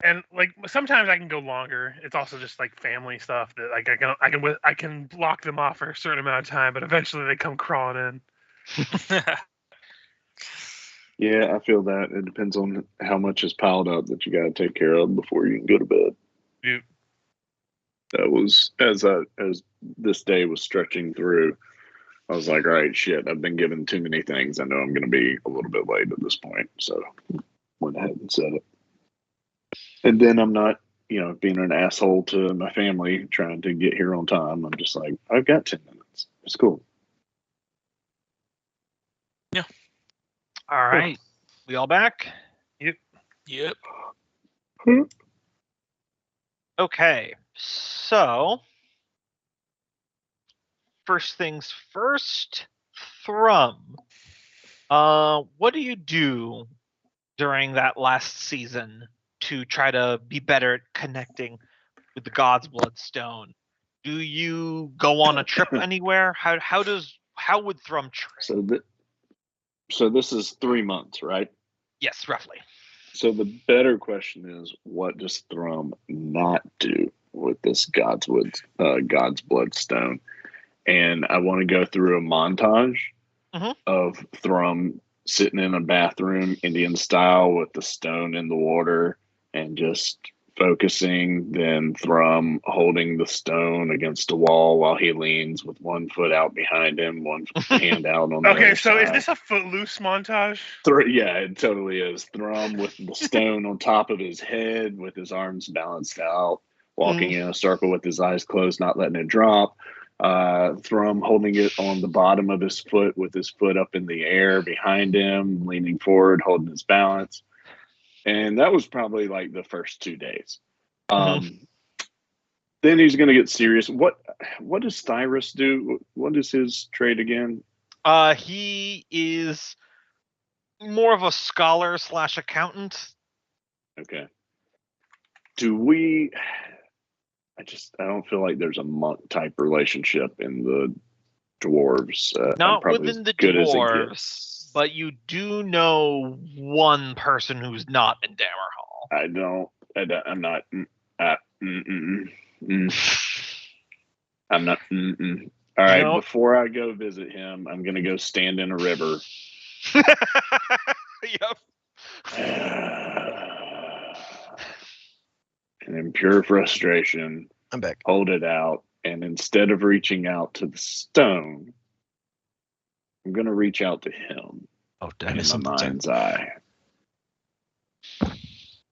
And sometimes I can go longer. It's also just family stuff that I can block them off for a certain amount of time, but eventually they come crawling in. Yeah, I feel that. It depends on how much is piled up that you got to take care of before you can go to bed. Yep. That was as this day was stretching through. I was like, all right, shit, I've been given too many things. I know I'm going to be a little bit late at this point. So went ahead and said it. And then I'm not, being an asshole to my family trying to get here on time. I'm just like, I've got 10 minutes. It's cool. All right. We all back? Yep. Okay. So, first things first, Thrum. What do you do during that last season to try to be better at connecting with the God's Bloodstone? Do you go on a trip anywhere? How would Thrum train? So this is 3 months, right? Yes, roughly. So the better question is, what does Thrum not do with this God's Bloodstone? And I want to go through a montage of Thrum sitting in a bathroom, Indian style, with the stone in the water, and just focusing. Then Thrum holding the stone against a wall while he leans with one foot out behind him, one hand out on the Okay, other so side. is this a Footloose montage? Yeah, it totally is. Thrum with the stone on top of his head, with his arms balanced out, walking in a circle with his eyes closed, not letting it drop. Thrum holding it on the bottom of his foot, with his foot up in the air behind him, leaning forward, holding his balance. And that was probably the first 2 days. Then he's going to get serious. What does Thyrus do? What is his trade again? He is more of a scholar / accountant. Okay. I don't feel like there's a monk type relationship in the dwarves. Not within the dwarves, but you do know one person who's not in Dammerhall. I'm not. I'm not. All right. Before I go visit him, I'm gonna go stand in a river. Yep. And in pure frustration, I'm back. Hold it out, and instead of reaching out to the stone, I'm gonna reach out to him. Oh, did I in miss my something? mind's eye.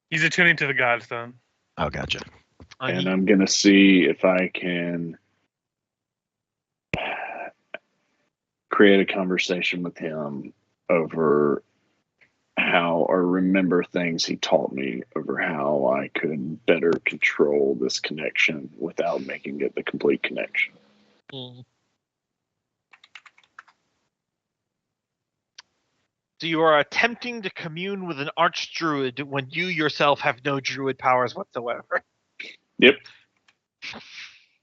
He's attuning to the Godstone. Oh, gotcha. And I'm gonna see if I can create a conversation with him over how, or remember things he taught me over how I could better control this connection without making it the complete connection. So you are attempting to commune with an archdruid when you yourself have no druid powers whatsoever. Yep.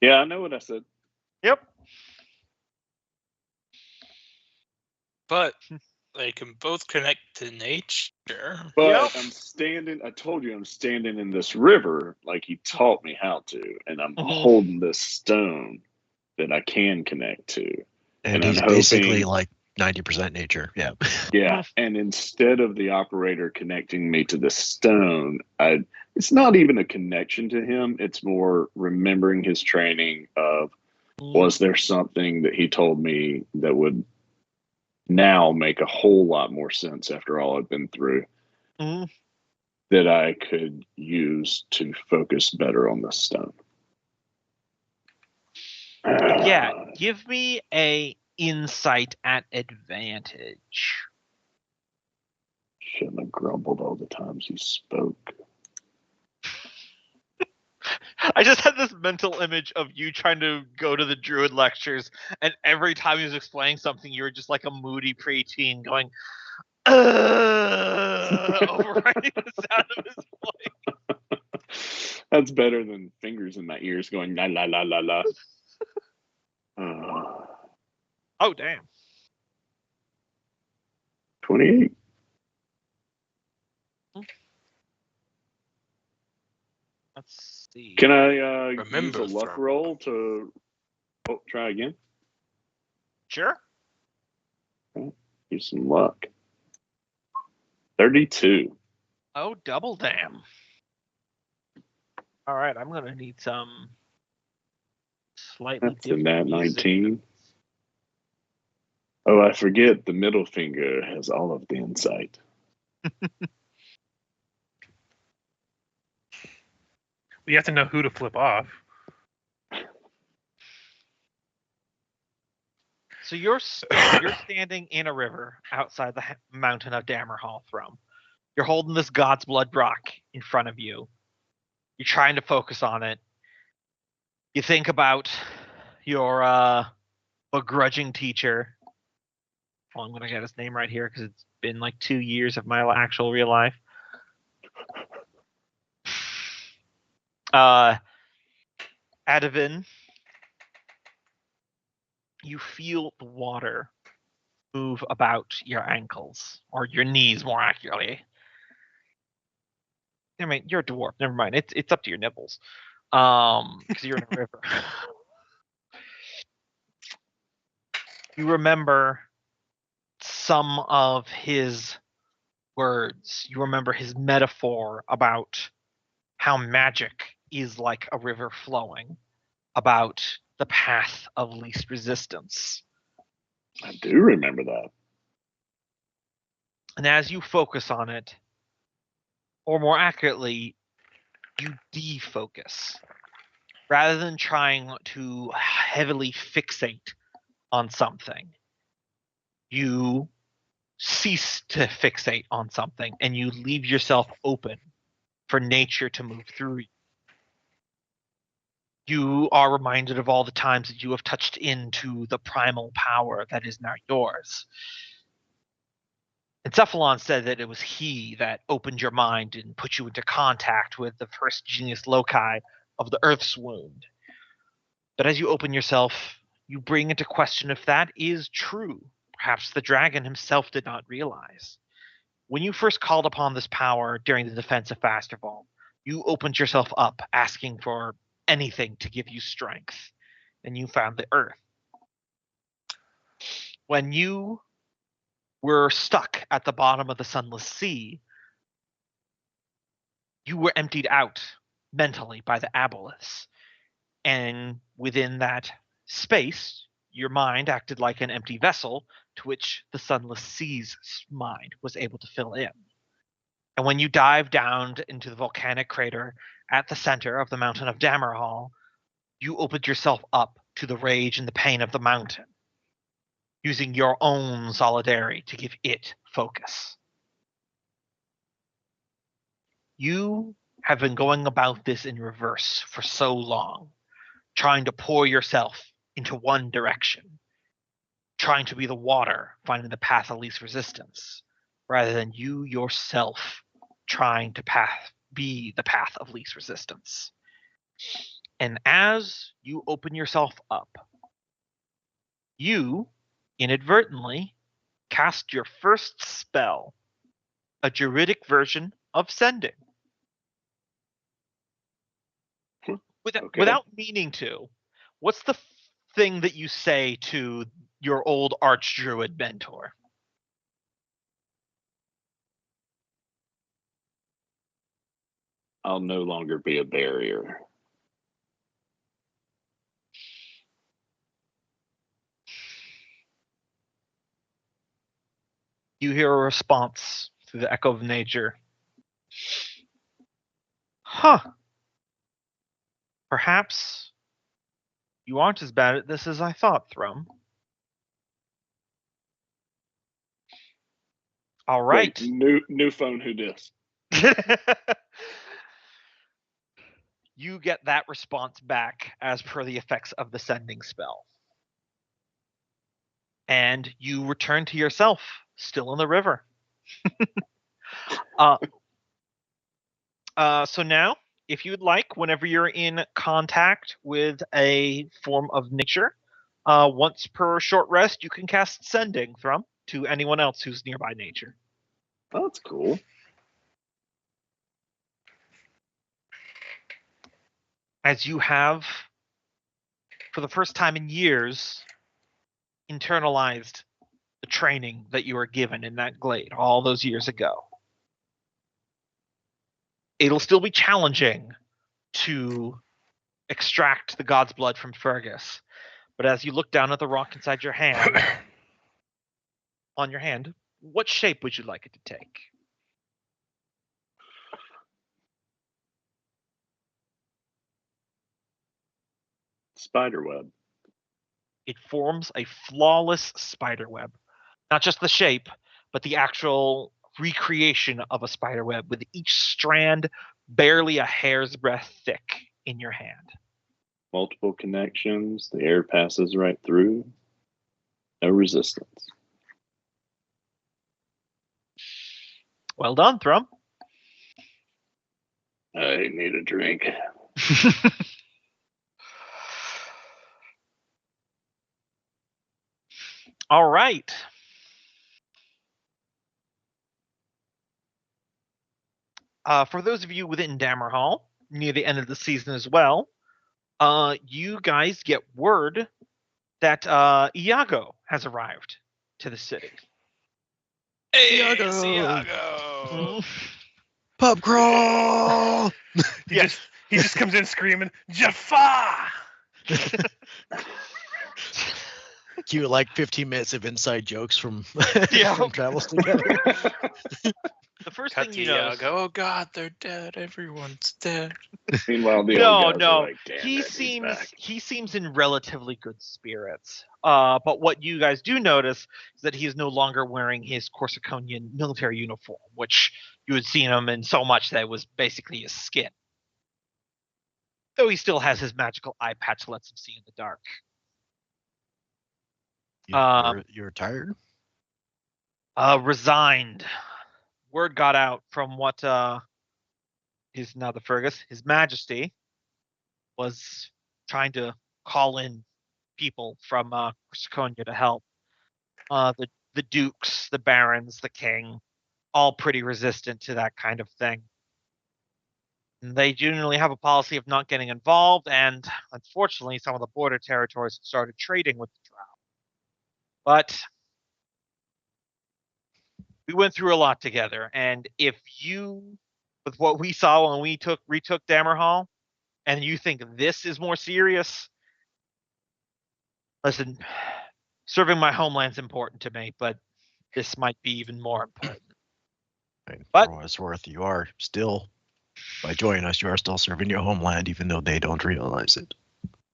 Yeah, I know what I said. Yep. But they can both connect to nature. But I told you I'm standing in this river like he taught me how to, and I'm holding this stone that I can connect to. And he's basically 90% nature. Yeah. Yeah, and instead of the operator connecting me to the stone, it's not even a connection to him. It's more remembering his training of, was there something that he told me that would now make a whole lot more sense after all I've been through that I could use to focus better on the stone. Yeah, give me a insight at advantage. Shouldn't have grumbled all the times he spoke. I just had this mental image of you trying to go to the druid lectures, and every time he was explaining something, you were just like a moody preteen going, overriding the sound of his voice. That's better than fingers in my ears going la la la la la. Oh, damn. 28. Let's see. Can I Remember use a luck from- roll to try again? Sure. Use some luck. 32. Oh, double damn. All right, I'm gonna need some slightly That's a different nat music. 19. Oh, I forget the middle finger has all of the insight. You have to know who to flip off. So you're standing in a river outside the mountain of Dammerhall Throne. You're holding this God's Blood rock in front of you. You're trying to focus on it. You think about your begrudging teacher. Well, I'm gonna get his name right here because it's been like 2 years of my actual real life. Adivin, you feel the water move about your ankles, or your knees more accurately. I mean, you're a dwarf. Never mind. It's up to your nipples. Because you're in a river. You remember some of his words. You remember his metaphor about how magic is like a river flowing, about the path of least resistance. I do remember that. And as you focus on it, or more accurately, you defocus. Rather than trying to heavily fixate on something, you cease to fixate on something and you leave yourself open for nature to move through you. You are reminded of all the times that you have touched into the primal power that is now yours. And Cephalon said that it was he that opened your mind and put you into contact with the first genius loci of the Earth's wound. But as you open yourself, you bring into question if that is true. Perhaps the dragon himself did not realize. When you first called upon this power during the defense of Fasterval, you opened yourself up asking for anything to give you strength, and you found the Earth. When you were stuck at the bottom of the Sunless Sea, you were emptied out mentally by the Aboleths. And within that space, your mind acted like an empty vessel to which the Sunless Sea's mind was able to fill in. And when you dived down into the volcanic crater at the center of the mountain of Dammerhall, you opened yourself up to the rage and the pain of the mountain, using your own solidarity to give it focus. You have been going about this in reverse for so long, trying to pour yourself into one direction, trying to be the water, finding the path of least resistance, rather than you yourself trying to be the path of least resistance. And as you open yourself up, you inadvertently cast your first spell, a druidic version of sending. Okay. Without meaning to, what's the thing that you say to your old archdruid mentor. I'll no longer be a barrier. You hear a response through the echo of nature. Huh. Perhaps you aren't as bad at this as I thought, Thrum. All right. Wait, new phone. Who dis? You get that response back as per the effects of the sending spell. And you return to yourself, still in the river. So now, if you'd like, whenever you're in contact with a form of nature, once per short rest, you can cast Sending, Thrum, to anyone else who's nearby nature. Oh, that's cool. As you have, for the first time in years, internalized the training that you were given in that glade all those years ago. It'll still be challenging to extract the god's blood from Fergus, but as you look down at the rock inside your hand, on your hand, what shape would you like it to take? Spiderweb. It forms a flawless spider web. Not just the shape, but the actual recreation of a spider web, with each strand barely a hair's breadth thick in your hand. Multiple connections. The air passes right through. No resistance. Well done, Thrum. I need a drink. All right. For those of you within Dammerhall, near the end of the season as well, you guys get word that Iago has arrived to the city. Hey, Iago! Iago! Pub crawl! He just comes in screaming, Jafar! Cue like 15 minutes of inside jokes from, Yeah. from travels together. The first Cut thing you to notice, Iago. Oh God, they're dead. Everyone's dead. Meanwhile, the old guys no, are like, damn he it, he's back. seems in relatively good spirits. But what you guys do notice is that he is no longer wearing his Corsiconian military uniform, which you had seen him in so much that it was basically his skin. Though he still has his magical eye patch that lets him see in the dark. You're tired? Resigned. Word got out from what is now the Fergus. His Majesty was trying to call in people from Corsiconia to help. The dukes, the barons, the king, all pretty resistant to that kind of thing. And they generally have a policy of not getting involved, and unfortunately, some of the border territories started trading with the Drow. But we went through a lot together, and if you, with what we saw when we retook Dammerhall, and you think this is more serious, listen, serving my homeland's important to me, but this might be even more important. But- For what it's worth, you are still, by joining us, you are still serving your homeland, even though they don't realize it.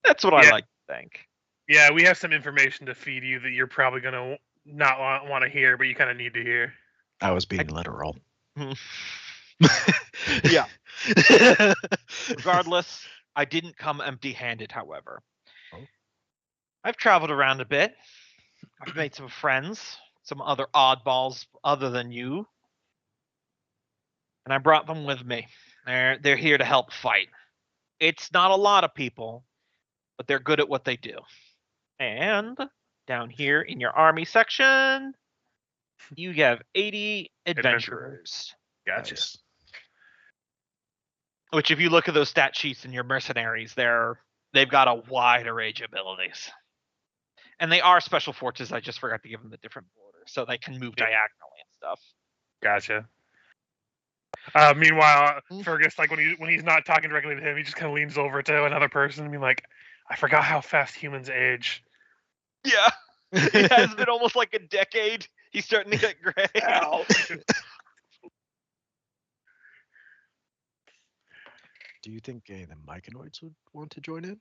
That's what I Yeah. like to think. Yeah, we have some information to feed you that you're probably going to not want to hear, but you kind of need to hear. I was being literal. Yeah. Regardless, I didn't come empty-handed, however. Oh. I've traveled around a bit. I've made some friends, some other oddballs other than you. And I brought them with me. They're here to help fight. It's not a lot of people, but they're good at what they do. And down here in your army section, you have 80 adventurers. Gotcha. Nice. Which, if you look at those stat sheets in your mercenaries, they've got a wide array of abilities. And they are special forces. I just forgot to give them the different border, so they can move diagonally and stuff. Gotcha. Meanwhile, Fergus, like when he's not talking directly to him, he just kind of leans over to another person and be like, "I forgot how fast humans age." Yeah, it has been almost like a decade. He's starting to get gray. Ow. Do you think any of the Myconoids would want to join in?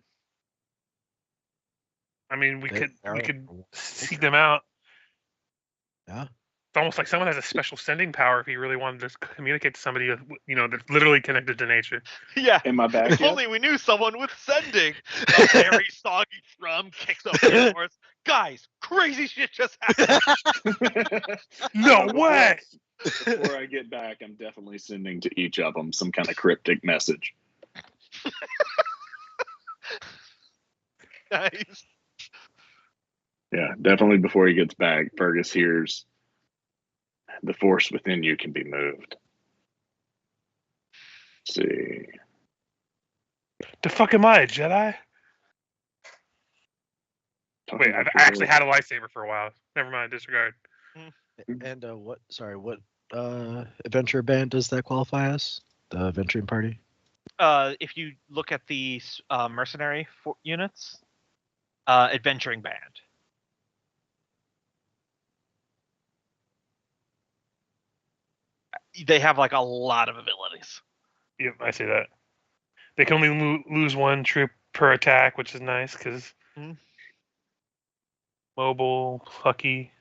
I mean, we They could are- seek them out. Yeah. It's almost like someone has a special sending power if he really wanted to communicate to somebody, that's literally connected to nature. Yeah. Am I back If yet? only we knew someone with sending. A very soggy drum kicks up his horse. Guys, crazy shit just happened. No way! Before I get back, I'm definitely sending to each of them some kind of cryptic message. Nice. Yeah, definitely before he gets back, Fergus hears the force within you can be moved. Let's see. The fuck am I, a Jedi? Talking Wait, I about actually the- had a lightsaber for a while. Never mind, disregard. And what? Sorry, what adventure band does that qualify as? The adventuring party. If you look at the mercenary units, adventuring band. They have like a lot of abilities. Yep, I see that. They can only lose one troop per attack, which is nice because mobile, plucky.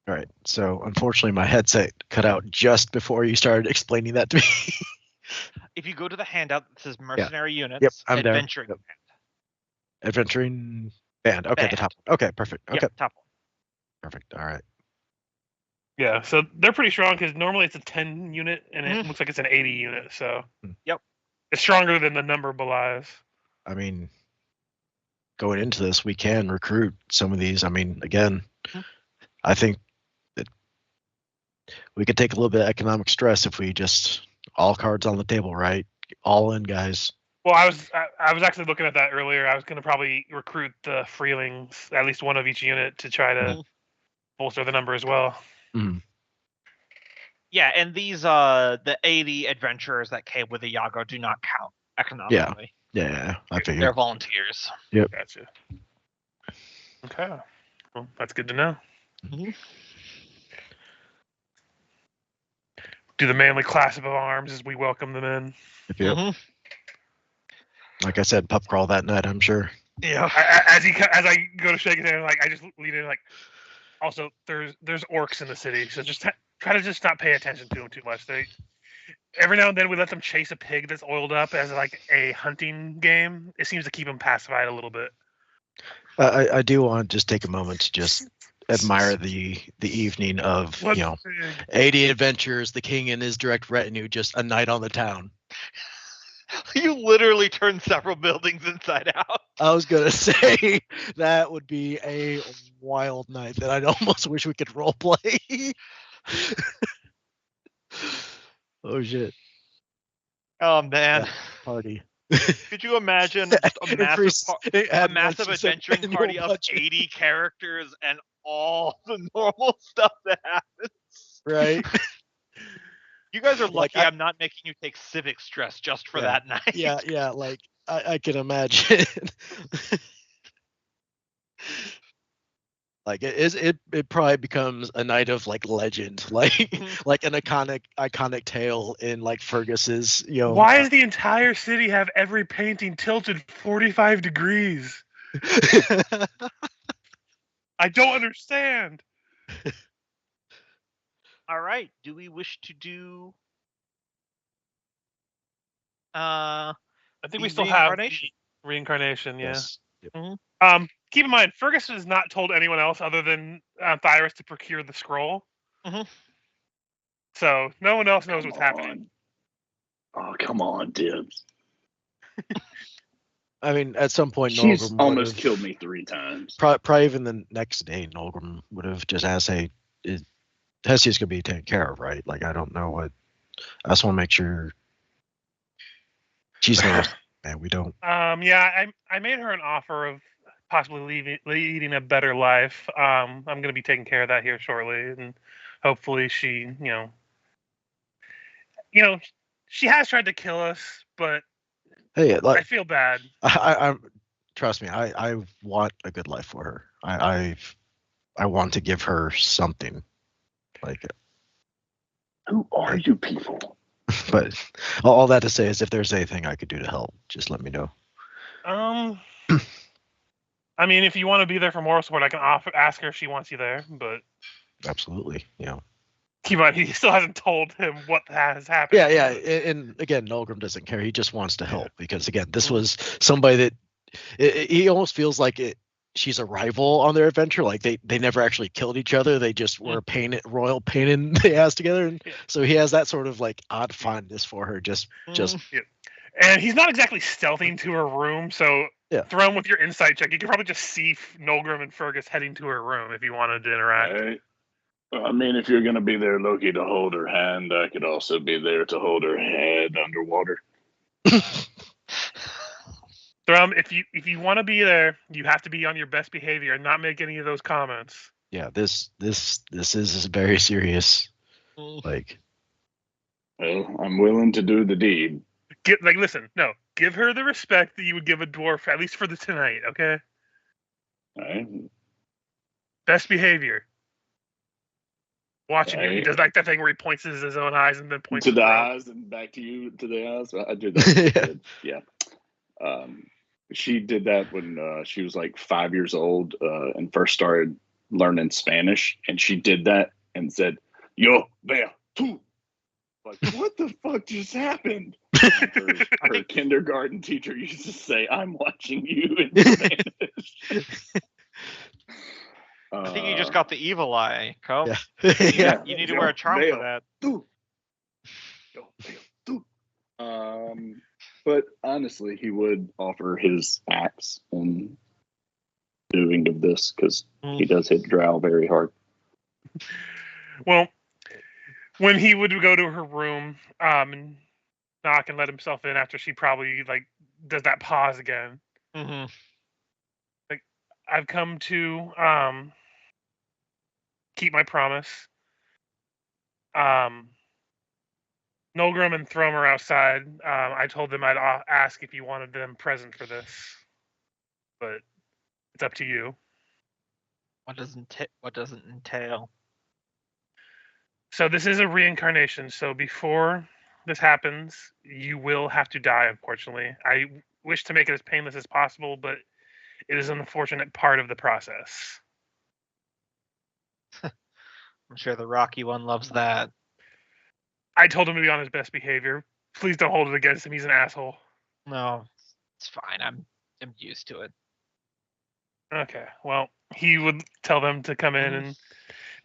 All right. So unfortunately, my headset cut out just before you started explaining that to me. If you go to the handout that says mercenary units, Yep, I'm there. adventuring Yep. band. Adventuring band. Okay, Band. the top. Okay, perfect. Okay, Yep, top one. perfect. All right. Yeah, so they're pretty strong because normally it's a 10 unit and it looks like it's an 80 unit. So Yep. It's stronger than the number belies. I mean, going into this, we can recruit some of these. I mean, again, I think that we could take a little bit of economic stress if we just all cards on the table, right? All in, guys. Well, I was actually looking at that earlier. I was going to probably recruit the freelings, at least one of each unit, to try to bolster the number as well. Mm. Yeah, and these the 80 adventurers that came with the Yago do not count economically. Yeah, I figured. They're volunteers. Gotcha. Okay. Well, that's good to know. Mhm. Do the manly clasp of arms as we welcome them in. Yep. Mhm. Like I said, pub crawl that night, I'm sure. Yeah. As I go to shake his hand, like I just lean in, like. Also, there's orcs in the city, so just try to just not pay attention to them too much. Every now and then we let them chase a pig that's oiled up as like a hunting game. It seems to keep them pacified a little bit. I do want to just take a moment to just admire the evening of 80 adventures, the king and his direct retinue, just a night on the town. You literally turned several buildings inside out. I was gonna say that would be a wild night that I'd almost wish we could role play. Oh shit! Oh man, party. Could you imagine just a massive adventuring party of 80 characters and all the normal stuff that happens? Right. You guys are lucky Like, I'm not making you take civic stress just for that night. Yeah, like I can imagine. Like it probably becomes a night of like legend, like like an iconic tale in like Fergus's, Why does the entire city have every painting tilted 45 degrees? I don't understand. All right. Do we wish to do? I think we still have reincarnation. Yeah. Yes. Yep. Keep in mind, Fergus has not told anyone else other than Thyrus to procure the scroll. So no one else knows what's happening. Oh, come on, Dibs. I mean, at some point, She's Nolgrim almost killed me 3 times. Probably even the next day, Nolgrim would have just asked, "Hey, Hesia's gonna be taken care of, right?" Like, I don't know what. I just want to make sure she's not. Man, we don't. Yeah, I made her an offer of possibly leading a better life. I'm going to be taking care of that here shortly, and hopefully she, she has tried to kill us, but Hey, I feel bad. I trust me. I want a good life for her. I want to give her something. Like, Who are you people? but all that to say is, if there's anything I could do to help, just let me know. I mean, if you want to be there for moral support, I can ask her if she wants you there. But Absolutely, keep in mind, he still hasn't told him what has happened. Yeah. And again, Nolgrim doesn't care. He just wants to help because, again, this was somebody that he almost feels like she's a rival on their adventure. Like they never actually killed each other. They just were royal pain in the ass together. And so he has that sort of like odd fondness for her. Just. And he's not exactly stealthing to her room, so throw him with your insight check. You could probably just see Nolgrim and Fergus heading to her room if you wanted to interact. Right. I mean, if you're going to be there, Loki, to hold her hand, I could also be there to hold her head underwater. Thrum, if you want to be there, you have to be on your best behavior and not make any of those comments. Yeah, this is very serious. Like, well, I'm willing to do the deed. Give her the respect that you would give a dwarf, at least for the tonight, okay? All right. Best behavior. Watching Right. you. He does like that thing where he points his own eyes and then points to the Thrum. eyes and back to you to the eyes. I did that. Yeah. She did that when she was like 5 years old and first started learning Spanish, and she did that and said, "Yo veo tú." Like, what the fuck just happened? Her kindergarten teacher used to say, "I'm watching you" in Spanish. I think you just got the evil eye, Co. Yeah. You need to wear a charm for that. But honestly, he would offer his axe in doing of this because he does hit Drow very hard. Well, when he would go to her room and knock and let himself in after she probably like does that pause again. Mm-hmm. Like, I've come to keep my promise. Nolgrim and Thrum are outside. I told them I'd ask if you wanted them present for this, but it's up to you. What doesn't entail? So this is a reincarnation. So before this happens, you will have to die, unfortunately. I wish to make it as painless as possible, but it is an unfortunate part of the process. I'm sure the Rocky one loves that. I told him to be on his best behavior. Please don't hold it against him. He's an asshole. No, it's fine. I'm used to it. Okay, well, he would tell them to come in and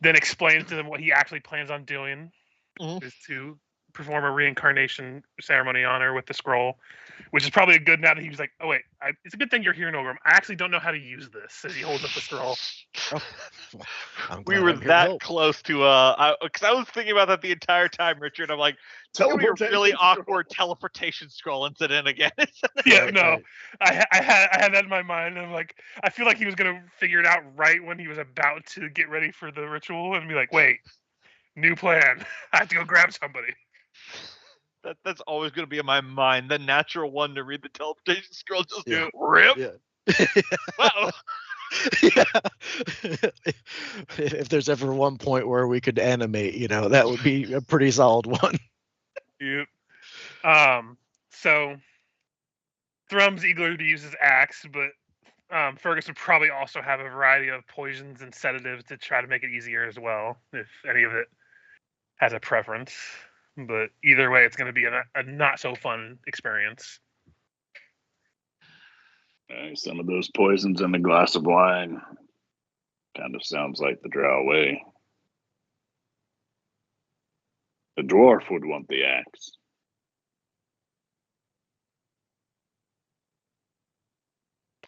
then explain to them what he actually plans on doing is to perform a reincarnation ceremony on her with the scroll, which is probably a good now that he was like, oh wait, it's a good thing you're here, Nolgrim. I actually don't know how to use this, as he holds up the scroll. We were that close to because I was thinking about that the entire time, Richard. I'm like, it's gonna be a really awkward teleportation scroll incident again. Yeah, no, I had that in my mind. And I'm like, I feel like he was gonna figure it out right when he was about to get ready for the ritual, and be like, wait, new plan. I have to go grab somebody. That's always gonna be in my mind. The natural one to read the teleportation scroll, just rip. Yeah. Wow. Yeah. If there's ever one point where we could animate, that would be a pretty solid one. Yep. So Thrum's eager to use his axe, but Fergus would probably also have a variety of poisons and sedatives to try to make it easier as well, if any of it has a preference. But either way, it's going to be a not so fun experience. Some of those poisons in a glass of wine kind of sounds like the Drow way. The dwarf would want the axe.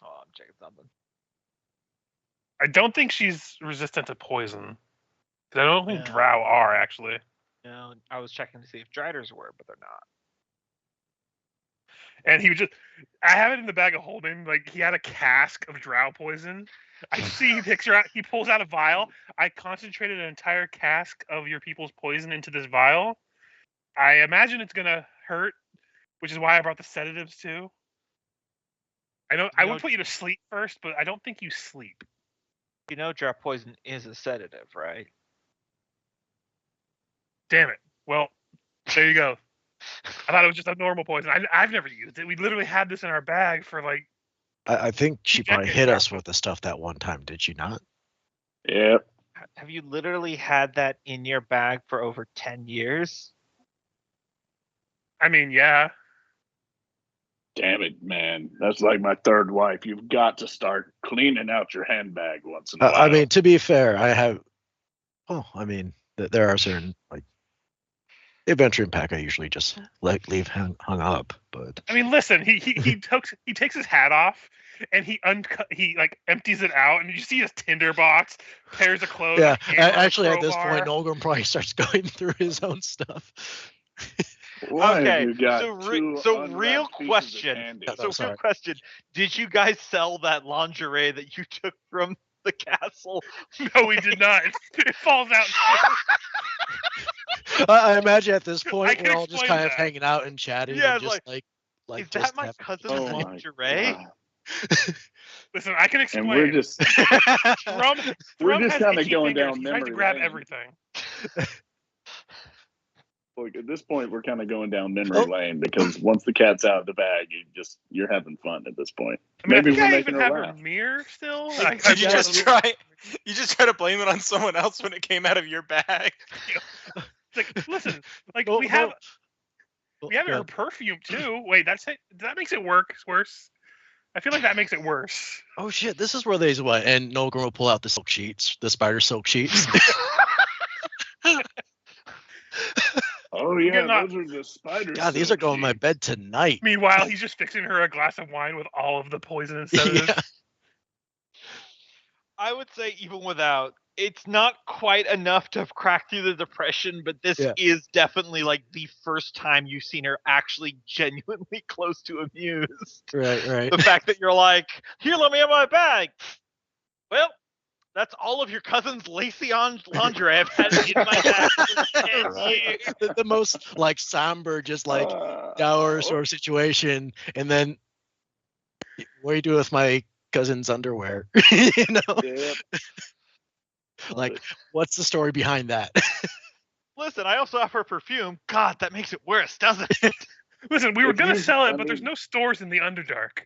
Oh, I'm checking something. I don't think she's resistant to poison. I don't think Drow are, actually. No, I was checking to see if Driders were, but they're not. and he was just. I have it in the bag of holding. Like he had a cask of drow poison. I see he picks her out. He pulls out a vial. I concentrated an entire cask of your people's poison into this vial. I imagine it's gonna hurt, which is why I brought the sedatives too. I would put you to sleep first, but I don't think you sleep. You know, drow poison is a sedative, right? Damn it. Well, there you go. I thought it was just a normal poison. I've never used it. We literally had this in our bag for like. I think she probably decades hit now. us with the stuff that one time, did she not? Yep. Have you literally had that in your bag for over 10 years? I mean, yeah. Damn it, man. That's like my third wife. You've got to start cleaning out your handbag once in a while. I mean, to be fair, I have. Oh, I mean, there are certain like adventuring pack I usually just leave hung up, but I mean, listen. He takes his hat off and he like empties it out, and you see his tinderbox, pairs of clothes. yeah. a hammer, a Actually, at this point, crowbar. Nolgrim probably starts going through his own stuff. Why have Okay, you got so two real unwrapped pieces of question. candy? No, So real sorry. question. Did you guys sell that lingerie that you took from the castle? No, we did not. It falls out. I imagine at this point can we're all just explain kind of that. hanging out and chatting, Yeah, and it's just like Is just that my having- cousin's Oh my lingerie? God. Listen, I can explain. And we're just Thrum we're just has kind of itchy going fingers. down He tries to memory grab lane. everything. Like, at this point, we're kind of going down memory Oh. lane because once the cat's out of the bag, you're having fun at this point. I mean, Maybe I think we're I making even her have laugh. her mirror still. Did you just try? You just try to blame it on someone else when it came out of your bag. It's like, listen, like Well, we have well, we have yeah. her perfume too. Wait, that makes it worse. I feel like that makes it worse. Oh shit! This is where these what? And Nolgrim will pull out the silk sheets, the spider silk sheets. Oh yeah, Getting those are the spiders. God, these are going in my bed tonight. Meanwhile, he's just fixing her a glass of wine with all of the poison and sedatives. Yeah. I would say even without, it's not quite enough to have cracked through the depression, but this Yeah. is definitely like the first time you've seen her actually genuinely close to amused. Right. The fact that you're like, here, let me have my bag. Well, that's all of your cousin's lacy on lingerie I've had in my bag for 10 years. The most like somber, just like dour sort of situation, and then what do you do with my cousin's underwear? You know, Yep. like what's the story behind that? Listen, I also have her perfume. God, that makes it worse, doesn't it? Listen, we were If gonna you- sell it, I but there's mean- no stores in the Underdark.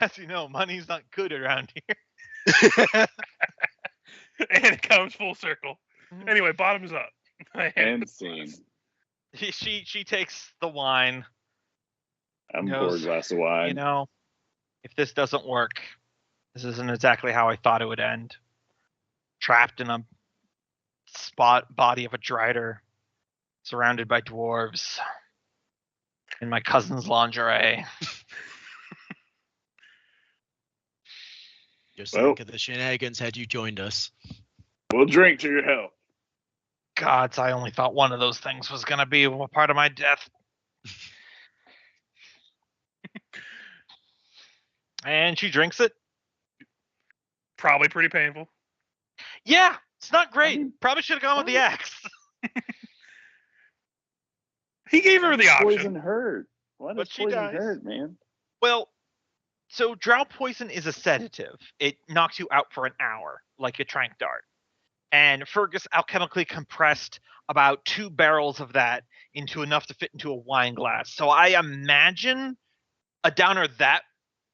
As you know, money's not good around here. And it comes full circle. Anyway, bottoms up. End scene. She takes the wine. I'm Knows, pour a glass of wine. You know, if this doesn't work, this isn't exactly how I thought it would end. Trapped in a body of a drider, surrounded by dwarves, in my cousin's lingerie. Just Well- think of the shenanigans had you joined us. We'll drink to your health. Gods, I only thought one of those things was gonna be a part of my death. And she drinks it. Probably pretty painful. Yeah, it's not great. mean, Probably should have gone with the axe. He gave her the option. Poison hurt. Why But does she poison dies. hurt, man? Well, so drow poison is a sedative. It knocks you out for an hour, like a trank dart. And Fergus alchemically compressed about 2 barrels of that into enough to fit into a wine glass. So I imagine a downer that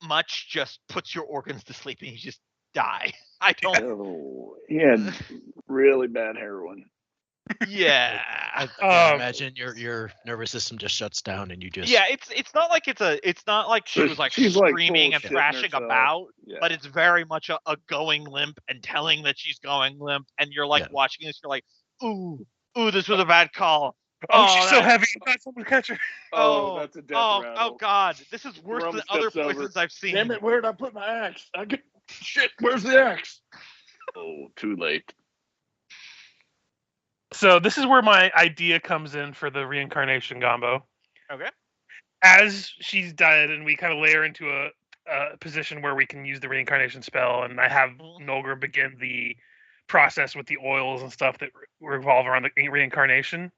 much just puts your organs to sleep and you just die. I don't. Oh, he had really bad heroin. Yeah. I imagine your nervous system just shuts down and you just Yeah, it's not like it's not like she was like She's, like, screaming and bullshitting thrashing herself. about. Yeah. But it's very much a going limp and telling that she's going limp, and you're like Yeah. watching this, you're like, ooh, this was a bad call. Oh, she's so that- heavy. You got someone to catch her. Oh, that's a death oh rattle. God, this is worse Rum than other steps over. poisons I've seen. Damn it, where did I put my axe? Shit, where's the axe? Oh, too late. So So this is where my idea comes in for the reincarnation combo. Okay. As she's dead, and we kind of lay her into a position where we can use the reincarnation spell, and I have Nolgrim begin the process with the oils and stuff that revolve around the reincarnation.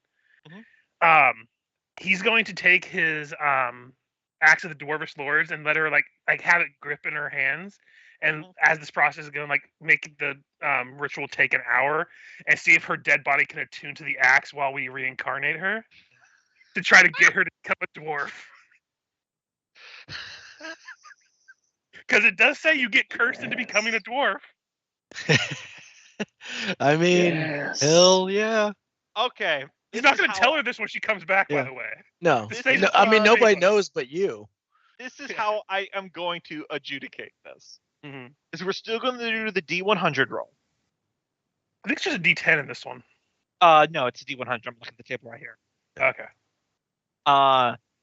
He's going to take his axe of the Dwarvish Lords and let her like have it grip in her hands. And as this process is going to make the ritual take an hour, and see if her dead body can attune to the axe while we reincarnate her, to try to get her to become a dwarf. Because it does say you get cursed into becoming a dwarf. I mean, Yes. hell yeah. Okay. He's not going to tell her this when she comes back, Yeah. by the way. No, This stays no, between I mean, us nobody anyway. knows but you. This is how I am going to adjudicate this. Mm-hmm. Is we're still going to do the D100 roll. I think it's just a D10 in this one. No, it's a D100. I'm looking at the table right here. Okay.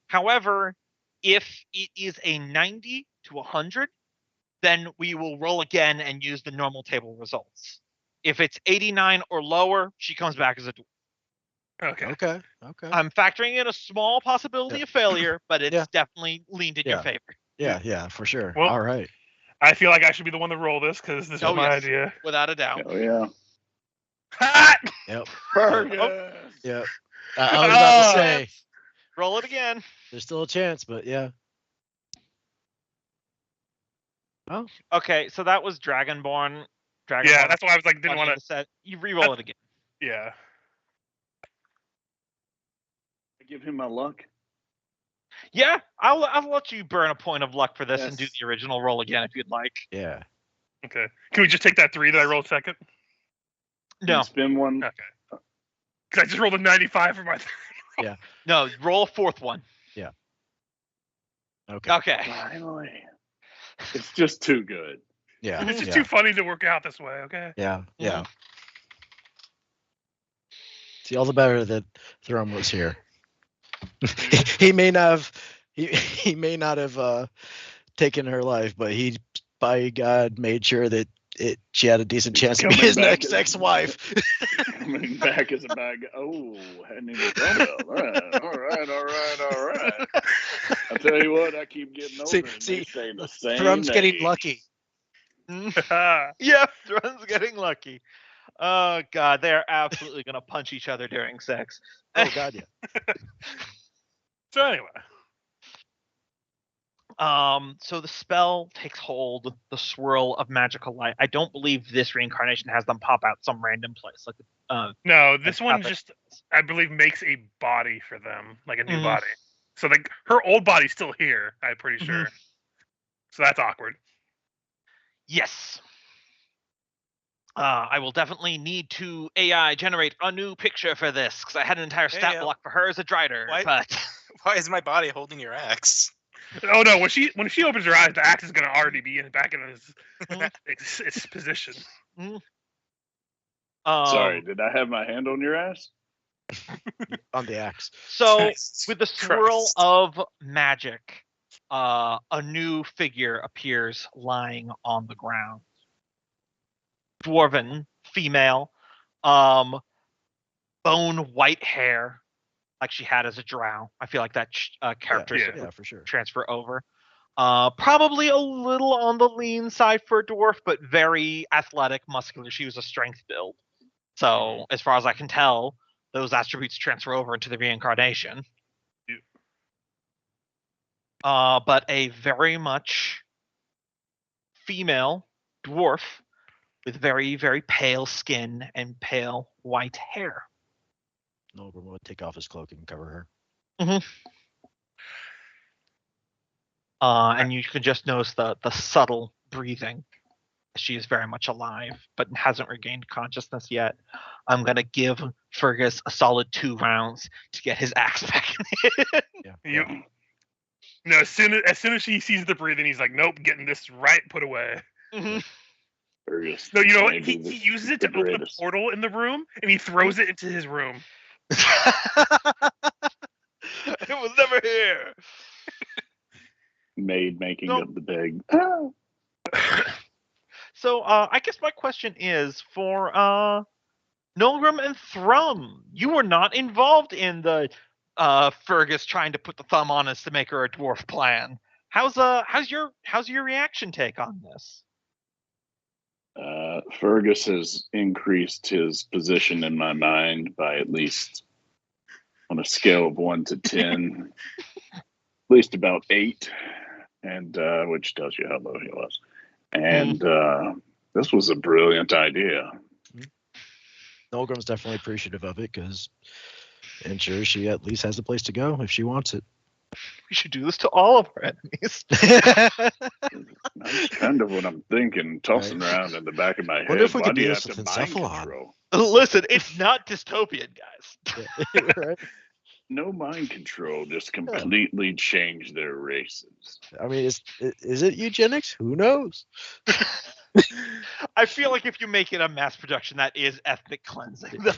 However, if it is a 90 to 100, then we will roll again and use the normal table results. If it's 89 or lower, she comes back as a dwarf. Okay. Okay. I'm factoring in a small possibility of failure, but it's definitely leaned in your Yeah. favor. Yeah, for sure. Well- All right. I feel like I should be the one to roll this because this is my yes. idea. Without a doubt. Oh yeah. Ha! Yep. Fergus. Yep. I was about to Oh. say, Roll it again. there's still a chance, but yeah. Okay, so that was Dragonborn. Yeah, that's why I was like, didn't want to. set. You re-roll it again. Yeah. I give him my luck. Yeah, I'll let you burn a point of luck for this and do Yes. the original roll again if you'd like. Yeah. Okay. Can we just take that 3 that I rolled second? No, Spin one. Okay. Because I just rolled a 95 for my. no, roll a fourth one. Okay. Okay. Finally. It's just too good. Yeah. It's just yeah. too funny to work out this way. Okay. Yeah. Yeah. See, all the better that Thrum was here. he may not have. He may not have taken her life, but he, by God, made sure that she had a decent chance to be Coming his back next as- ex-wife. Coming back as a bag. Oh, hadn't even thought of that. All right. I'll tell you what, I keep getting older. See- and see, they say the same Thrum's getting age. lucky. Yeah, Thron's getting lucky. Oh god, they're absolutely gonna punch each other during sex. Oh God, yeah. So anyway. So the spell takes hold, the swirl of magical light. I don't believe this reincarnation has them pop out some random place. Like No, this one Epic. just, I believe, makes a body for them, like a new Mhm. body. So like her old body's still here, I'm pretty Mhm. sure. So that's awkward. Yes. I will definitely need to AI generate a new picture for this because I had an entire stat Hey, block for her as a Drider, why- but Why is my body holding your axe? Oh no, when she opens her eyes, the axe is gonna already be back in its position. Sorry, did I have my hand on your ass? On the axe. So Jesus with the swirl Christ. of magic, a new figure appears lying on the ground. Dwarven, female, bone white hair, like she had as a drow. I feel like that characteristic Yeah. Yeah, for sure. transfer over. Probably a little on the lean side for a dwarf, but very athletic, muscular. She was a strength build. So as far as I can tell, those attributes transfer over into the reincarnation. But a very much female dwarf with very, very pale skin and pale white hair. Nolgrim would take off his cloak and cover her. And you can just notice the subtle breathing. She is very much alive, but hasn't regained consciousness yet. I'm gonna give Fergus a solid 2 rounds to get his axe back in it. Yep. No, as soon as he sees the breathing, he's like, nope, getting this right put away. Fergus. No, you know what? Maybe He uses it to the open the greatest. portal in the room, and he throws it into his room. It was never here. Maid making No. of the bed. So I guess my question is for Nolgrim and Thrum, you were not involved in the Fergus trying to put the thumb on us to make her a dwarf plan. How's your reaction take on this? Fergus has increased his position in my mind by at least, on a scale of 1 to 10, at least about 8, and which tells you how low he was. And this was a brilliant idea. Nolgrim's definitely appreciative of it because ensures she at least has a place to go if she wants it. We should do this to all of our enemies. That's kind of what I'm thinking, tossing around in the back of my head. Wonder if we Why could do you do have this to with mind Encephalon. control? Listen, it's not dystopian, guys. Yeah, right? No mind control, just completely change their races. I mean, is it eugenics? Who knows? I feel like if you make it a mass production, that is ethnic cleansing, though.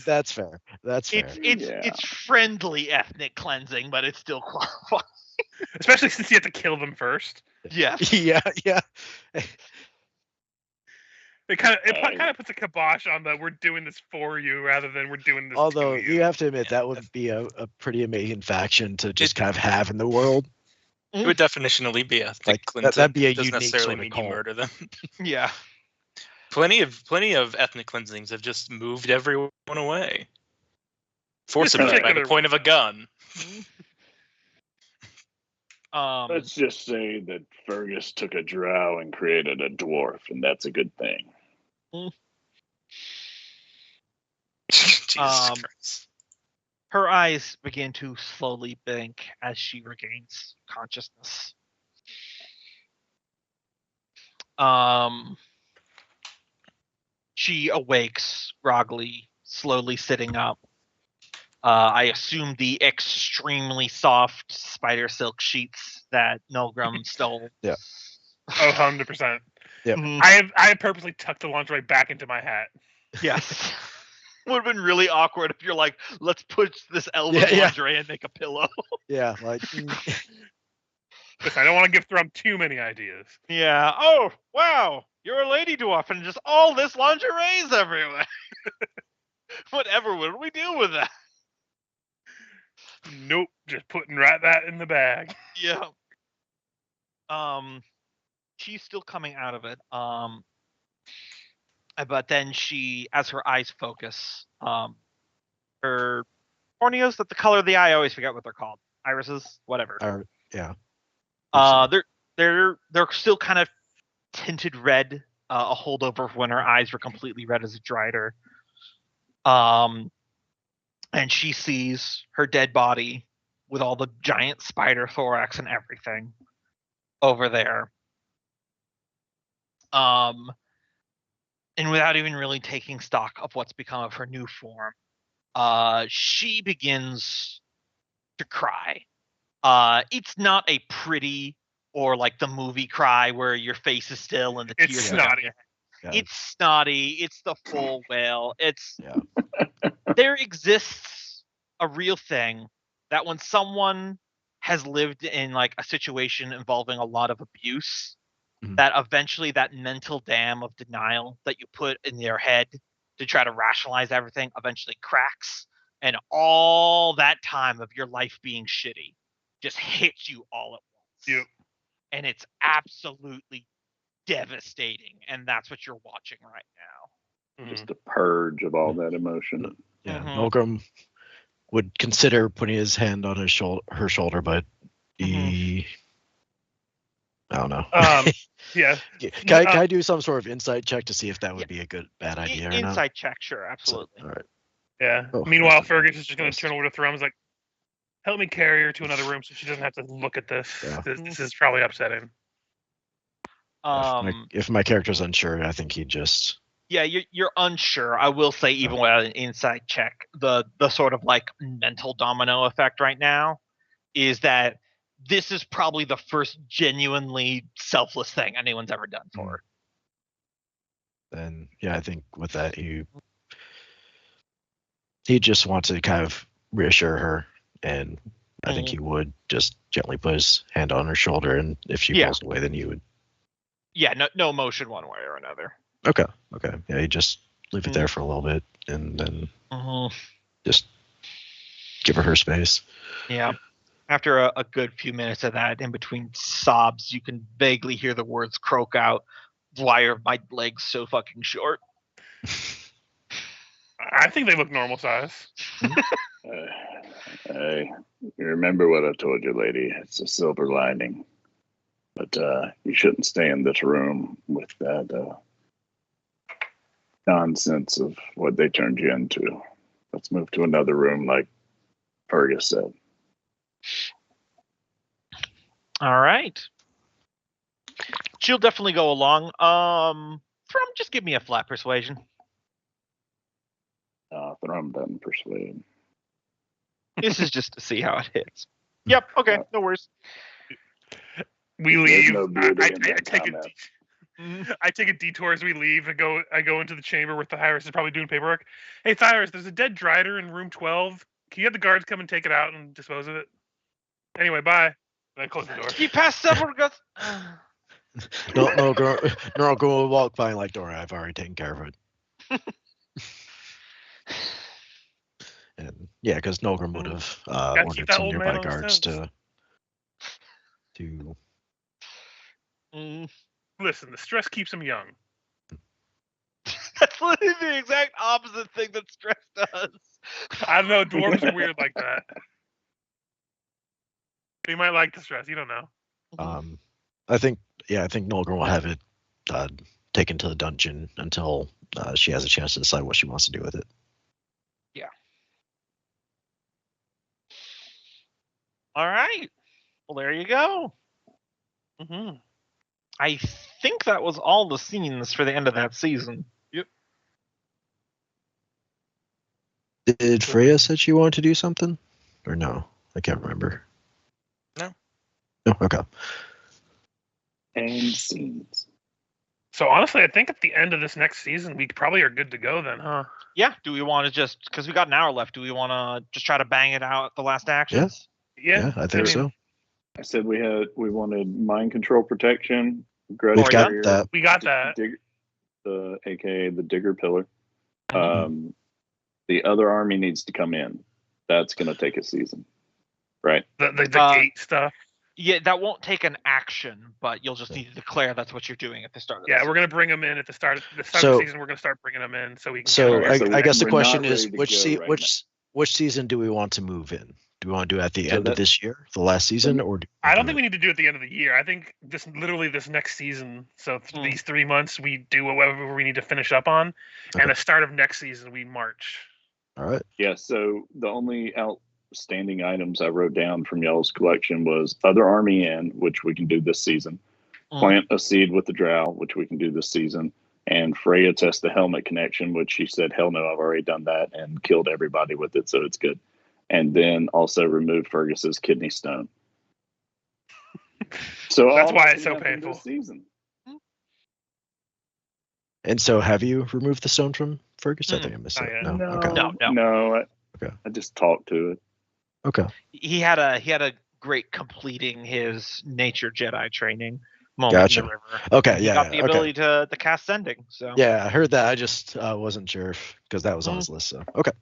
That's fair. That's fair. It's friendly ethnic cleansing, but it still qualifies. Especially since you have to kill them first. Yes. Yeah. It kind of puts a kibosh on the we're doing this for you rather than we're doing this. Although to you. you have to admit that would be a pretty amazing faction to just kind of have in the world. It would definitionally be ethnic Like, cleansing. that'd be a Doesn't unique necessarily sort of mean cult. you murder them. Yeah. Plenty of ethnic cleansings have just moved everyone away, forcibly by the point of a gun. Let's just say that Fergus took a drow and created a dwarf, and that's a good thing. Jesus Christ. Her eyes begin to slowly blink as she regains consciousness. She awakes groggily, slowly sitting up. I assume the extremely soft spider silk sheets that Nolgrim stole. Yeah. Oh, 100%. Yep. Mhm. I have purposely tucked the lingerie back into my hat. Yes. Would have been really awkward if you're like, let's put this elven Yeah. lingerie and make a pillow. Yeah, like Listen, I don't want to give Thrum too many ideas. Yeah. Oh, wow. You're a lady dwarf and just all this lingerie's everywhere. Whatever would we do with that? Nope, just putting that in the bag. Yeah. She's still coming out of it. But then she, as her eyes focus, her corneas, that the color of the eye, I always forget what they're called. Irises, whatever. yeah. They're still kind of tinted red, a holdover of when her eyes were completely red as it dried her. And she sees her dead body with all the giant spider thorax and everything over there. And without even really taking stock of what's become of her new form, she begins to cry. It's not a pretty or like the movie cry where your face is still and the It's tears snotty. down your head. Yeah. It's snotty. It's the full wail. Yeah. There exists a real thing that when someone has lived in like a situation involving a lot of abuse, Mhm. that eventually that mental dam of denial that you put in their head to try to rationalize everything eventually cracks, and all that time of your life being shitty just hits you all at once. Yep. And it's absolutely devastating, and that's what you're watching right now. Mhm. Just a purge of all that emotion. Yeah. Mhm. Nolgrim would consider putting his hand on his her shoulder, but he I don't know. Yeah. Can I do some sort of insight check to see if that would be a bad idea or not? Insight check, sure, So, absolutely. all right. Yeah. Oh, Meanwhile, that's- Fergus is just going that's- to turn over to Thrum. He's like, help me carry her to another room so she doesn't have to look at this. Yeah. This is probably upsetting. If my character's unsure, I think he'd just Yeah, you're unsure. I will say, even without an insight check, the sort of like mental domino effect right now is that this is probably the first genuinely selfless thing anyone's ever done for her. then yeah, I think with that he just wants to kind of reassure her, and I think he would just gently put his hand on her shoulder, and if she pulls away, then he would. Yeah, no emotion one way or another. Okay. Yeah, he just leave it there for a little bit, and then Mhm. just give her space. Yeah. After a good few minutes of that, in between sobs, you can vaguely hear the words croak out. Why are my legs so fucking short? I think they look normal size. Hey, you remember what I told you, lady? It's a silver lining. But you shouldn't stay in this room with that nonsense of what they turned you into. Let's move to another room, like Fergus said. All right. She'll definitely go along. Thrum, just give me a flat persuasion. Thrum doesn't persuade. This is just to see how it hits. Yep. Okay. No worries. We There's leave. no beauty in I that take a comment. I take a detour as we leave. I go into the chamber where Thyrus is probably doing paperwork. Hey Thyrus, there's a dead Drider in room 12. Can you have the guards come and take it out and dispose of it? Anyway, bye. And I close the door. You passed several guts. No, girl will walk by and like, don't worry, I've already taken care of it. And yeah, because Nogrim would have Gotta keep ordered that some old man nearby on his guards toes. to Listen, the stress keeps him young. That's literally the exact opposite thing that stress does. I don't know, dwarves are weird like that. They might like the stress, you don't know. I think Nolgrim will have it taken to the dungeon until she has a chance to decide what she wants to do with it. Yeah. All right. Well, there you go. Mm-hmm. I think that was all the scenes for the end of that season. Yep. Did Freya said she wanted to do something? Or no? I can't remember. No. No, okay. And scenes. So honestly, I think at the end of this next season, we probably are good to go then, huh? Yeah. Do we want to just, because we got an hour left, do we want to just try to bang it out at the last actions? Yeah, I think so. I said we wanted mind control protection. We've got barrier, that. We got that. AKA the digger pillar. The other army needs to come in. That's going to take a season, right? The gate stuff. Yeah, that won't take an action, but you'll just need to declare that's what you're doing at the start of the Yeah, season. we're gonna bring them in at the start of the season. We're gonna start bringing them in so we can. So Okay, so I guess the we're question not is ready to go right which season do we want to move in? Do we want to do it at the So end of this year, the last season, or I don't think we need to do it at the end of the year. I think this next season. So these 3 months we do whatever we need to finish up on, Okay. and the start of next season we march. All right. Yeah, so the only outstanding items I wrote down from y'all's collection was other army in, which we can do this season. Plant a seed with the drow, which we can do this season. And Freya test the helmet connection, which she said, hell no, I've already done that and killed everybody with it, so it's good. And then also remove Fergus's kidney stone. So That's all why that it's can so happen painful. this season. And so, have you removed the stone from Fergus? I think I missed not it. yet. No. No, Okay. no. Okay. I just talked to it. Okay. He had a great completing his nature Jedi training moment Gotcha. in the river. Okay. He Yeah. got the okay. ability to cast sending. So Yeah, I heard that. I just wasn't sure because that was on his list. So okay.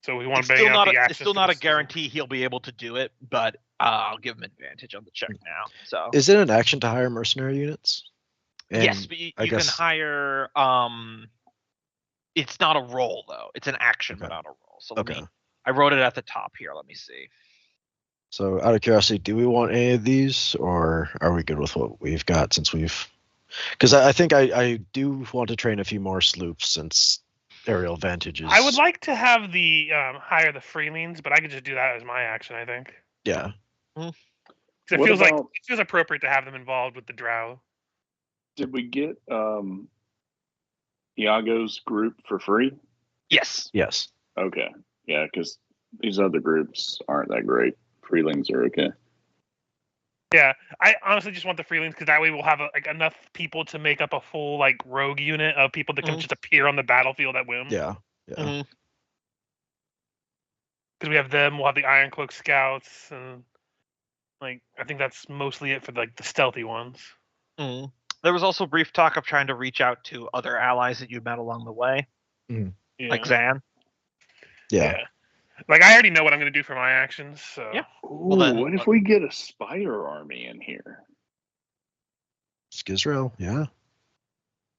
So we want it's to bang still out not the a, actions. it's still for not a this season. guarantee he'll be able to do it, but I'll give him advantage on the check now. So Is it an action to hire mercenary units? yes, And but you I can guess- hire. It's not a roll though. It's an action, but Okay. not a roll. So let Okay. me. I wrote it at the top here. Let me see. So, out of curiosity, do we want any of these, or are we good with what we've got since we've? Because I think I do want to train a few more sloops since aerial advantages. I would like to have the hire the freelings, but I could just do that as my action. I think. Yeah. 'Cause it What feels like about- it feels appropriate to have them involved with the drow. Did we get Iago's group for free? Yes. Yes. Okay. Yeah, because these other groups aren't that great. Freelings are okay. Yeah, I honestly just want the freelings because that way we'll have enough people to make up a full rogue unit of people that can just appear on the battlefield at whim. Yeah. Yeah. Mhm. Because we have them, we'll have the Iron Cloak scouts, and I think that's mostly it for the stealthy ones. Mm. There was also brief talk of trying to reach out to other allies that you met along the way, Yeah. like Zan. Yeah. Like I already know what I'm going to do for my actions. So Yeah. Ooh, then- what if we get a spider army in here? Skizrael, yeah.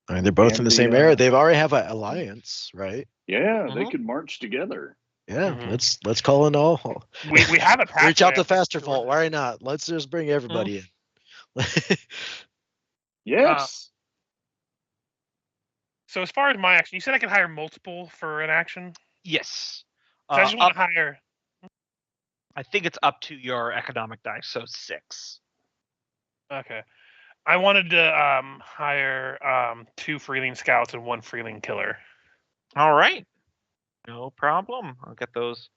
I mean, they're both in And the same the, area. They've already have an alliance, right? Yeah, they Mhm. could march together. Yeah, Mhm. let's call in all. we have a pathway. Reach out to I think, Faster towards Vault. it. Why not? Let's just bring everybody in. Yes. So as far as my action, you said I could hire multiple for an action. Yes. So I just want Up, to hire. I think it's up to your economic dice, so 6. Okay. I wanted to hire 2 Freeling Scouts and 1 Freeling Killer. All right. No problem. I'll get those.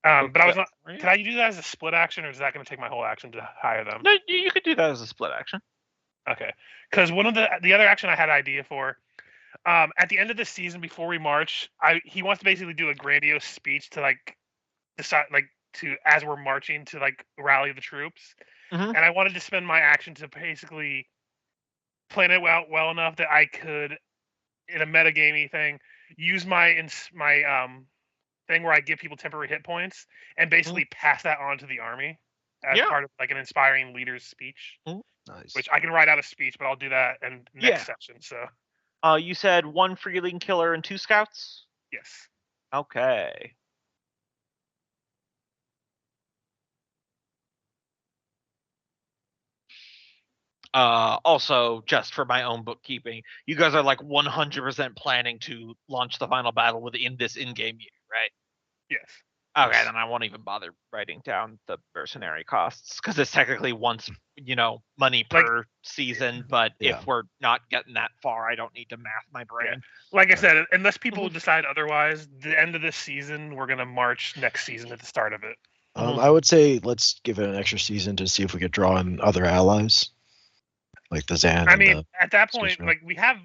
But I was not. Right. Can I do that as a split action, or is that going to take my whole action to hire them? No, you could do that as a split action. Okay. Because one of the other action I had an idea for, at the end of the season before we march, he wants to basically do a grandiose speech to like decide to as we're marching to like rally the troops, Mhm. and I wanted to spend my action to basically plan it out well enough that I could, in a metagamey thing, use my thing where I give people temporary hit points and basically pass that on to the army as Yeah. part of like an inspiring leader's speech. Nice. Which I can write out a speech, but I'll do that in next Yeah. session. So You said 1 Freeling Killer and 2 Scouts? yes. Okay. Also, just for my own bookkeeping, you guys are like 100% planning to launch the final battle within this in-game year, right? Yes. Okay, then I won't even bother writing down the mercenary costs because it's technically once, money per season. But Yeah. if we're not getting that far, I don't need to math my brain. Like I said, unless people decide otherwise, the end of this season, we're gonna march next season at the start of it. I would say let's give it an extra season to see if we could draw in other allies, like the Zan. I and mean, the at that point, Skizrael. like we have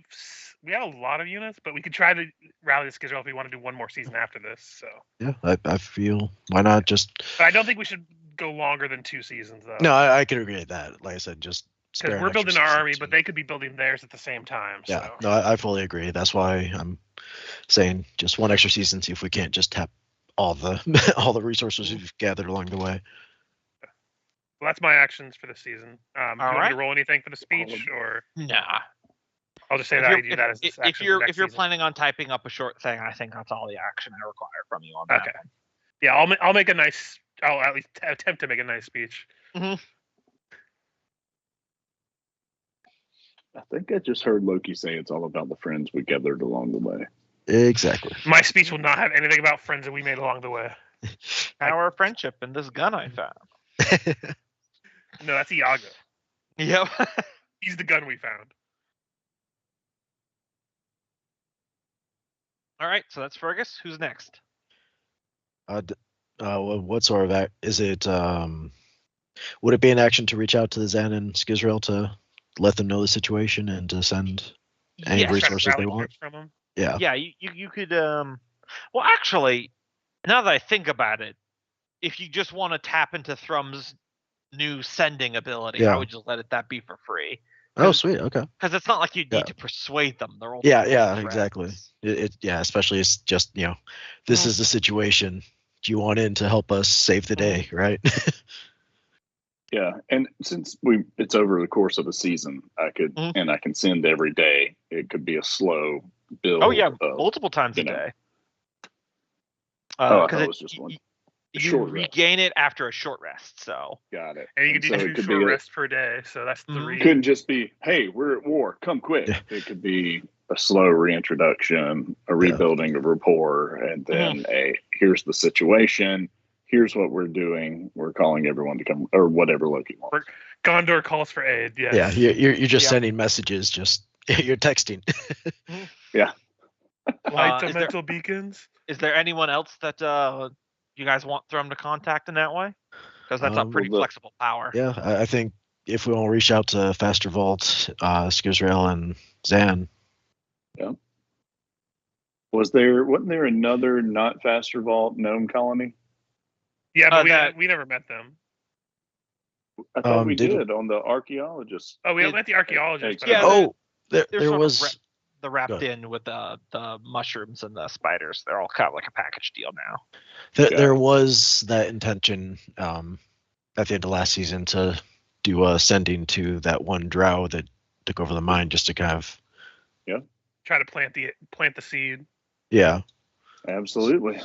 a lot of units, but we could try to rally the Skizrael if we want to do one more season after this. So, Yeah, I feel why not just. but I don't think we should go longer than 2 seasons though. No, I can agree with that. Like I said, just spare because an we're extra building our season army, to- but they could be building theirs at the same time. Yeah, So. no, I fully agree. That's why I'm saying just one extra season, see if we can't just tap all the all the resources we've gathered along the way. Well, that's my actions for the season. Do you want me right. to roll anything for the speech, or Nah. I'll just say If that I you're, do that as this if action for you're next if you're season. planning on typing up a short thing, I think that's all the action I require from you on that. Okay. Yeah, I'll make a nice. I'll at least attempt to make a nice speech. I think I just heard Loki say it's all about the friends we gathered along the way. Exactly. My speech will not have anything about friends that we made along the way. Power of friendship and this gun I found. No, that's Iago. Yep. He's the gun we found. All right, so that's Fergus. Who's next? What sort of act is it? Would it be an action to reach out to the Zan and Skizrael to let them know the situation and to send any Yes. resources Rally they want? troops from him. Yeah. Yeah, you could well actually, now that I think about it, if you just want to tap into Thrum's new sending ability, I Yeah. would just let that be for free. Oh, sweet. Okay. Because it's not like you need Yeah. to persuade them. They're all Yeah, friends. exactly. Yeah, especially it's just this is the situation. Do you want in to help us save the day, right? Yeah, and since it's over the course of a season, I could Mhm. and I can send every day. It could be a slow build. Oh yeah, of, multiple times a you know. day. I thought Because it was just one. you short rest. regain it after a short rest. So Got it. And you And can so do it 2 could short be a- rests per day, so that's 3. Couldn't just be, hey, we're at war, come quick. Yeah. It could be a slow reintroduction, a rebuilding of rapport, and then here's the situation. Here's what we're doing. We're calling everyone to come, or whatever Loki wants. Gondor calls for aid. Yes. Yeah, you're just Yeah. sending messages. Just you're texting. Lights is of there- mental beacons. is there anyone else that you guys want Thrum to contact in that way? Because that's a pretty well, flexible power. Yeah, I think if we want to reach out to Faster Vault, Skizrael, and Zan. Wasn't there another not Faster Vault gnome colony? Yeah, but that- we never met them. I thought we did- did on the archaeologist. Oh, we Did- went the archaeologist. But Yeah, Oh, They're there sort was. of they're wrapped Go in with the mushrooms and the spiders. They're all kind of like a package deal now. There was that intention at the end of last season to do a sending to that one drow that took over the mine, just to kind of try to plant the seed. yeah. Absolutely.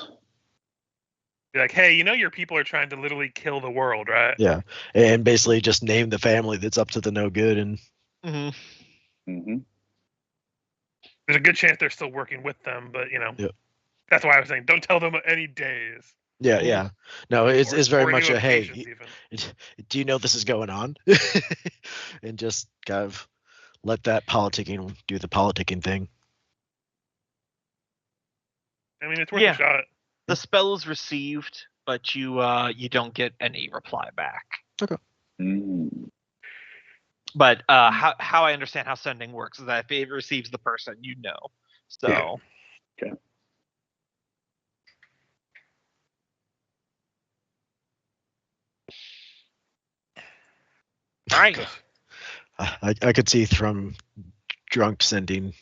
Be like, hey, your people are trying to literally kill the world, right? Yeah, and basically just name the family that's up to the no good, and Mm-hmm. Mm-hmm. There's a good chance they're still working with them, but Yep. That's why I was saying don't tell them any days. yeah. No, it's very or any much a hey. locations even. Do you know this is going on? And just kind of let that politicking do the politicking thing. I mean, it's worth Yeah. a shot. The spell is received, but you don't get any reply back. Mm. But how I understand how sending works is that if it receives the person, you know. So. Yeah. Okay. All right. I could see from drunk sending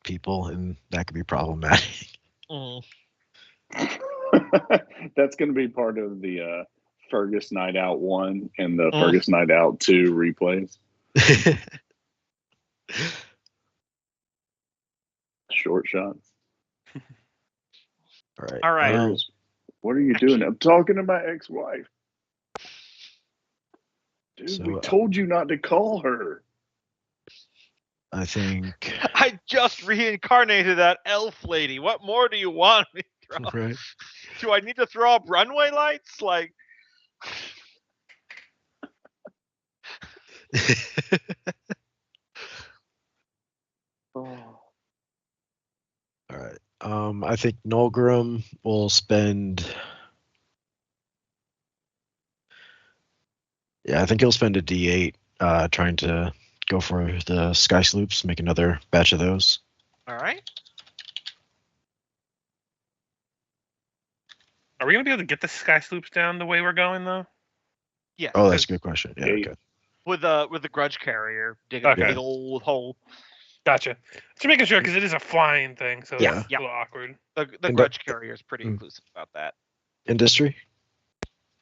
people, and that could be problematic. Mm. That's going to be part of the Fergus Night Out 1 and the Mm. Fergus Night Out 2 replays. Short shots. All right. All right. Fergus, what are you doing? I'm talking to my ex-wife. Dude, So, we told you not to call her. I think. I just reincarnated that elf lady. What more do you want me to throw? Right. Do I need to throw up runway lights? Like, Oh. All right. I think Nolgrim will spend. Yeah, I think he'll spend a D8 trying to go for the sky sloops, make another batch of those. all right. Are we gonna be able to get the sky sloops down the way we're going though? Yes. Oh, that's a 'cause good question. Yeah. Yeah, Okay. With the grudge carrier digging Okay. a big old hole. Gotcha. Just making sure because it is a flying thing, so Yeah. it's a little awkward. The And grudge carrier is pretty Mm. inclusive about that. Industry.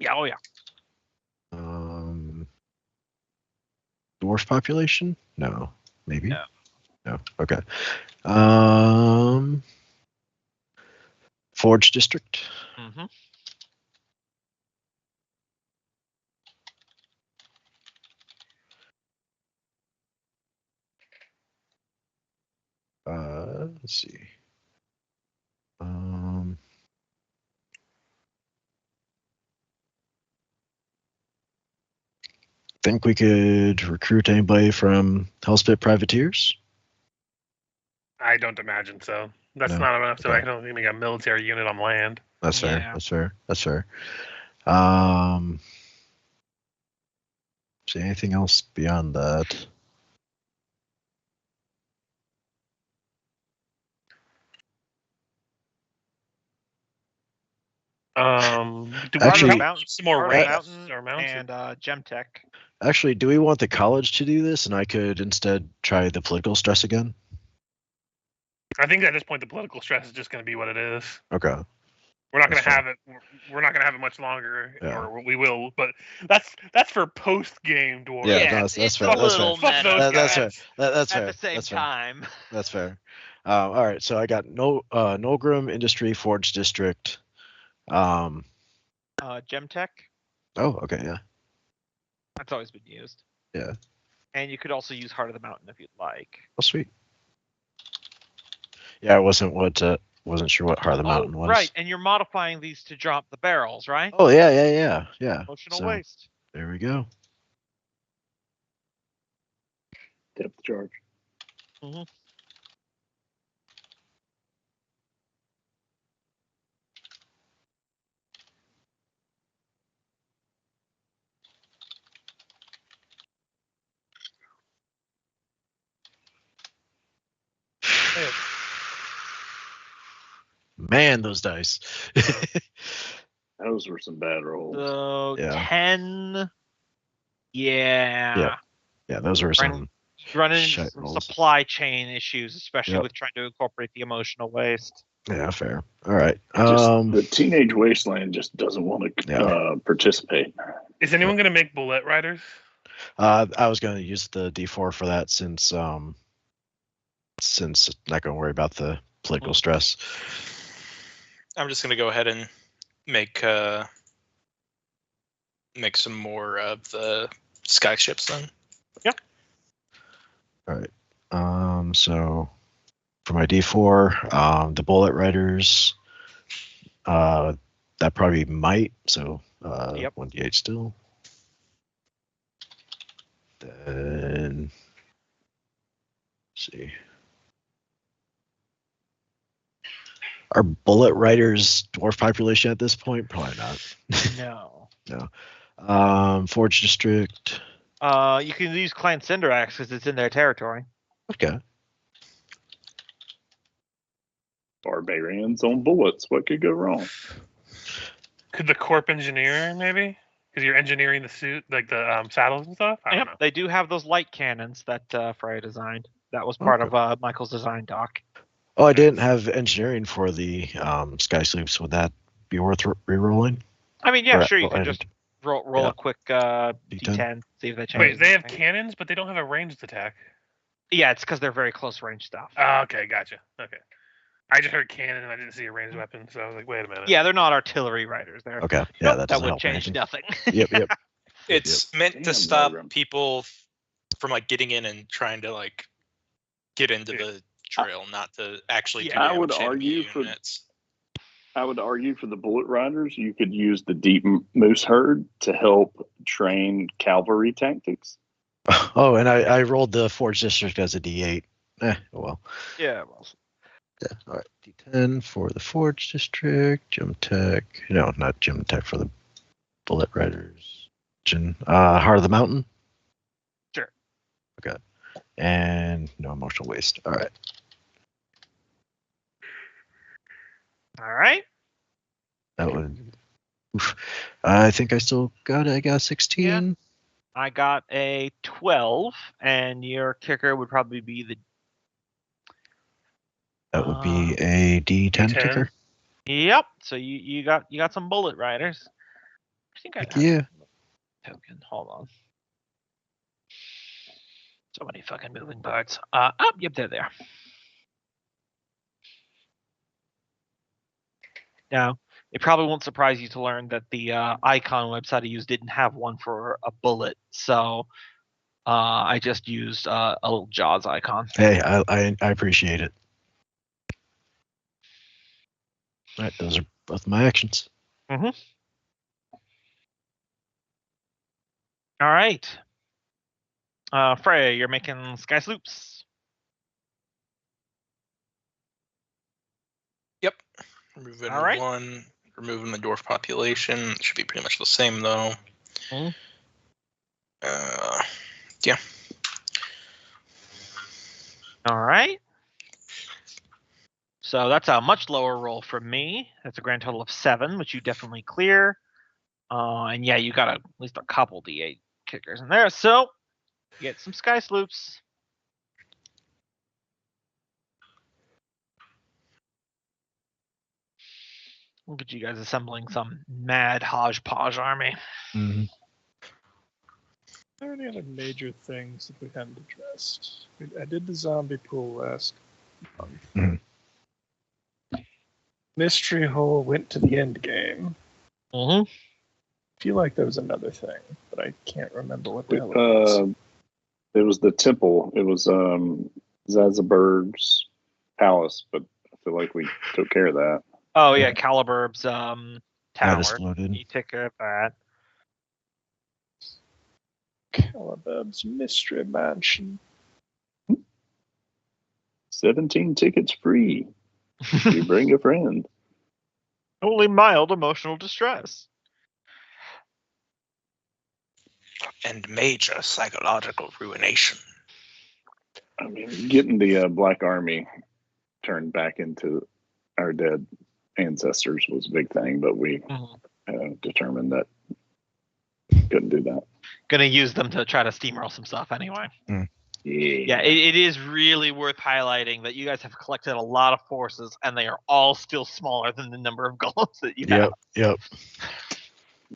Yeah. Oh yeah. Dwarf population? No. Maybe. No. No. Okay. Forge district. Mm-hmm. Let's see. Think we could recruit anybody from Hellspit Privateers? I don't imagine so. That's No. not enough. So Okay. I don't think we got a military unit on land. That's fair. Yeah. That's fair. That's fair. See anything else beyond that? Do Actually- we need some more Heart of the ranks Mountain or mounts? and Gemtech. Actually, do we want the college to do this, and I could instead try the political stress again? I think at this point the political stress is just going to be what it is. Okay. We're not going to That's have it. We're not going to have it much longer, Yeah. or we will. But that's for post game dwarf. Yeah, Yeah, that's it's fair. a That's little fair. Fuck those meta That's fair. guys. That's at fair. the same That's fair. time. That's fair. All right, so I got Nolgrim Industry Forge District. Gemtech. Oh, okay, yeah. That's always been used. Yeah. And you could also use Heart of the Mountain if you'd like. Oh, sweet. Yeah, I wasn't sure what Heart of the Mountain was. Right, and you're modifying these to drop the barrels, right? Oh, yeah. Emotional So, waste. there we go. Depth charge. Man, those dice. Those were some bad rolls. So Yeah. 10, Yeah. Yeah, those were some. Running into shite some rolls. supply chain issues, especially Yep. with trying to incorporate the emotional waste. Yeah, fair. All right. The teenage wasteland just doesn't want to Yeah. participate. Is anyone going to make bullet riders? I was going to use the D4 for that since not going to worry about the political stress. I'm just gonna go ahead and make some more of the sky ships then. All right. So for my D4, the bullet riders, that probably might. So Yep. 1d8 still. Then let's see. Are bullet riders dwarf population at this point? Probably not. No. Forge district. You can use Clan Cinderax because it's in their territory. Okay. Barbarians on bullets. What could go wrong? Could the corp engineer maybe? Because you're engineering the suit, like the saddles and stuff. I don't Yep, know. they do have those light cannons that Freya designed. That was part of Michael's design doc. Oh, I didn't have engineering for the sky sloops. Would that be worth rerolling? I mean, yeah, Or- sure. You well, can just roll yeah. a quick D10. D10, see if they change. Wait, they have anything. cannons, but they don't have a ranged attack. Yeah, it's because they're very close range stuff. Oh, okay, gotcha. Okay. I just heard cannon and I didn't see a ranged weapon, so I was like, wait a minute. Yeah, they're not artillery riders. They're Okay. Yeah, Nope, that that doesn't would help change anything. nothing. Yep. It's meant Damn, to stop Byram. people from like getting in and trying to like get into the trail, not to actually do Yeah, I would damage to enemy argue for- units. I would argue for the bullet riders, you could use the deep moose herd to help train cavalry tactics. Oh, and I rolled the Forge District as a D8. Oh well. Yeah, well, Yeah. All right. D10 for the Forge District. Gem Tech. No, not Gem Tech for the Bullet Riders. Heart of the Mountain. Sure. Okay. And no emotional waste. All right. all right. That would. Oof. I think I still got it. I got 16. I got a 12, and your kicker would probably be the. That would be a D10 D10. kicker. Yep. So you got some bullet riders. I think I Heck have yeah. a token. Hold on. So many fucking moving parts. Yep, they're there. Now, it probably won't surprise you to learn that the icon website I used didn't have one for a bullet, so I just used a little Jaws icon. Hey, I appreciate it. All right, those are both my actions. All right. Freya, you're making sky sloops. Yep. Removing All right. one, removing the dwarf population. It should be pretty much the same though. Mhm. Yeah. All right. So that's a much lower roll from me. That's a grand total of 7, which you definitely clear. And yeah, you got at least a couple D8 kickers in there. So get some sky sloops. Look at you guys assembling some mad hodgepodge army. Mm-hmm. Are there any other major things that we hadn't addressed? I did the zombie pool last month. Mhm. Mystery Hole went to the end game. Mm-hmm. I feel like there was another thing, but I can't remember what the hell it was. It was the temple. It was Zazaburg's palace, but I feel like we took care of that. Oh yeah, Calibur's tower. That is loaded. You take care of that. Calibub's Mystery Mansion. 17 tickets free. You bring a friend. Only mild emotional distress. And major psychological ruination. I mean, getting the Black Army turned back into our dead ancestors was a big thing, but we Mhm. determined that couldn't do that. Gonna use them to try to steamroll some stuff anyway. Yeah, Yeah. it is really worth highlighting that you guys have collected a lot of forces, and they are all still smaller than the number of golems that you have. Yep.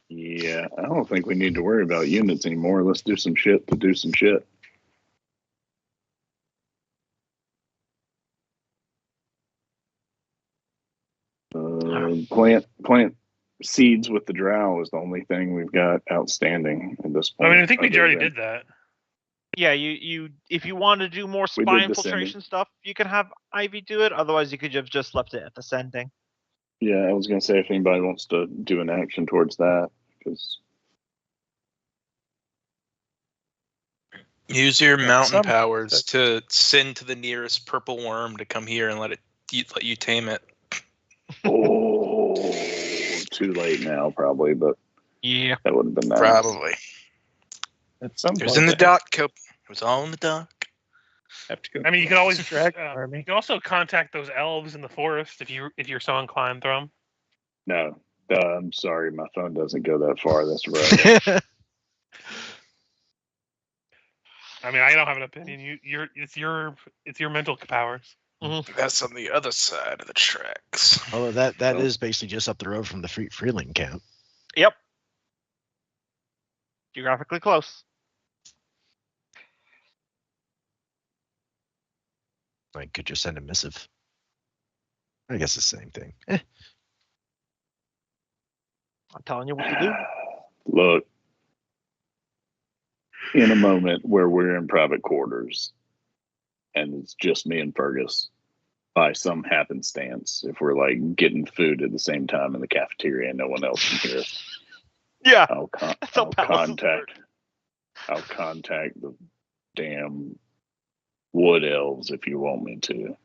Yeah, I don't think we need to worry about units anymore. Let's do some shit to do some shit. Plant seeds with the drow is the only thing we've got outstanding at this point. I mean, I think we other already than- did that. Yeah, you if you want to do more We spy did descending. infiltration stuff, you can have Ivy do it. Otherwise, you could have just left it at descending. Yeah, I was going to say if anybody wants to do an action towards that, because Use your mountain some- powers to send to the nearest purple worm to come here and let you tame it. too late now probably, but Yeah. that would have been nice. Probably. At some It was point, in the they dock, Cope. It was all in the dock. have to go. I mean, you can always drag you army. can also contact those elves in the forest if you're so inclined, Thrum. No, I'm sorry, my phone doesn't go that far. That's right. I mean, I don't have an opinion. It's your mental powers. That's on the other side of the tracks. Although that is basically just up the road from the Freeling camp. Yep. Geographically close. I could just send a missive. I guess it's the same thing. I'm telling you what to do. Look, in a moment where we're in private quarters and it's just me and Fergus, by some happenstance, if we're like getting food at the same time in the cafeteria and no one else can hear us, Yeah. I'll That's how palaces work. contact the damn wood elves if you want me to.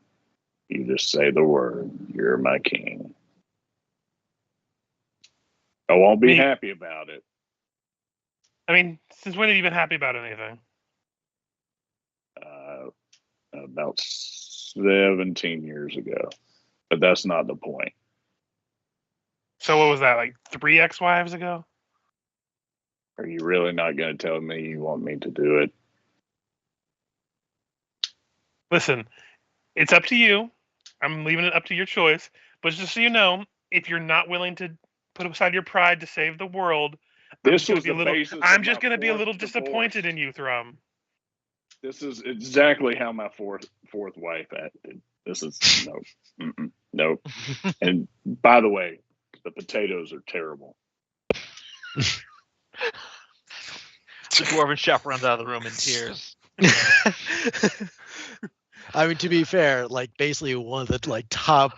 You just say the word. You're my king. I won't be happy about it. I mean, since when have you been happy about anything? About 17 years ago. But that's not the point. So what was that, like 3 ex-wives ago? Are you really not going to tell me you want me to do it? Listen, it's up to you. I'm leaving it up to your choice. But just so you know, if you're not willing to put aside your pride to save the world, This I'm was the basis. I'm just going to be a little disappointed in you, Thrum. This is exactly how my fourth wife acted. This is nope. And by the way, the potatoes are terrible. The dwarven chef runs out of the room in tears. I mean, to be fair, like basically one of the like top.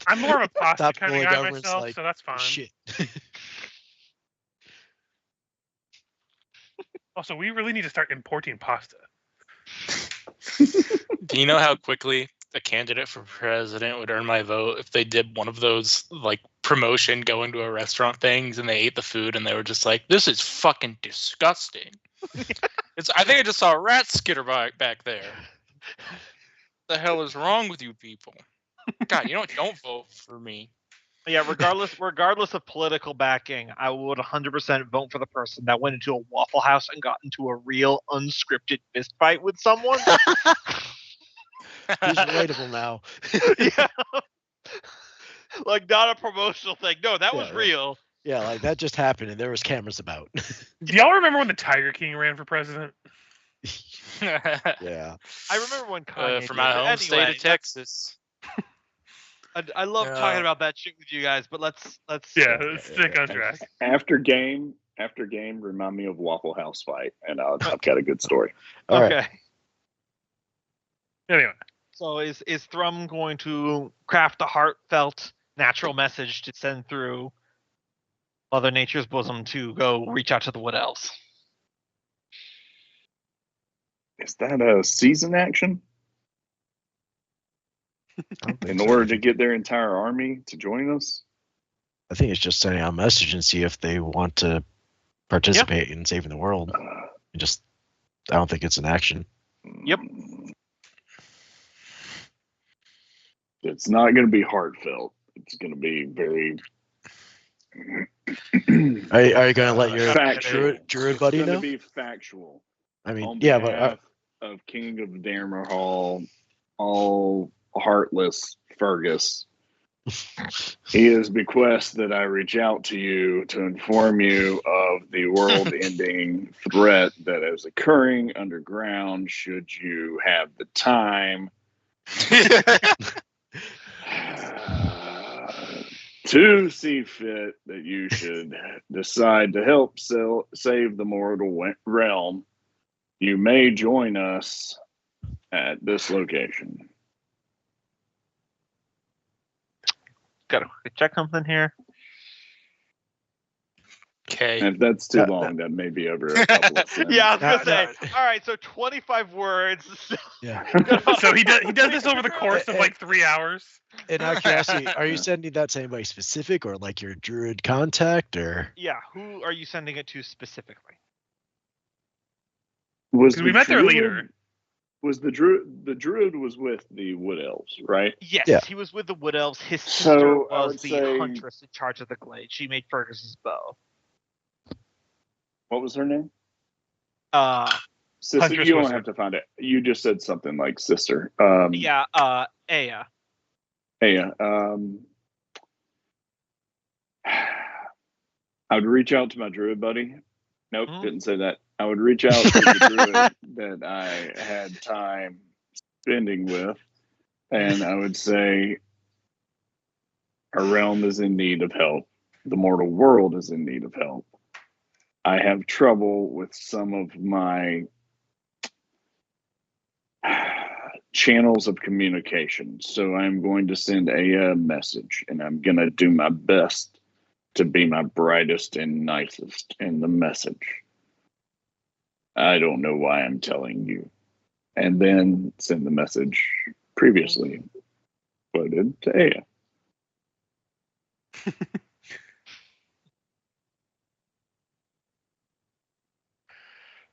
I'm more of a pasta top kind of bullet guy government's myself, like, so that's fine. Shit. Also, we really need to start importing pasta. Do you know how quickly a candidate for president would earn my vote if they did one of those like promotion going to a restaurant things and they ate the food and they were just like, this is fucking disgusting. I think I just saw a rat skitter back there. What the hell is wrong with you people? God, don't vote for me. Yeah, regardless of political backing, I would 100% vote for the person that went into a Waffle House and got into a real unscripted fist fight with someone. He's relatable now. Yeah. Like, not a promotional thing. No, that was Yeah. real. Yeah, like that just happened and there was cameras about. Do y'all remember when the Tiger King ran for president? Yeah. I remember when Kanye From did, my but home state anyway, of Texas. I love Yeah. talking about that shit with you guys, but let's Yeah, let's stick on track. After game, remind me of Waffle House fight, and I've got a good story. All right. okay. Anyway, So is Thrum going to craft a heartfelt, natural message to send through Mother Nature's bosom to go reach out to the Wood Elves? Is that a season action? I don't think In so. order to get their entire army to join us? I think it's just sending out a message and see if they want to participate in saving the world. I don't think it's an action. Yep. It's not going to be heartfelt. It's going to be very Are you gonna let your Factual. druid buddy It's know? going to be factual. I mean, On yeah, behalf but of King of Dammerhall, all heartless Fergus, he has bequests that I reach out to you to inform you of the world-ending threat that is occurring underground. Should you have the time to see fit that you should decide to help save the mortal realm, you may join us at this location. Gotta check something here. Okay. And if that's too long, that may be over a couple of sentences. Yeah, I was gonna No, say. All right, so 25 words. yeah. So he does this over the course of like 3 hours. In our curiosity, are you sending that to anybody specific, or like your druid contact, or? Yeah, who are you sending it to specifically? Was We met their leader. Was the druid was with the wood elves, right? Yes, Yeah. he was with the Wood Elves. His So, sister I was would the say- huntress in charge of the glade. She made Fergus's bow. What was her name? Sister. Huntress You don't Wizard. have to find it. You just said something like sister. Yeah, Aya. Hey, I would reach out to my druid buddy. Nope, Mhm. didn't say that. I would reach out to the druid that I had time spending with, and I would say, our realm is in need of help. The mortal world is in need of help. I have trouble with some of my channels of communication. So I'm going to send a message, and I'm going to do my best to be my brightest and nicest in the message. I don't know why I'm telling you. And then send the message previously quoted to Aya.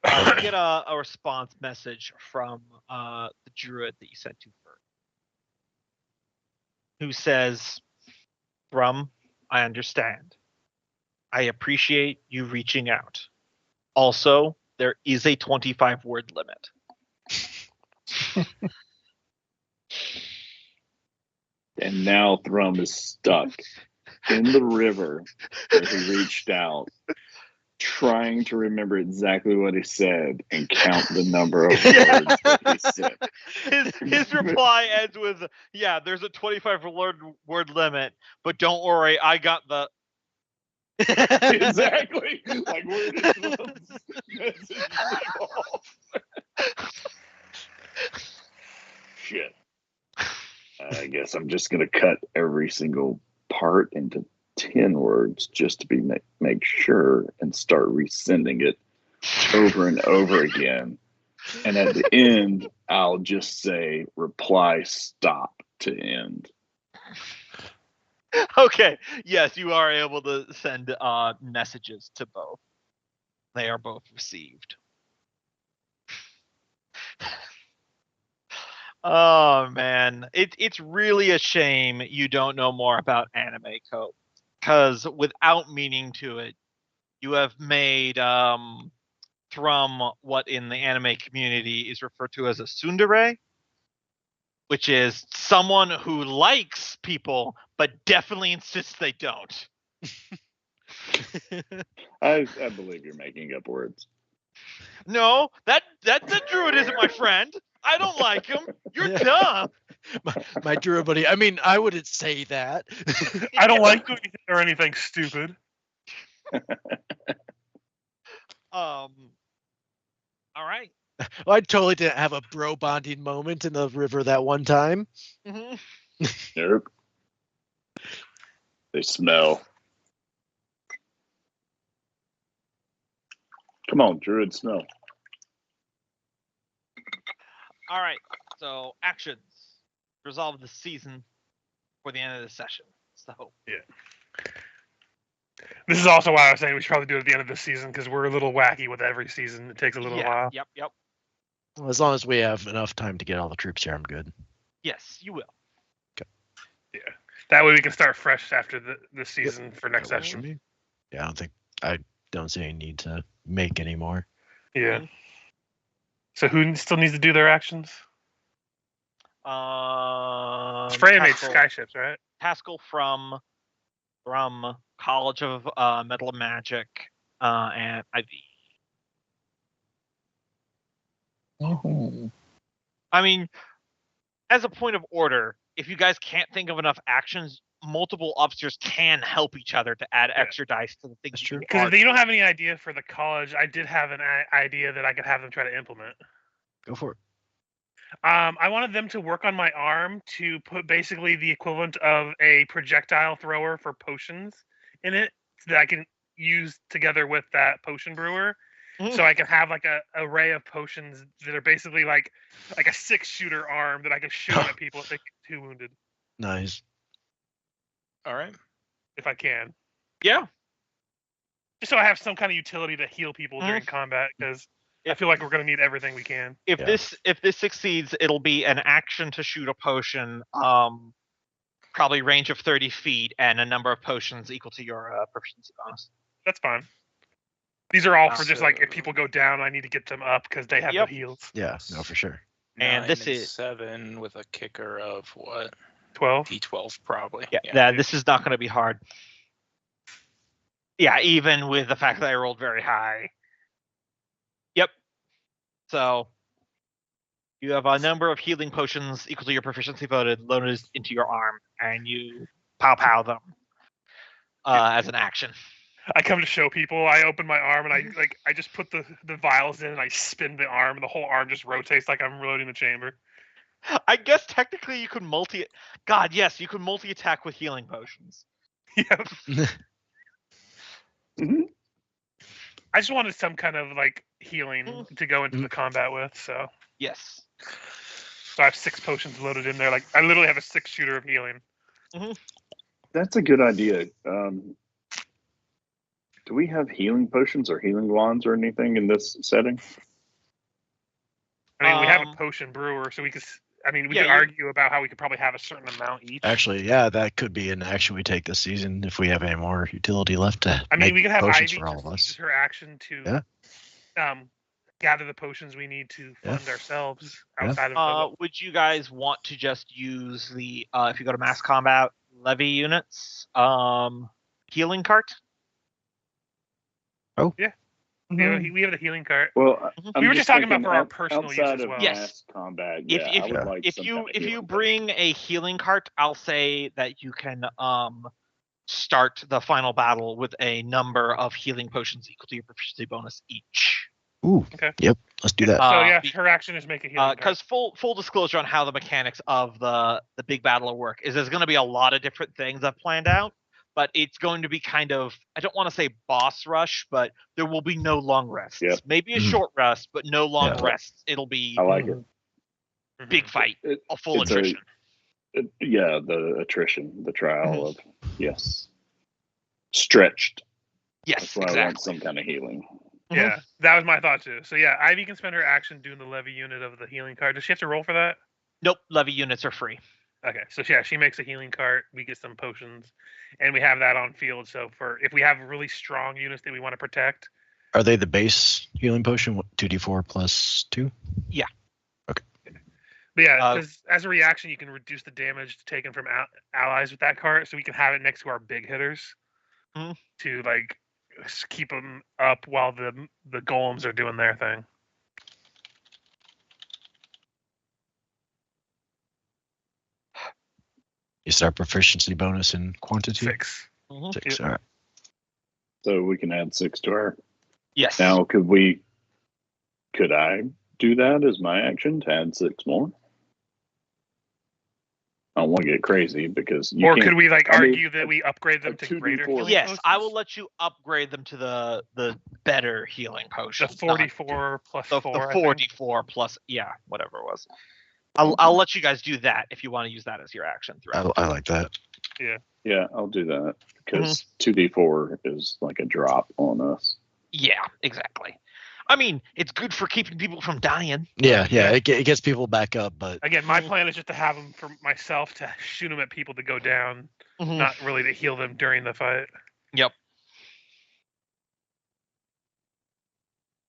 You get a response message from the druid that you sent to first, who says, "Thrum, I understand. I appreciate you reaching out. Also, there is a 25-word limit." And now Thrum is stuck in the river where he reached out, trying to remember exactly what he said and count the number of words that he said. His reply ends with, "Yeah, there's a 25-word limit, but don't worry, I got the." Exactly. Like, where did Thrum's message leave off? Shit. I guess I'm just gonna cut every single part into 10 words just to be make sure, and start resending it over and over again. And at the end, I'll just say reply stop to end. Okay, yes, you are able to send messages to both. They are both received. Oh man, it's really a shame you don't know more about Anime Cope, because without meaning to it, you have made Thrum what in the anime community is referred to as a tsundere, which is someone who likes people but definitely insists they don't. I believe you're making up words. No, that druid isn't my friend. I don't like him. You're dumb. My druid buddy. I mean, I wouldn't say that. I don't like doing anything or anything stupid. All right. Well, I totally didn't have a bro bonding moment in the river that one time. Mm-hmm. Nope. They smell. Come on, druid, smell. All right. So actions. Resolve the season for the end of the session. That's the hope. This is also why I was saying we should probably do it at the end of the season, because we're a little wacky with every season. It takes a little while. Yep. Well, as long as we have enough time to get all the troops here, I'm good. Yes, you will. That way we can start fresh after the season for next That works for session. me. Yeah, I don't see any need to make any more. Yeah. So who still needs to do their actions? Freya made skyships, right? Haskell from College of Metal and Magic and Ivy. I mean, as a point of order, if you guys can't think of enough actions, multiple officers can help each other to add extra dice to the things. That's true. Because if you don't have any idea for the college, I did have an idea that I could have them try to implement. Go for it. I wanted them to work on my arm to put basically the equivalent of a projectile thrower for potions in it that I can use together with that potion brewer. So I can have like a array of potions that are basically like a 6-shooter arm that I can shoot at people if they get too wounded. Nice. All right. If I can. Yeah. Just so I have some kind of utility to heal people during combat, because I feel like we're going to need everything we can. If this succeeds, it'll be an action to shoot a potion, probably range of 30 feet, and a number of potions equal to your proficiency bonus. That's fine. These are all for just like if people go down, I need to get them up because they have the heals. Yeah, no, for sure. And 9 this is 7 with a kicker of what? 12. D12 probably. Yeah, this is not going to be hard. Yeah, even with the fact that I rolled very high. Yep. So you have a number of healing potions equal to your proficiency loaded into your arm, and you pow them as an action. I come to show people. I open my arm and I just put the vials in and I spin the arm, and the whole arm just rotates like I'm reloading the chamber. I guess technically you could God, yes, you could multi-attack with healing potions. Yeah. Mhm. I just wanted some kind of like healing to go into the combat with, so. Yes. So I have 6 potions loaded in there. Like I literally have a 6-shooter of healing. That's a good idea. Do we have healing potions or healing wands or anything in this setting? I mean, we have a potion brewer, so we could. I mean, we could argue about how we could probably have a certain amount each. Actually, yeah, that could be an action we take this season if we have any more utility left to I mean, make we could have potions Ivy for all of use us. her action to gather the potions we need to fund ourselves outside of. Would you guys want to just use the if you go to mass combat levy units healing cart? Oh yeah. We have the healing cart. Well, we were just talking about for our personal use as well. Mass combat, if you bring a healing cart, I'll say that you can start the final battle with a number of healing potions equal to your proficiency bonus each. Ooh. Okay. Yep. Let's do that. So yeah, her action is make a healing cart. Because full disclosure on how the mechanics of the big battle work is there's going to be a lot of different things I've planned out. But it's going to be kind of, I don't want to say boss rush, but there will be no long rests. Yep. Maybe a short rest, but no long rests. It'll be I like it. Big fight, a full attrition. The attrition, the trial of, stretched. Yes, That's why exactly. I want some kind of healing. Yeah, that was my thought too. So yeah, Ivy can spend her action doing the levy unit of the healing card. Does she have to roll for that? Nope, levy units are free. Okay, so yeah, she makes a healing cart. We get some potions, and we have that on field. So for if we have really strong units that we want to protect, are they the base healing potion? 2d4 plus 2? Yeah. Okay. But yeah, because as a reaction, you can reduce the damage taken from allies with that cart, so we can have it next to our big hitters to like keep them up while the golems are doing their thing. Is our proficiency bonus in quantity? 6. 6. All right. So we can add 6 to our. Yes. Now, could I do that as my action to add 6 more? I don't want to get crazy because could we argue that we upgrade them to greater healing Yes, potions? I will let you upgrade them to the better healing potions. The 44 plus 4. The 44 plus whatever it was. I'll let you guys do that if you want to use that as your action throughout. I like that. Yeah, I'll do that because 2d4 is like a drop on us. Yeah, exactly. I mean, it's good for keeping people from dying. Yeah, it gets people back up, but again, my plan is just to have them for myself to shoot them at people to go down, not really to heal them during the fight. Yep.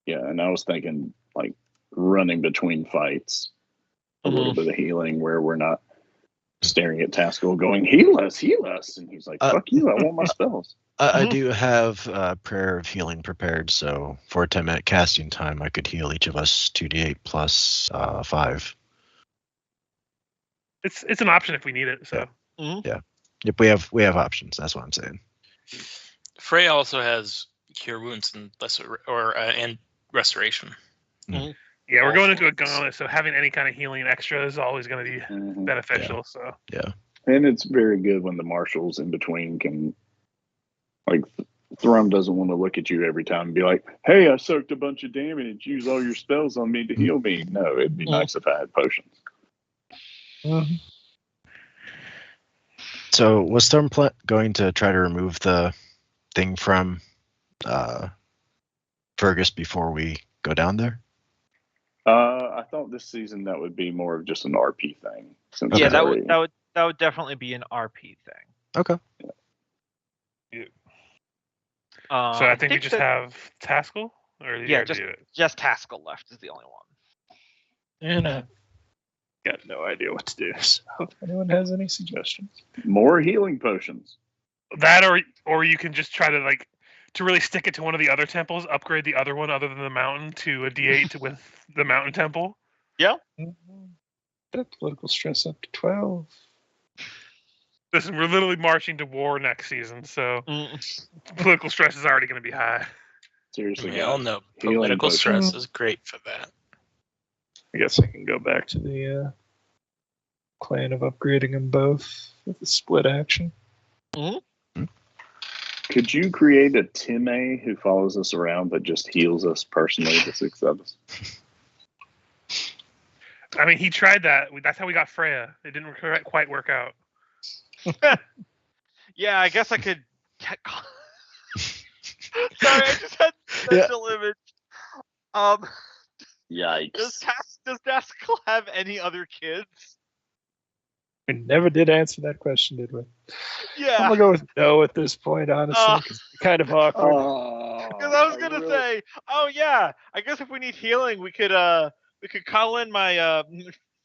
Yeah, and I was thinking like running between fights, a little bit of healing where we're not staring at Taskell going, heal us. And he's like, fuck you, I want my spells. I do have Prayer of Healing prepared, so for a 10-minute casting time, I could heal each of us 2d8 plus 5. It's an option if we need it. So Yep, we have options. That's what I'm saying. Freya also has Cure Wounds and and Restoration. yeah, we're going into a gauntlet, so having any kind of healing extra is always going to be beneficial. So And it's very good when the marshals in between can, like, Thrum doesn't want to look at you every time and be like, hey, I soaked a bunch of damage, use all your spells on me to heal me. No, it'd be nice if I had potions. So was Storm going to try to remove the thing from Fergus before we go down there? I thought this season that would be more of just an RP thing. Yeah, that would definitely be an RP thing. Okay. so I think we just have Taskell, or just Taskell left is the only one. And I got no idea what to do. So if anyone has any suggestions. More healing potions. That or you can just try to to really stick it to one of the other temples, upgrade the other one other than the mountain to a D8 with the mountain temple. Yeah. That political stress up to 12. Listen, we're literally marching to war next season, so political stress is already going to be high. Seriously, We all know political stress is great for that. I guess I can go back to the plan of upgrading them both with a split action. Could you create a Time who follows us around but just heals us personally, the 6 of us? I mean, he tried that. That's how we got Freya. It didn't quite work out. Yeah, I guess I could. Sorry, I just had a mental image. Yikes. Does Taskell have any other kids? We never did answer that question, did we? Yeah. I'm gonna go with no at this point, honestly, because it's kind of awkward. Because I was gonna say, oh yeah, I guess if we need healing, we could call in my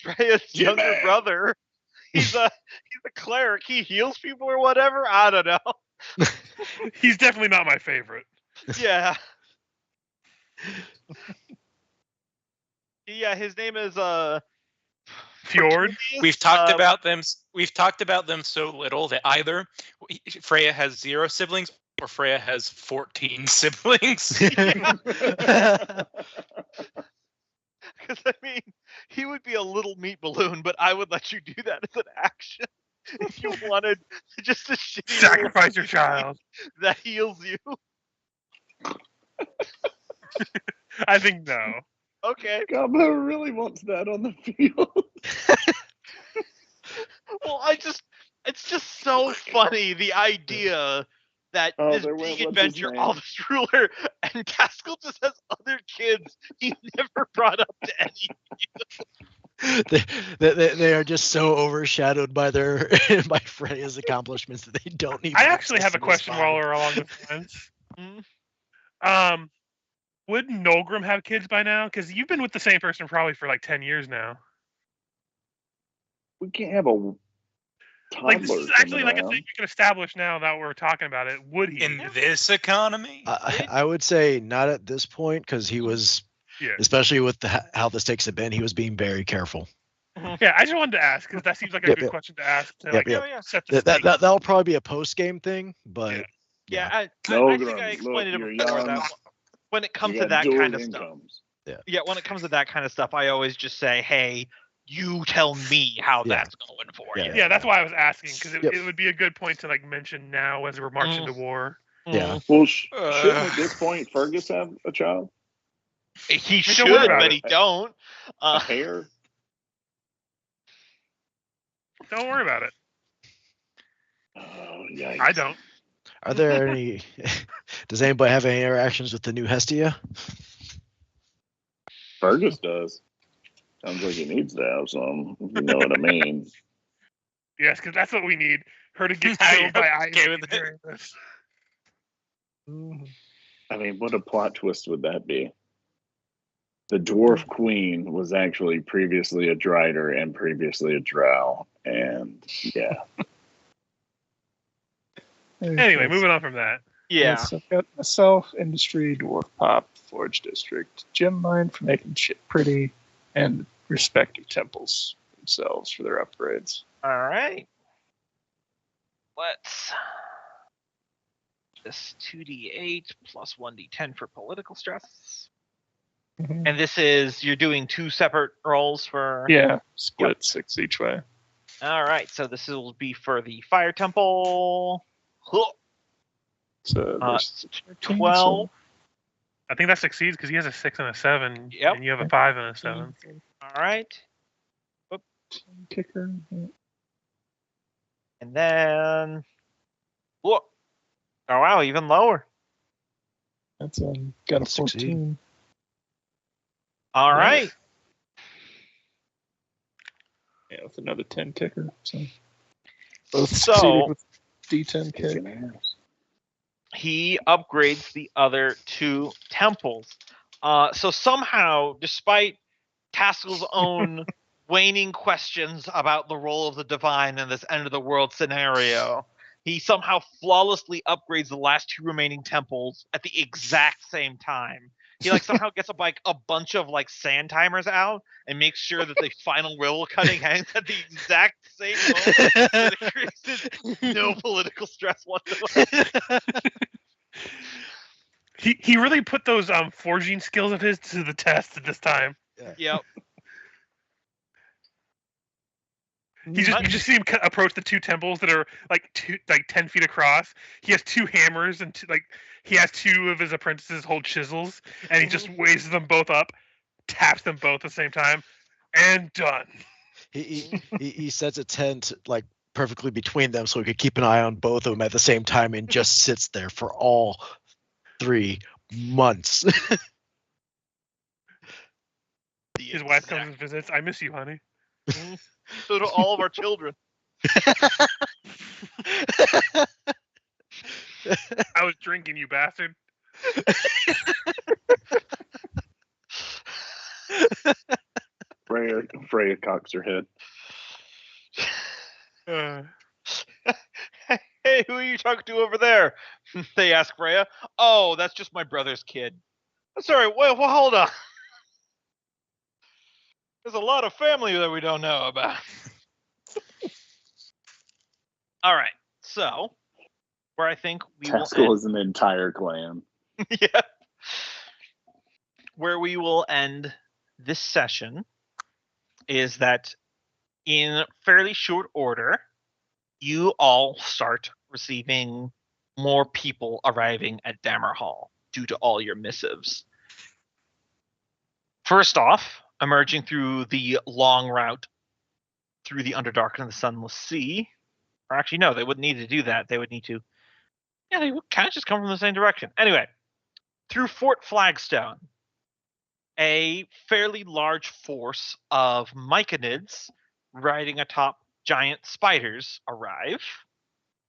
Freya's younger brother. He's a cleric. He heals people or whatever. I don't know. He's definitely not my favorite. Yeah. Yeah, his name is Fjord. We've talked about them. We've talked about them so little that either Freya has 0 siblings or Freya has 14 siblings. Because I mean, he would be a little meat balloon, but I would let you do that as an action if you wanted just a shitty Sacrifice your child that heals you. I think no. Okay. Gabo really wants that on the field. Well, it's just so funny, the idea that this big adventure, all this ruler, and Taskell just has other kids he never brought up to any. They are just so overshadowed by by Freya's accomplishments that they don't need. I actually have a question while we're along those lines. Would Nolgrim have kids by now? Because you've been with the same person probably for like 10 years now. We can't have a toddler. This is actually like a thing we can establish now that we're talking about it. Would he? In this economy? I would say not at this point, because he was, especially with how the stakes have been, he was being very careful. Yeah, I just wanted to ask, because that seems like a good question to ask. Set the stakes. That'll probably be a post-game thing, but... Yeah, I think I explained it before that when it comes to that kind of stuff. Yeah, when it comes to that kind of stuff, I always just say, hey, you tell me how that's going for you. Yeah, that's why I was asking, because it would be a good point to mention now as we're marching to war. Yeah. Well, shouldn't at this point Fergus have a child? He should, but he don't. A hair? Don't worry about it. Oh, yikes. I don't. Are there any... Does anybody have any interactions with the new Hestia? Fergus does. Sounds like he needs to have some, if you know what I mean. Yes, because that's what we need. Her to get killed by okay Ivy during this. I mean, what a plot twist would that be? The dwarf queen was actually previously a Drider and previously a Drow, and yeah. Anyway, moving on from that. Yeah. Yes, I've got myself, industry, dwarf pop, forge district, gem mine for making shit pretty, and respect your temples themselves for their upgrades. All right. Let's this 2d8 plus 1d10 for political stress. Mhm. And this is you're doing two separate rolls for. Yeah, split 6 each way. All right. So this will be for the fire temple. Huh. So versus 13, 12. I think that succeeds because he has a 6 and a 7, Yep. and you have a 5 and a 7. All right. so kicker. Yeah. And then. Whoa. Oh wow, even lower. That's got a Succeed. 14. All Nice. right. Yeah, with another 10 kicker. So both So- succeeded with D10 kick. He upgrades the other two temples. So somehow, despite Tassel's own waning questions about the role of the divine in this end of the world scenario, he somehow flawlessly upgrades the last two remaining temples at the exact same time. He somehow gets a bunch of sand timers out and makes sure that the final riddle cutting hangs at the exact same moment. That it creates no political stress whatsoever. He really put those forging skills of his to the test at this time. Yep. You just see him approach the two temples that are 10 feet across. He has two hammers and he has two of his apprentices hold chisels, and he just raises them both up, taps them both at the same time, and done. He sets a tent perfectly between them so he could keep an eye on both of them at the same time, and just sits there for all 3 months. His wife comes and visits. I miss you, honey. So do all of our children. I was drinking, you bastard. Freya cocks her head. Hey, who are you talking to over there? They ask Freya. Oh, that's just my brother's kid. Sorry, well, hold on. There's a lot of family that we don't know about. All right, so where I think we will Taskell end, is an entire clan. yeah, where we will end this session is that in fairly short order, you all start receiving more people arriving at Dammerhall due to all your missives. First off, emerging through the long route through the Underdark and the Sunless Sea, or actually no, they wouldn't need to do that. They would need to, they would kind of just come from the same direction. Anyway, through Fort Flagstone, a fairly large force of Myconids riding atop giant spiders arrive,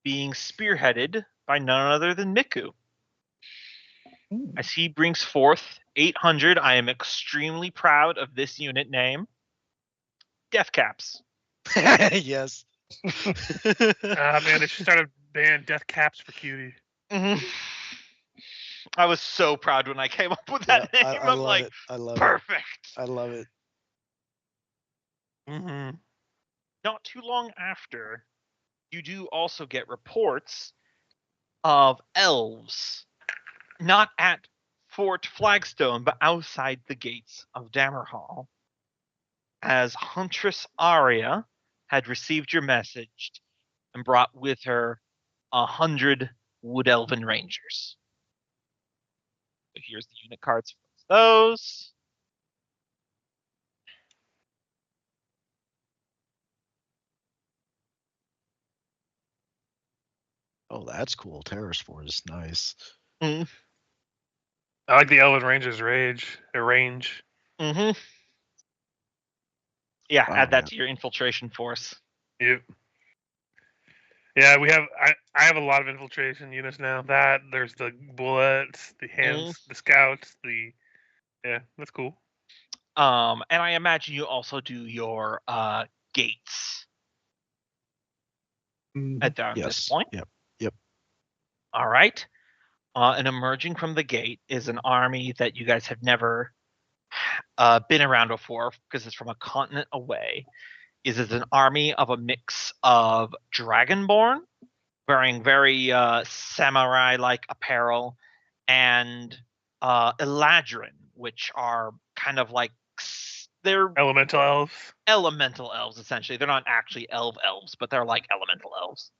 being spearheaded by none other than Miku. As he brings forth 800, I am extremely proud of this unit name, Death Caps. Yes. Man, they should start a band, Death Caps for Cutie. Mm-hmm. I was so proud when I came up with that name. I I'm love like, it. I love perfect. it. I love it. Mm-hmm. Not too long after, you do also get reports of elves, not at Fort Flagstone, but outside the gates of Dammerhall, as Huntress Arya had received your message and brought with her 100 Wood Elven Rangers. So here's the unit cards for those. Oh, that's cool. Terrorist Force is nice. I like the Elven Ranger's range. Mm-hmm. Yeah, Wow, add that man. to your infiltration force. Yep. Yeah, we have. I have a lot of infiltration units now. There's the bullets, the hands, the scouts, yeah, that's cool. And I imagine you also do your gates at this Yes. point. Yep. All right. And emerging from the gate is an army that you guys have never been around before because it's from a continent away. Is an army of a mix of Dragonborn, wearing very samurai-like apparel, and Eladrin, which are kind of like they're Elemental elves. elemental elves essentially. They're not actually elves, but they're like elemental elves.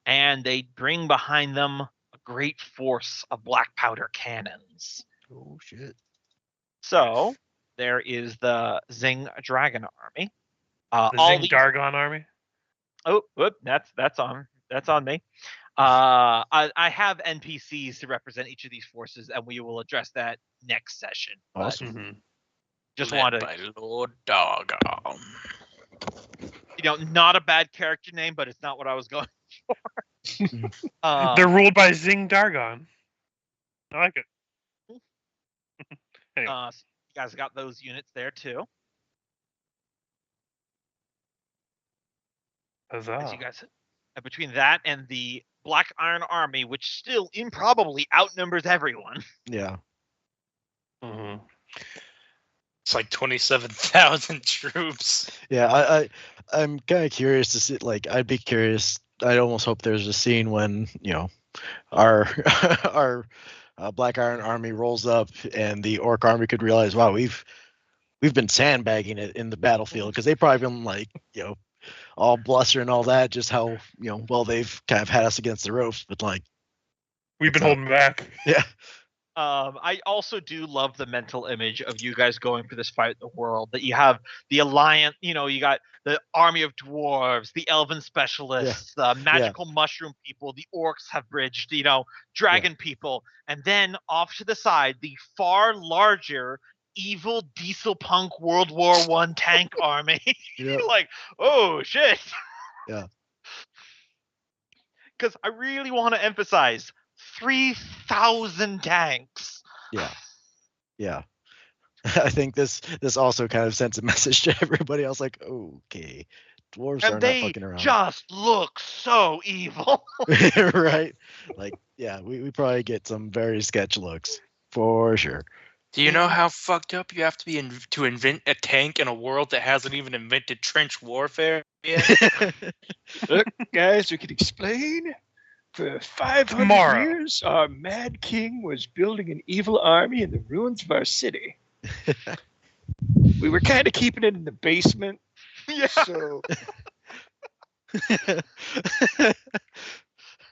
And they bring behind them a great force of black powder cannons. Oh shit. So there is the Zing Dragon army. The All Zing these. Dargon army. Oh, whoop! That's on me. I have NPCs to represent each of these forces, and we will address that next session. but Awesome. Mm-hmm. Just Led want to, by Lord Dogon. not a bad character name, but it's not what I was going for. They're ruled by Zing Dargon. I like it. Anyway. So you guys got those units there too. Huzzah. As you guys, between that and the Black Iron Army, which still improbably outnumbers everyone. Yeah. Mm-hmm. It's like 27,000 troops. Yeah. I'm kind of curious to see. Like, I'd be curious. I'd almost hope there's a scene when our our Black Iron Army rolls up and the Orc Army could realize, wow, we've been sandbagging it in the battlefield, because they've probably been like all bluster and all that, just how well they've kind of had us against the ropes, but like We've been What's up? holding back. yeah. I also do love the mental image of you guys going for this fight in the world. That you have the alliance, you got the army of dwarves, the elven specialists, the magical mushroom people, the orcs have bridged, dragon people, and then off to the side, the far larger evil diesel punk World War I tank army. Yep. Like, oh shit. Yeah. Because I really want to emphasize 3,000 tanks. Yeah. I think this also kind of sends a message to everybody else, like, okay, dwarves are And not they fucking around. just look so evil. Right? Like, yeah, we probably get some very sketch looks for sure. Do you know how fucked up you have to be to invent a tank in a world that hasn't even invented trench warfare yet? Look, guys, we can explain. For 500 Tomorrow. years, our Mad King was building an evil army in the ruins of our city. We were kind of keeping it in the basement, Yeah. so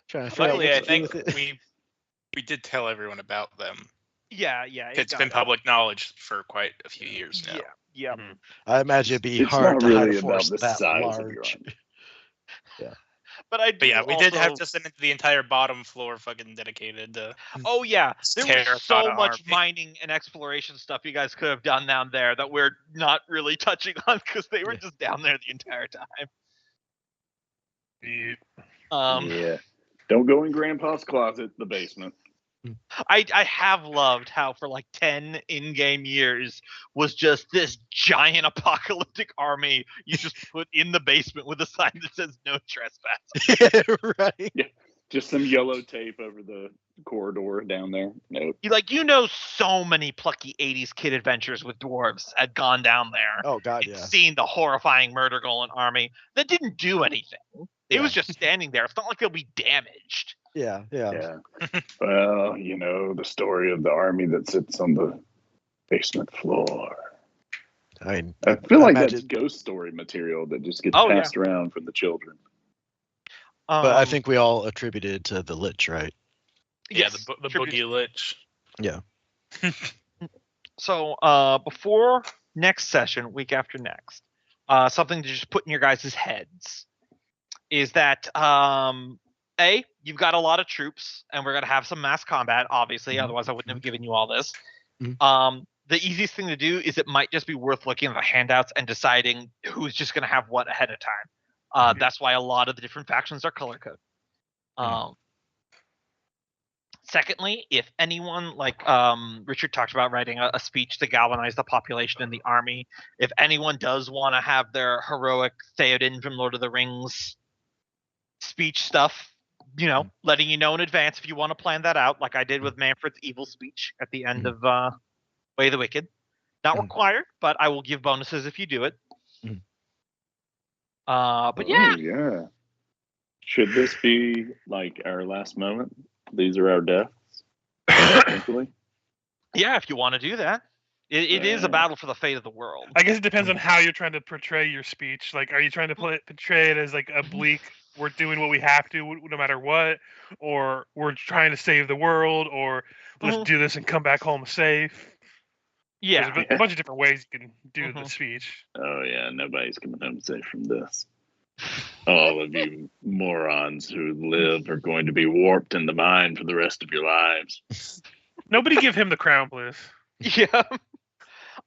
Trying to figure out Luckily, what I to do think with it. we did tell everyone about them. Yeah. It's been public knowledge for quite a few years now. Yeah. Mhm. I imagine it'd be It's hard not to really hide a about force the that size of your large. army. But But yeah, we did have also- to send the entire bottom floor fucking dedicated to Oh yeah, there was so Terracotta much army. mining and exploration stuff you guys could have done down there that we're not really touching on because they were just down there the entire time. Yeah. Yeah. Don't go in Grandpa's closet, the basement. I have loved how for like 10 in-game years was just this giant apocalyptic army you just put in the basement with a sign that says no trespass. Right. Just some yellow tape over the corridor down there. Nope. So many plucky 80s kid adventures with dwarves had gone down there. Oh God, and yeah. seen the horrifying murder golem army that didn't do anything. It was just standing there. It's not like they'll be damaged. Yeah. Yeah. Well, the story of the army that sits on the basement floor. I mean, I feel like imagine- that's ghost story material that just gets Oh, yeah. passed around from the children. but I think we all attributed it to the Lich, right? yeah, yes, the tribute- Boogie Lich. Yeah. So before next session, week after next, something to just put in your guys' heads is that you've got a lot of troops, and we're gonna have some mass combat, obviously. Mhm. Otherwise, I wouldn't have given you all this. Mhm. The easiest thing to do is it might just be worth looking at the handouts and deciding who's just gonna have what ahead of time. That's why a lot of the different factions are color coded. Secondly, if anyone, like Richard talked about writing a speech to galvanize the population in the army, if anyone does want to have their heroic Theoden from Lord of the Rings speech stuff, letting you know in advance if you want to plan that out, like I did with Manfred's evil speech at the end of Way of the Wicked. Not required, but I will give bonuses if you do it. But yeah. Oh, yeah. Should this be like our last moment? These are our deaths, essentially. Yeah, if you want to do that. It is a battle for the fate of the world. I guess it depends on how you're trying to portray your speech. Like, are you trying to portray it as like a bleak, we're doing what we have to no matter what, or we're trying to save the world, or let's do this and come back home safe? Yeah. There's a bunch of different ways you can do the speech. Oh, yeah, nobody's coming home safe from this. All of you morons who live are going to be warped in the mind for the rest of your lives. Nobody give him the crown, please. Yeah.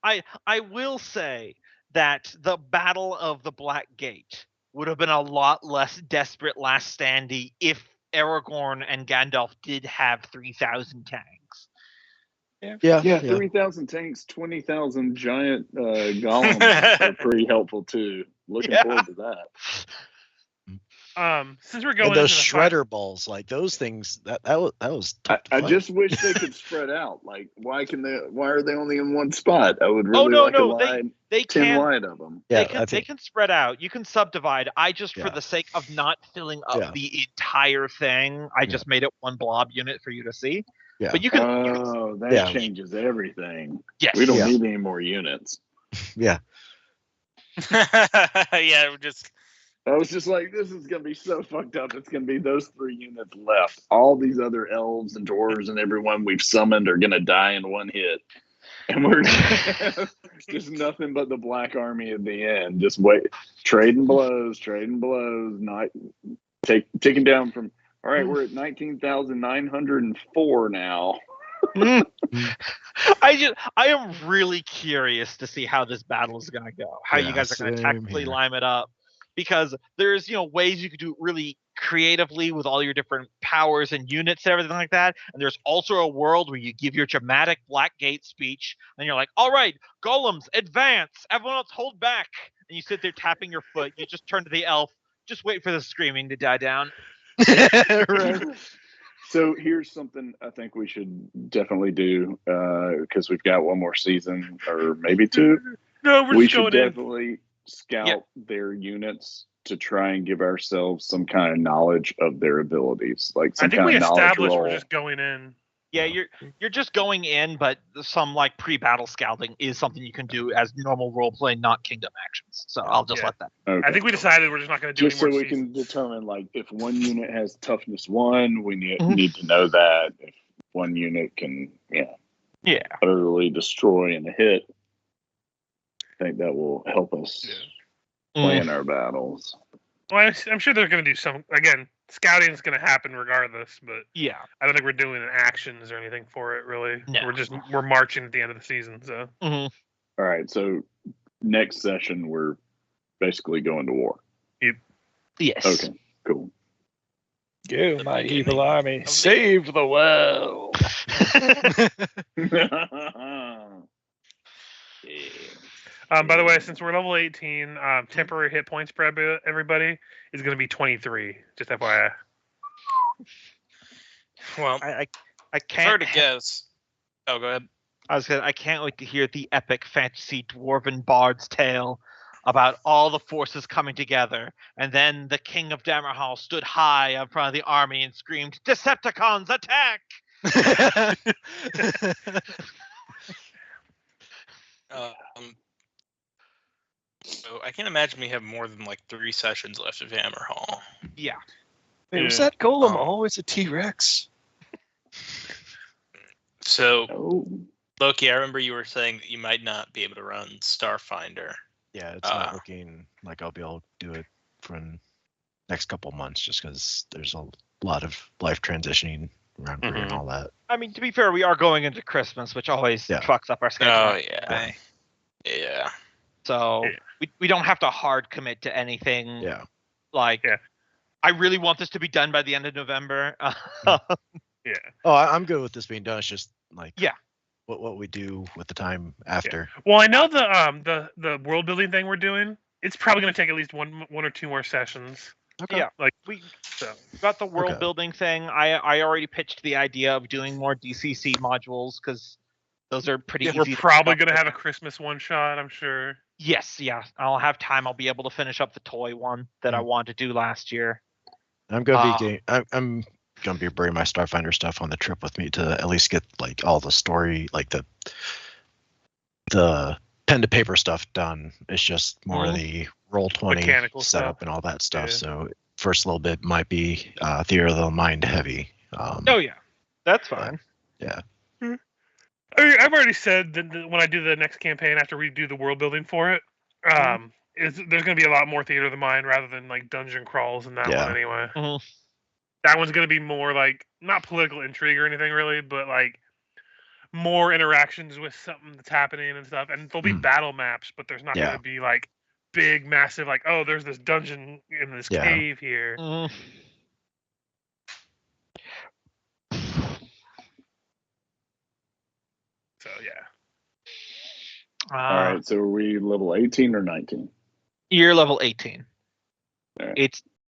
I will say that the Battle of the Black Gate would have been a lot less desperate last standy if Aragorn and Gandalf did have 3,000 tanks. Yeah, 3,000 tanks, 20,000 giant golems are pretty helpful too. Looking forward to that. Since we're going and those into the shredder balls, like those things, that was. I just wish they could spread out. Like, why are they only in one spot? I would really like a line. They 10 can wide of them. Yeah, they can spread out. You can subdivide. I just, for the sake of not filling up the entire thing, I just made it one blob unit for you to see. Yeah. But you can. That changes everything. Yes. We don't need any more units. Yeah. Yeah, we're just. I was just like, this is going to be so fucked up. It's going to be those 3 units left. All these other elves and dwarves and everyone we've summoned are going to die in one hit. And we're just nothing but the Black Army at the end. Just wait, trading blows, not taking down from, all right, we're at 19,904 now. I am really curious to see how this battle is going to go. How you guys are going to tactically line it up. Because there's, ways you could do it really creatively with all your different powers and units and everything like that. And there's also a world where you give your dramatic Black Gate speech and you're like, all right, golems, advance. Everyone else hold back. And you sit there tapping your foot. You just turn to the elf. Just wait for the screaming to die down. Right. So here's something I think we should definitely do because we've got one more season or maybe 2. No, we should definitely scout their units to try and give ourselves some kind of knowledge of their abilities, like some kind of knowledge roll. I think we established we're just going in. Yeah, you're just going in, but some like pre-battle scouting is something you can do as normal role play, not kingdom actions. So I'll just let that. Okay. I think we decided we're just not going to do just any so more we can determine, like, if one unit has toughness 1, we need to know that. If one unit can, utterly destroy in a hit, I think that will help us plan our battles. Well, I'm sure they're going to do some. Again, scouting is going to happen regardless, but I don't think we're doing actions or anything for it. Really, no. we're marching at the end of the season. So, all right. So next session, we're basically going to war. Yep. Yes. Okay. Cool. Go, my evil army, save the world. By the way, since we're level 18, temporary hit points for everybody is going to be 23. Just FYI. Well, I it's can't. hard to guess. Oh, go ahead. I can't wait to hear the epic fantasy dwarven bard's tale about all the forces coming together, and then the king of Dammerhall stood high in front of the army and screamed, "Decepticons, attack!" So I can't imagine we have more than like 3 sessions left of Dammerhall. Yeah. Wait, was that golem always a T-Rex? So, Loki, I remember you were saying that you might not be able to run Starfinder. Yeah, it's not looking like I'll be able to do it for the next couple months just because there's a lot of life transitioning around here and all that. I mean, to be fair, we are going into Christmas, which always fucks up our schedule. Oh, yeah. Yeah. So we don't have to hard commit to anything. Yeah. I really want this to be done by the end of November. Yeah. Oh, I'm good with this being done. It's just like Yeah. what we do with the time after. Well, I know the world building thing we're doing. It's probably going to take at least one or two more sessions. Okay. Yeah. Like We so. got the world Okay. building thing. I already pitched the idea of doing more DCC modules because those are pretty easy. We're to probably pick up. going to have a Christmas one shot. I'm sure. Yes, yeah. I'll have time. I'll be able to finish up the toy one that I wanted to do last year. I'm gonna be getting. I'm gonna be bringing my Starfinder stuff on the trip with me to at least get like all the story, like the pen to paper stuff done. It's just more of the Roll20 Mechanical setup stuff. and all that stuff. Yeah. So first little bit might be theater of the mind heavy. Oh yeah, that's fine. Yeah. I've already said that when I do the next campaign after we do the world building for it, there's going to be a lot more theater of the mind rather than like dungeon crawls in that Yeah. one anyway. Mhm. That one's going to be more like not political intrigue or anything really, but like more interactions with something that's happening and stuff. And there'll be battle maps, but there's not going Yeah. to be like big, massive like there's this dungeon in this Yeah. cave here. Mm. So yeah. All right, so are we level 18 or 19? You're level 18. Alright. It's